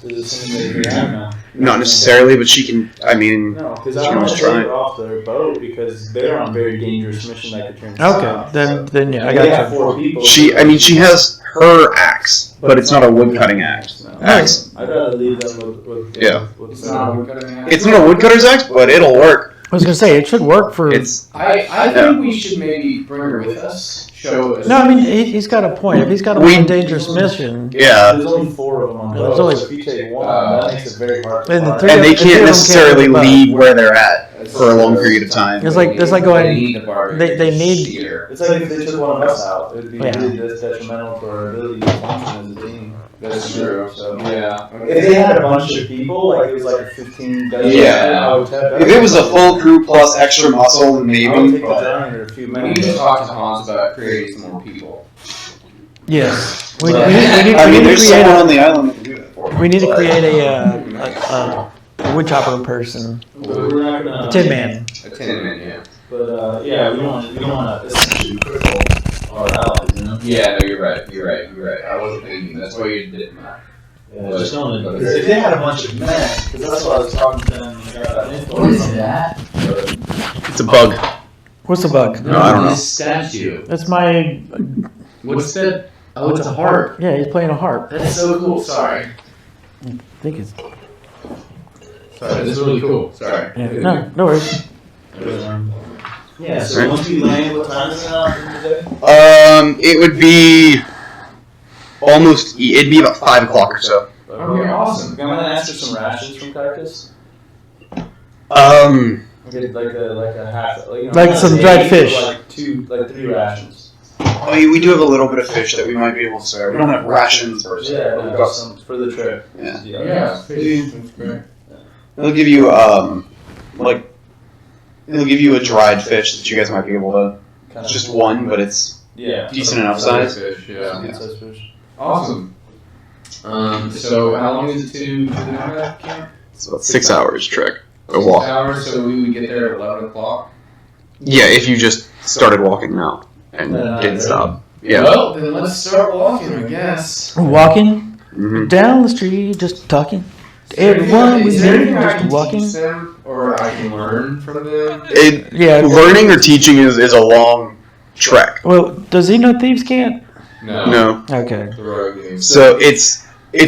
Does it seem they have now? Not necessarily, but she can. I mean, No, because She I want must to try. take her off their boat because they're on a very dangerous mission that could turn Okay, south. then yeah, I They have got you. 4 people. she has her axe, but it's not a wood cutting axe. No. Axe. I'd rather leave them with Yeah. with It's not a woodcutting axe. It's not a woodcutter's axe, but it'll work. I was gonna say it should work for. It's I think we should maybe bring her with us. Show us. No, I mean he's got a point. If he's got a We- more dangerous mission, yeah, There's only 4 of them on the There's boat, only- so if you take one, that makes it very hard to And the find. three and they of them can't can't necessarily leave. leave where they're at for a long period of time. It's like going. They need the barbarian they need- steer. It's like if they took one of us out, it would be Yeah. really detrimental to our ability to function as a team. That's true. So Yeah. if they had a bunch of people, like it was like a 15 dozen, Yeah. I would have If it was a full crew plus extra muscle, then I would maybe. take the But giant or a few We men. need to talk to Hans about creating some more people. Yes, we I need mean, to there's create someone a, on the island that can do that for me. we need to create a woodchopper person, We're not gonna Tin Man. A 10-man, yeah. But yeah, we don't want to essentially cripple our allies, you know. Yeah, no, you're right. I wasn't thinking. That's why you did that. Yeah, just don't. Because if they had a bunch of men, because that's what I was talking to them. What is that? It's a bug. What's the bug? No, I don't know. This statue. That's my. What's that? Oh, it's a harp. Yeah, he's playing a harp. That's so cool. Sorry. I think it's. Sorry, this is really cool. Sorry. Yeah, no worries. Yeah. So once we land, what time is it now? During the day? It would be almost. It'd be about 5 o'clock or so. Okay, awesome. I'm gonna ask for some rations from Carcass. Get like a half, like, you know, Like not some a dried day, fish. but like 3 rations. I mean, we do have a little bit of fish that we might be able to serve. We don't have rations per se. Yeah, but we've no, got some for the trip. Yeah. Yeah. That's great. They'll give you like it'll give you a dried fish that you guys might be able to. Kind It's just one, but it's yeah, decent enough size. Fish, yeah. Good size fish. Awesome. So how long is it to the Nomad camp? It's about 6 hours trek. A 6 walk. hours, so we would get there at 11 o'clock. Yeah, if you just started walking now and didn't stop. Yeah. Well, then let's start walking, I guess. Walking hmm down the street, just talking. Is Everyone was there there, anything I just can walking. teach them, or I can learn from them? Yeah. Learning or teaching is a long trek. Well, does he know thieves can't? No. Okay. The rogue games. So it's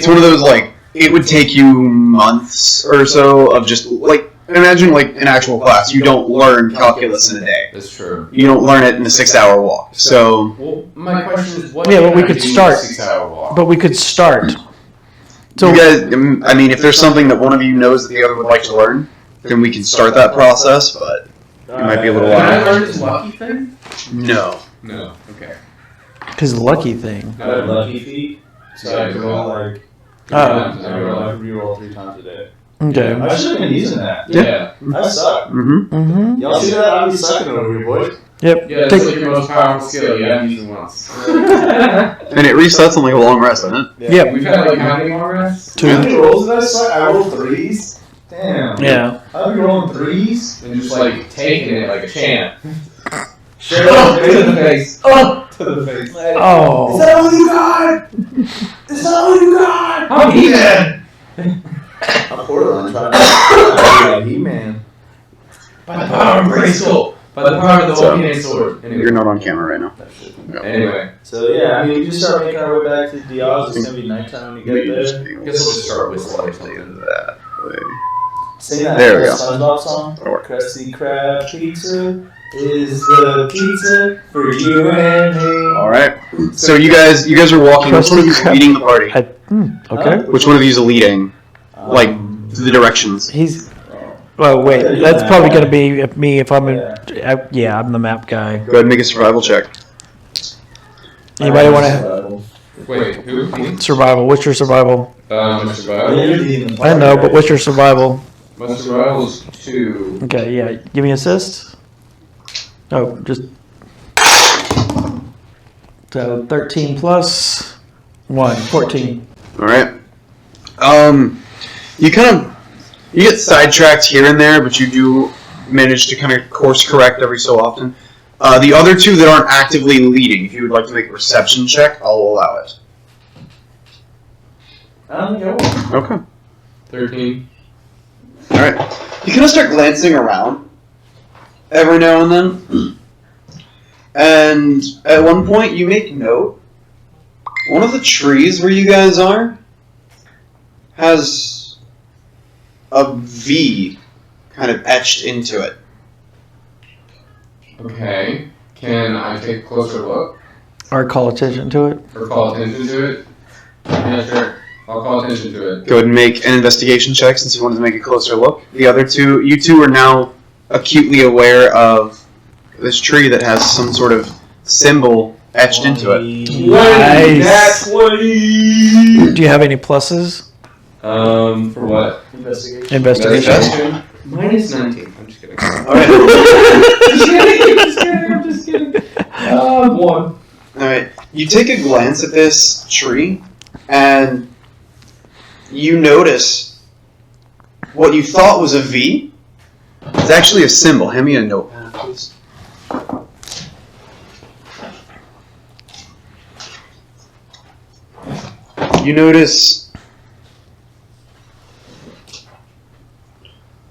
one of those like it would take you months or so of just like imagine like an actual class. You don't learn calculus in a day. That's true. You don't learn it in a 6-hour walk. So Well, my question is, what? Yeah, well, can we I could do in a start. 6-hour walk. But we could start. So you guys, I mean, if there's something that one of you knows that the other would like to learn, then we can start that process. But it might be a little Can I while. learn this lucky thing? No. No. Okay. his lucky thing. I have lucky feet, so I can roll like. Oh. I reroll 3 times a day. Okay. I should have been using that. Yeah. I suck. Mm-hmm. Mm-hmm. Y'all see that? I'll be sucking over here, boys. Yep. Yeah, that's like your most powerful skill. You haven't used it once. And it resets on like a long rest, doesn't it? Yep. We've had like how many more rests? How many rolls did I suck? I rolled 3s. Damn. Yeah. I'll be rolling 3s. And just like taking it like a champ. Sure. To the face. Oh. To the face. Oh. that all you got? Is that all you got? I'm He-Man! I'm Portland trying to be He-Man. By the power of Grayskull! By the power of the So, Volcanic Sword! You're Anyway. not on camera right now. Anyway. So yeah, I mean, we just start making our way back to Diaz. It's gonna be nighttime when we get there. Guess we'll just start whistling or something. That way. Sing that There we go. SpongeBob song. That'll work. Krusty Krab pizza is the pizza for you and me. All right. So you guys are walking. Which one of you is leading the party? Okay. Which one of you is leading? Like the directions. He's Oh wait, that's probably gonna be me if I'm in. Yeah, I'm the map guy. Go ahead and make a survival check. Anybody want to Wait, who? Me? survival? What's your survival? My survival. I know, but what's your survival? My survival's 2. Okay, yeah. Give me assist. Oh, just so 13 plus 1, 14. All right. You get sidetracked here and there, but you do manage to kind of course correct every so often. The other two that aren't actively leading, if you would like to make a perception check, I'll allow it. I don't think I will. Okay. 13. All right. You kind of start glancing around every now and then, and at one point you make note. One of the trees where you guys are has a V kind of etched into it. Okay. Can I take a closer look? Or call attention to it. Or call attention to it? Yeah, sure. I'll call attention to it. Go ahead and make an investigation check since you wanted to make a closer look. The other two, you two are now acutely aware of this tree that has some sort of symbol etched into it. Nice. 20! Do you have any pluses? For what? Investigation. Minus 19. I'm just kidding. Alright. I'm just kidding. 1. Alright. You take a glance at this tree, and you notice what you thought was a V. It's actually a symbol. Hand me a notepad, please. You notice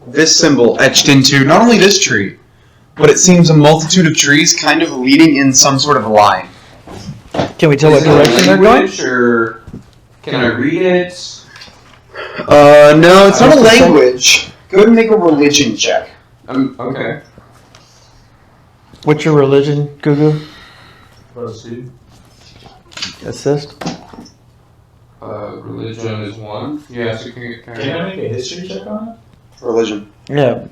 this symbol etched into not only this tree, but it seems a multitude of trees kind of leading in some sort of line. Can we tell what direction they're going? Or can I read it? No, it's not a language. Go ahead and make a religion check. Okay. What's your religion, Gugu? Proceed. Assist. Religion is 1. Yeah, so can Can I make a history check on it? Religion. Yeah,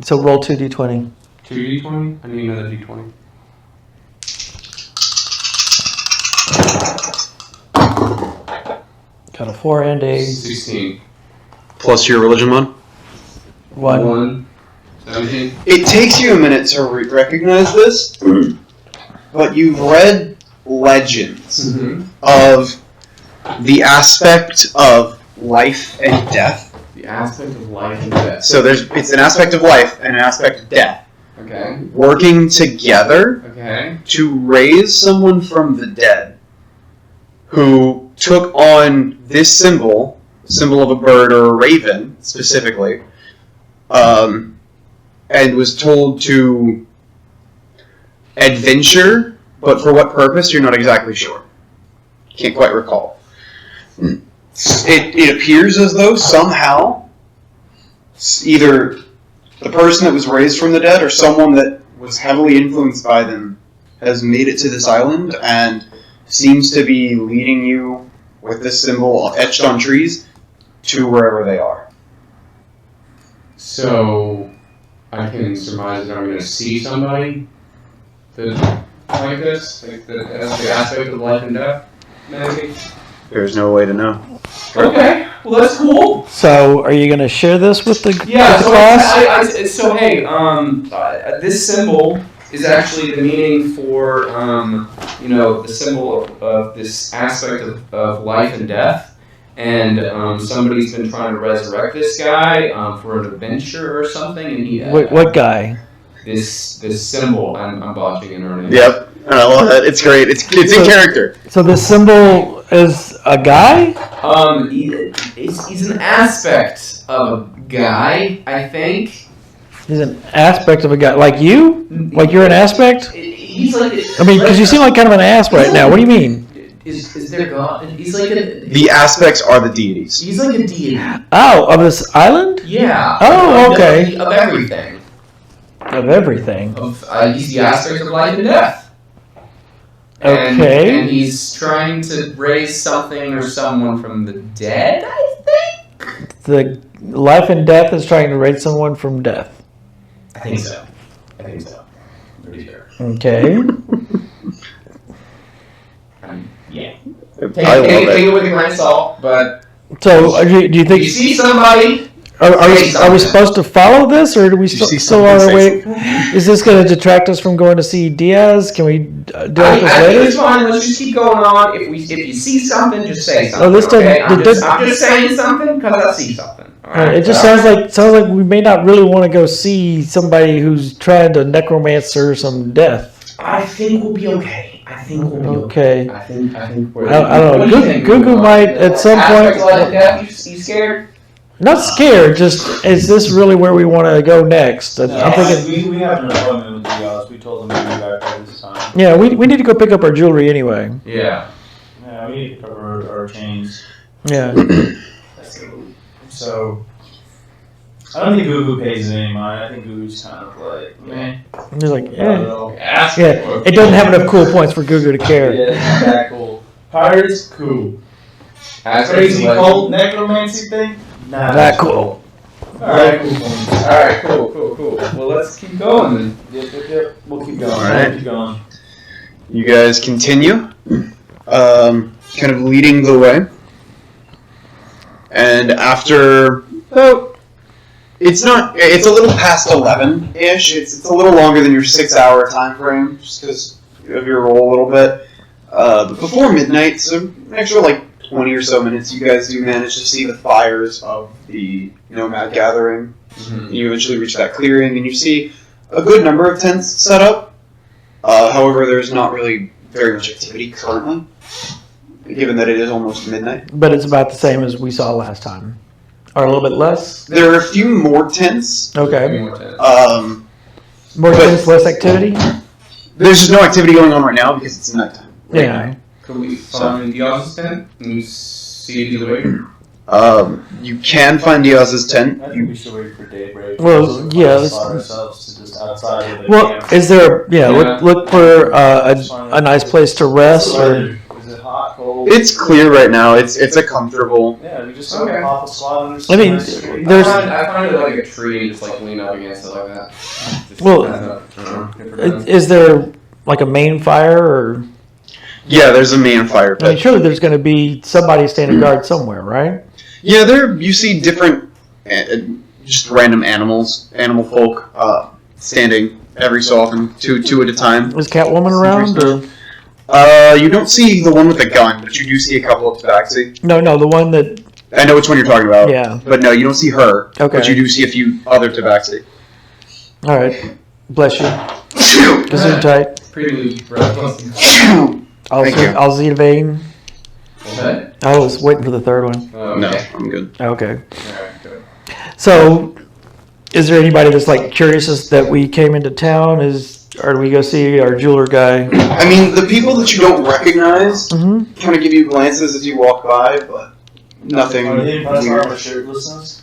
so roll 2d20. 2d20? I need another d20. Got a 4 and a 16. Plus your religion one. 1. 17. It takes you a minute to recognize this, but you've read legends of the aspect of life and death. The aspect of life and death. So it's an aspect of life and an aspect of death Okay. working together Okay. to raise someone from the dead who took on this symbol of a bird or a raven specifically, and was told to adventure, but for what purpose you're not exactly sure. Can't quite recall. It appears as though somehow either the person that was raised from the dead or someone that was heavily influenced by them has made it to this island and seems to be leading you with this symbol etched on trees to wherever they are. So, I can surmise that I'm going to see somebody that like this? Like that has the aspect of life and death, maybe? There's no way to know. Okay, well that's cool. So, are you going to share this with the Yeah, the so, class? this symbol is actually the meaning for, the symbol of this aspect of life and death. And somebody's been trying to resurrect this guy for an adventure or something. And he What guy? This symbol. I'm botching it already. Yep, I love that. It's great. It's in character. So the symbol is a guy? He's an aspect of a guy, I think. He's an aspect of a guy. Like you? Like you're an aspect? He's like. I mean, because you seem like kind of an ass right now. What do you mean? Is there God? He's like a. The aspects are the deities. He's like a deity. Oh, of this island? Yeah. Oh, okay. Of everything. Of everything. He's the aspect of life and death. Okay. And he's trying to raise something or someone from the dead, I think? the life and death is trying to raise someone from death. I think so. Pretty sure. Okay. Yeah. I love Take it. it with a grain of salt, but So, do you if think you see somebody, are we supposed to follow this, or do we you see still on something, our say way? Is this going to detract us from going to see Diaz? Can we deal with I this think later? it's fine. Let's just keep going on. If you see something, just say something. Oh, this doesn't- okay? I'm it just saying something because I see something. All right? It just sounds like we may not really want to go see somebody who's trying to necromancer some death. I think we'll be okay. I think we'll be Okay. I think we're. I don't know. What do you think? Google might at some Aspect of life and point. death, you scared? Not scared. Just is this really where we want to go next? I'm thinking. we have an appointment with Diaz. We told them to be back by this time. Yeah, we need to go pick up our jewelry anyway. Yeah. Yeah, we need to cover our chains. Yeah. So, I don't think Gugu pays any mind. I think Gugu's kind of like, meh. He's like, yeah. Ask Yeah. It doesn't have enough cool points for Gugu to care. Yeah, it's not that cool. Pirates, cool. Ask Crazy what- cult necromancy thing? Nah, Not cool. Alright, cool. Alright, cool. Well, let's keep going then. Yep. We'll keep going. Alright. Keep going. You guys continue, kind of leading the way. And after, it's a little past 11-ish. It's a little longer than your 6-hour time frame, just because of your roll a little bit. But before midnight, so an extra like 20 or so minutes, you guys do manage to see the fires of the nomad gathering. Mm-hmm. You eventually reach that clearing, and you see a good number of tents set up. However, there's not really very much activity currently, given that it is almost midnight. But it's about the same as we saw last time, or a little bit less. There are a few more tents. Okay. More tents. More tents, less activity. There's just no activity going on right now because it's nighttime. Yeah. Could we find Diaz's tent and see if he's awake? You can find Diaz's tent. I think we should wait for daybreak. Well, yeah, Let's let's- spot ourselves to just outside of the Well, camp. is there? Yeah. Yeah. Look for a nice place to rest. Or Is it hot, cold? It's clear right now. It's a comfortable. Yeah, we just Okay. pop a squad under I mean, some there's- I find it like a tree and just like lean up against it like that. Just Well, kind of, good for them. is there like a main fire, or Yeah, there's a main fire I mean, pit. surely there's going to be somebody standing guard somewhere, right? Yeah, there you see different, just random animal folk, standing every so often, two at a time. Is Catwoman around? Or? You don't see the one with the gun, but you do see a couple of tabaxi. No, the one that. I know which one you're talking about. Yeah. But no, you don't see her. Okay. But you do see a few other tabaxi. All right. Bless you. Gazoon tight. Pretty breathless. Thank you. I'll Z vein. Okay. I was waiting for the third one. No, Okay. I'm good. Okay. Alright, good. So, is there anybody that's like curious as that we came into town? Or do we go see our jeweler guy? I mean, the people that you don't recognize Mm-hmm. kind of give you glances as you walk by, but nothing Are they impressed by weird. our shirtlessness?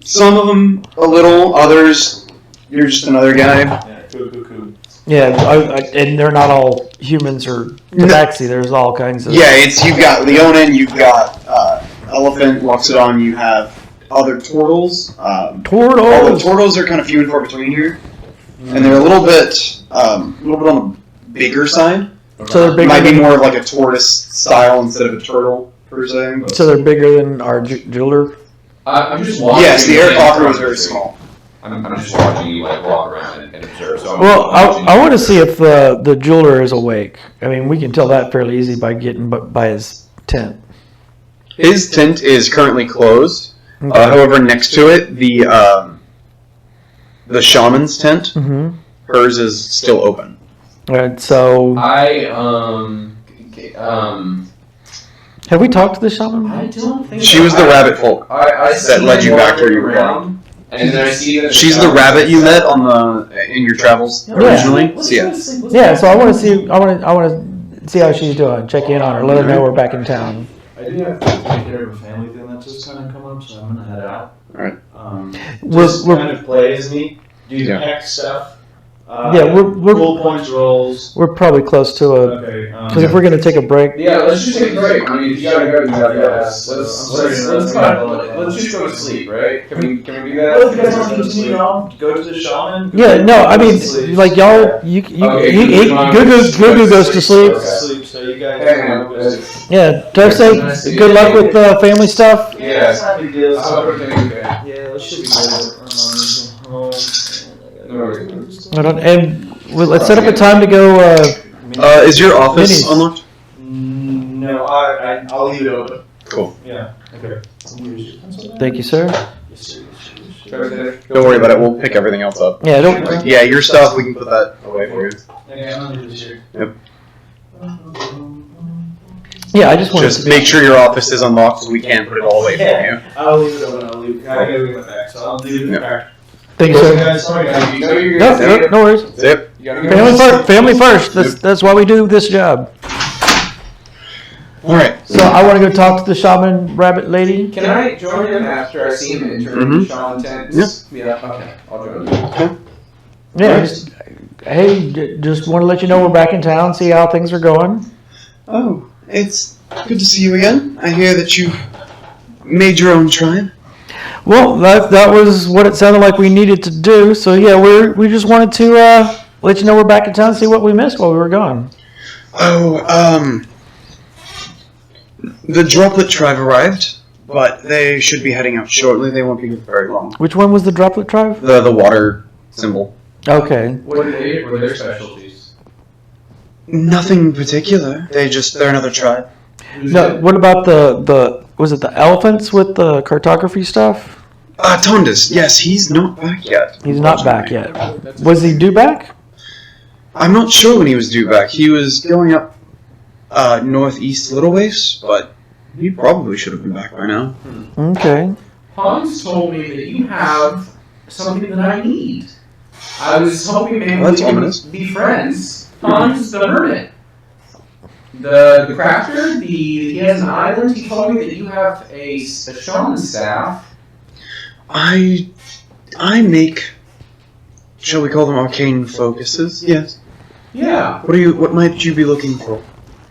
Some of them a little, others you're just another guy. Yeah, cool. Yeah, and they're not all humans or tabaxi. There's all kinds of. Yeah, you've got Leonin, you've got Elephant, Loxodon, you have other turtles. All the Turtles. turtles are kind of few and far between here, and they're a little bit on the bigger side. So they're It bigger. might be Than, more of like a tortoise style instead of a turtle per se. but- so they're bigger than our jeweler. I'm just watching. Yes, the you air like, coffer was walk very the street. small. I'm just watching you like walk around and observe. So Well, I want to see if the jeweler is awake. I mean, we can tell that fairly easy by getting by his tent. His tent is currently closed. Okay. However, next to it, the shaman's tent, Mm-hmm. hers is still open. All right. So, have we talked to the shaman? I don't think She so. was the rabbit folk. I that led you back where you were around, and then I see that She's the rabbit you met in your travels originally. So yeah. Yeah. So I want to see. I want to see how she's doing. Check in on her. Let her know we're back in town. I do have to take care of a family thing that's just kind of come up, so I'm gonna head out. Alright. We're- Just kind of play as me, do the Yeah. hex stuff, Yeah, we're full points rolls. we're probably close to a. Okay. Because if we're gonna take a break, Yeah, let's just take a break. I mean, if you gotta go, you gotta go. Let's just go to sleep, right? Can we do that? Well, if you guys want to continue on, Go to the shaman. yeah, no, I mean, like y'all, Gugu goes to sleep. Sleep. So you guys. Yeah, Thursday, good luck with the family stuff. Yeah. Big deal. Yeah, Yeah, it should be good. Hold on, and let's set up a time to go. Is your office Minis. unlocked? No, I'll leave it open. Cool. Yeah. Okay. Thank you, sir. Don't worry about it. We'll pick everything else up. Yeah, don't. Yeah, your stuff, we can put that away for you. Yeah, I just want Just make sure your office is unlocked so we can put it all away for you. I'll leave it open. I gotta go get my back, so I'll leave it in the back. Thank you, sir. Guys, sorry guys. You know you're No, gonna no worries. Zip. You gotta go. Family first. That's why we do this job. All right. So I want to go talk to the shaman rabbit lady. Can I join him after I see him enter the shaman tent? Yeah. Okay. I'll join him. Yeah. Just want to let you know we're back in town. See how things are going. Oh, it's good to see you again. I hear that you made your own tribe. Well, that was what it sounded like we needed to do. So yeah, we just wanted to let you know we're back in town. See what we missed while we were gone. Oh, the Droplet tribe arrived, but they should be heading out shortly. They won't be here very long. Which one was the Droplet tribe? The water symbol. Okay. What were their specialties? Nothing particular. They're another tribe. No. What about the was it the elephants with the cartography stuff? Tondas. Yes, he's not back yet. He's not back yet. Was he due back? I'm not sure when he was due back. He was going up northeast a little ways, but he probably should have been back by now. Okay. Hans told me that you have something that I need. I was hoping maybe That's we ominous. could be friends. Hans the hermit. The crafter, he has an island. He told me that you have a shaman staff. I make, shall we call them arcane focuses? Yes. Yeah. What might you be looking for?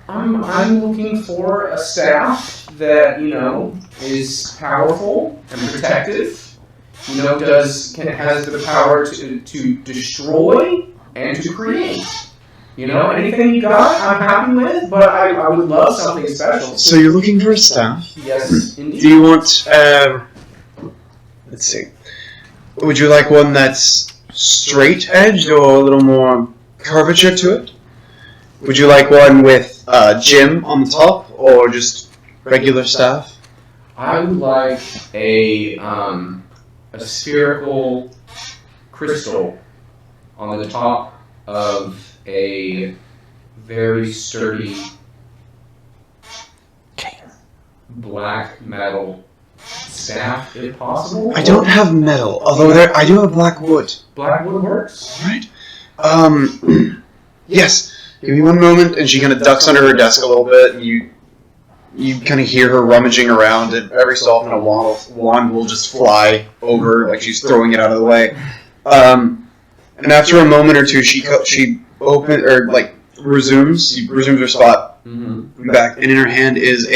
I'm looking for a staff that, is powerful and protective. Has the power to destroy and to create. Anything you got, I'm happy with, but I would love something special. So you're looking for a staff? Yes, indeed. Do you want, let's see. Would you like one that's straight edged or a little more curvature to it? Would you like one with gem on the top or just regular staff? I would like a spherical crystal on the top of a very sturdy black metal staff, if possible. I don't have metal, although I do have black wood. Black wood works. Right. Yes. Give me one moment, and she kind of ducks under her desk a little bit, and you kind of hear her rummaging around, and every so often a wand will just fly over, like she's throwing it out of the way. And after a moment or two, she resumes her spot back, and in her hand is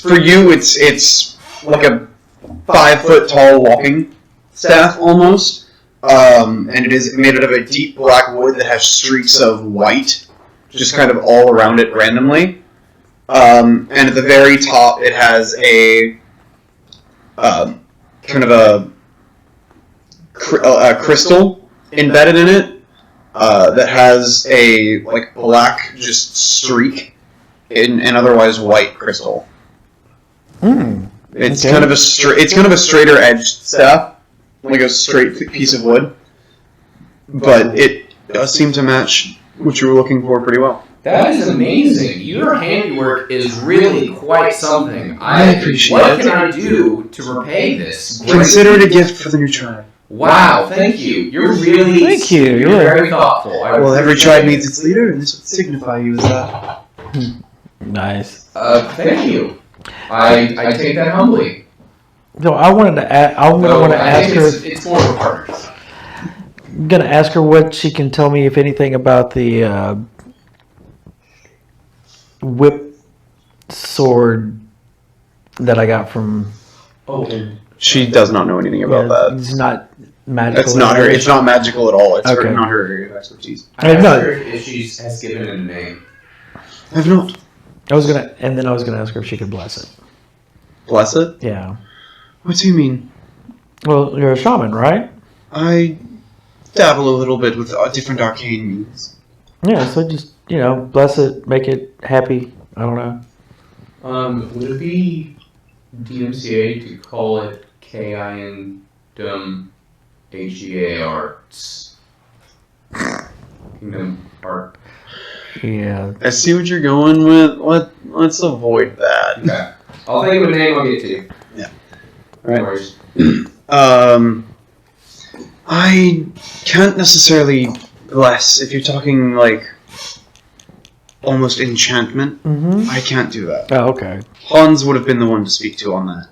for you, it's like a 5 foot tall walking staff almost. And it is made out of a deep black wood that has streaks of white just kind of all around it randomly. And at the very top, it has a kind of a crystal embedded in it that has a black just streak in an otherwise white crystal. It's Okay. kind of a straighter edged staff, like a straight piece of wood, but it does seem to match what you were looking for pretty well. That is amazing. Your handiwork is really quite something. I appreciate What it. can I do to repay this? Consider it a gift for the new tribe. Wow, thank you. You're really Thank you, You're yeah. very thoughtful. Well, every tribe needs its leader, and this would signify you as that. Nice. Thank you. I take that humbly. So I wanted to ask. I'm gonna want to I ask think her. it's more of a partnership. gonna ask her what she can tell me, if anything, about the whip sword that I got from. She does not know anything about that. It's not magical. That's not her. It's not magical at all. It's Okay. not her area of expertise. I asked No. her if she has given it a name. I have not. I was gonna ask her if she could bless it. Bless it? Yeah. What do you mean? Well, you're a shaman, right? I dabble a little bit with different arcane means. Yeah. So just bless it, make it happy. I don't know. Would it be DMCA to call it Kingdom HEARTS? Kingdom Heart. Yeah. I see what you're going with. Let's avoid that. Okay. I'll think of a name. I'll get to you. Yeah. No Right. worries. I can't necessarily bless if you're talking like almost enchantment. Mm-hmm. I can't do that. Oh, okay. Hans would have been the one to speak to on that.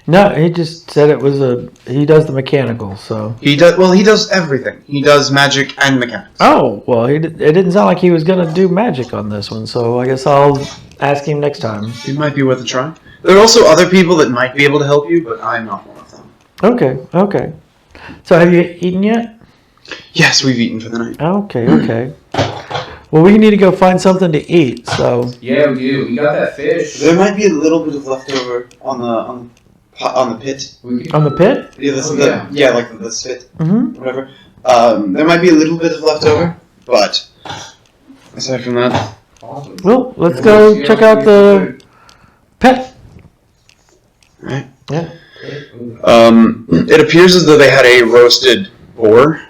No, he just said it was he does the mechanical, so. He does. Well, he does everything. He does magic and mechanics. Oh, well, it didn't sound like he was going to do magic on this one, so I guess I'll ask him next time. It might be worth a try. There are also other people that might be able to help you, but I'm not one of them. Okay. So have you eaten yet? Yes, we've eaten for the night. Okay. Well, we need to go find something to eat, so. Yeah, we do. We got that fish. There might be a little bit of leftover on the pit. We could, On the pit? Yeah, like the spit, Mm-hmm. whatever. There might be a little bit of leftover, but aside from that, awesome. Well, let's go check out the pit. right? Yeah. It appears as though they had a roasted boar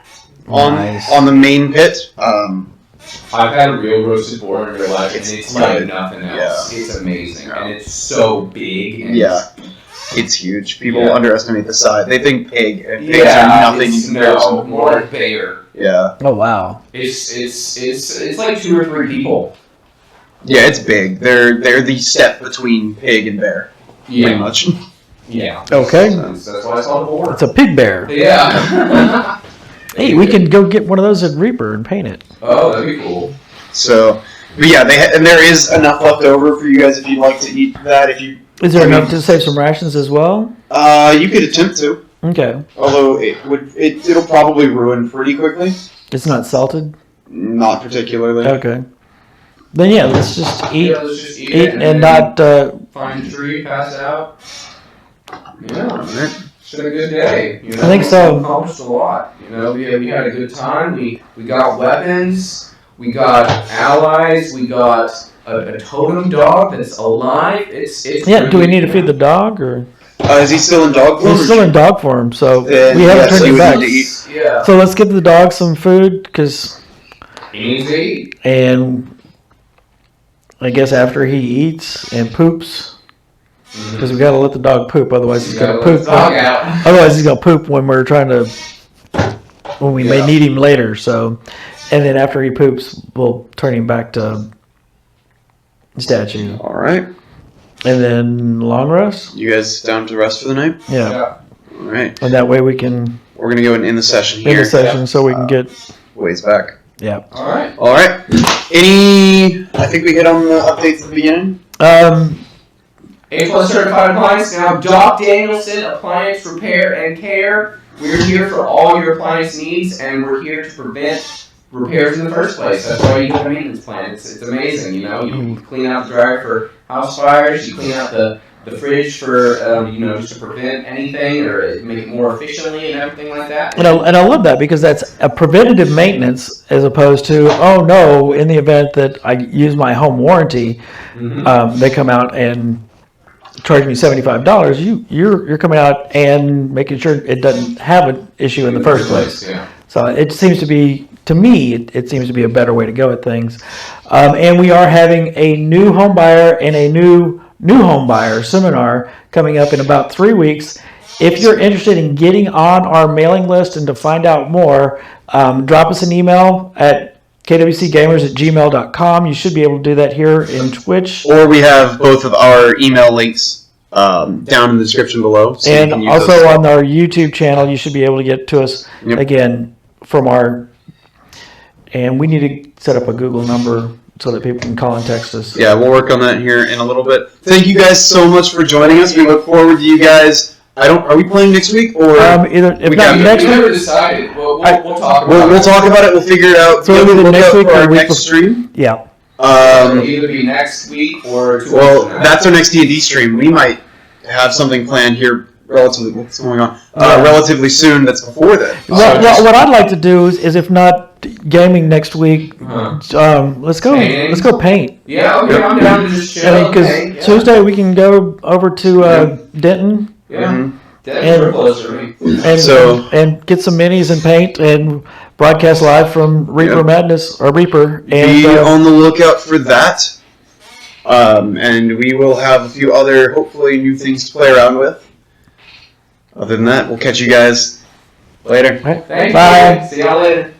Nice. on the main pit. I've had a real roasted boar in real life, and it's like good. nothing else. It's amazing, and it's so big. And Yeah, it's huge. People Yeah. underestimate the size. They think pig, and pigs yeah, are nothing in it's comparison. no more like bear. Yeah, Oh, wow. It's like 2 or 3 people. yeah, it's big. They're the step between pig and bear, pretty much. Yeah. Okay. That's why it's called a boar. It's a pig bear. Yeah. Hey, we can go get one of those at Reaper and paint it. Oh, that'd be cool. So, but yeah, and there is enough left over for you guys if you'd like to eat that. If you, Is there enough to save some rations as well? you could attempt to. Okay. Although it'll probably ruin pretty quickly. It's not salted? Not particularly. Okay. Then yeah, let's just eat, Yeah, let's just eat eat it and not. find a tree, pass out. Yeah. Alright. It's been a good day. You know, I think so. We accomplished a lot. You know, we had a good time. We got weapons. We got allies. We got a totem dog that's alive. It's Yeah. Do we really need to feed the dog or? Is he still in dog form? He's still in dog form, so Then, we haven't yes, turned you him would back. need to eat. Yeah. So let's give the dog some food, He needs to eat. and I guess after he eats and poops, because we gotta let the dog poop, otherwise he's gonna Let poop. the dog out. Otherwise he's gonna poop when we're trying to, when we may need him later. So, and then after he poops, we'll turn him back to statue, Alright. and then long rest. You guys down to rest for the night? Yeah, Alright. and that way we can We're going to go and end the session end here. the session so we can get. Ways back. Yeah. All right. Alright. I think we hit on the updates at the beginning. A+ certified appliance now. Doc Danielson Appliance Repair and Care. We're here for all your appliance needs, and we're here to prevent repairs in the first place. That's why you get a maintenance plan. It's amazing. You know, you clean out the dryer for house fires. You clean out the fridge for just to prevent anything or make it more efficiently and everything like that. And I love that because that's a preventative maintenance as opposed to, oh no, in the event that I use my home warranty, they come out and charge me $75. You're coming out and making sure it doesn't have an issue in the first place. Yeah. So it seems to be, to me, it seems to be a better way to go at things. And we are having a new home buyer and a new home buyer seminar coming up in about 3 weeks. If you're interested in getting on our mailing list and to find out more, drop us an email at kwcgamers@gmail.com. You should be able to do that here in Twitch. Or we have both of our email links down in the description below. So you And can use also those. on our YouTube channel, you should be able to get to us Yep. again from our, and we need to set up a Google number so that people can call and text us. Yeah, we'll work on that here in a little bit. Thank you guys so much for joining us. We look forward to you guys. Are we playing next week or? Either if not next We week. never decided. We'll talk about it. We'll talk about it. We'll figure it out. So either Look next out week for or our the week next before. stream. Yeah. It'll either be next week or 2 weeks Well, from now. that's our next D&D stream. We might have something planned here relatively. What's going on? Relatively soon. That's before that. What I'd like to do is if not gaming next week, let's go. Painting? Let's go paint. Yeah, okay, I'm down to just chill. Because Okay, yeah. Tuesday we can go over to Denton Yeah. That's And- real close for me. and get some minis and paint and broadcast live from Reaper Yep. Madness or Reaper. Be And on the lookout for that. And we will have a few other, hopefully, new things to play around with. Other than that, we'll catch you guys later. right. Thank Bye. you. See y'all later.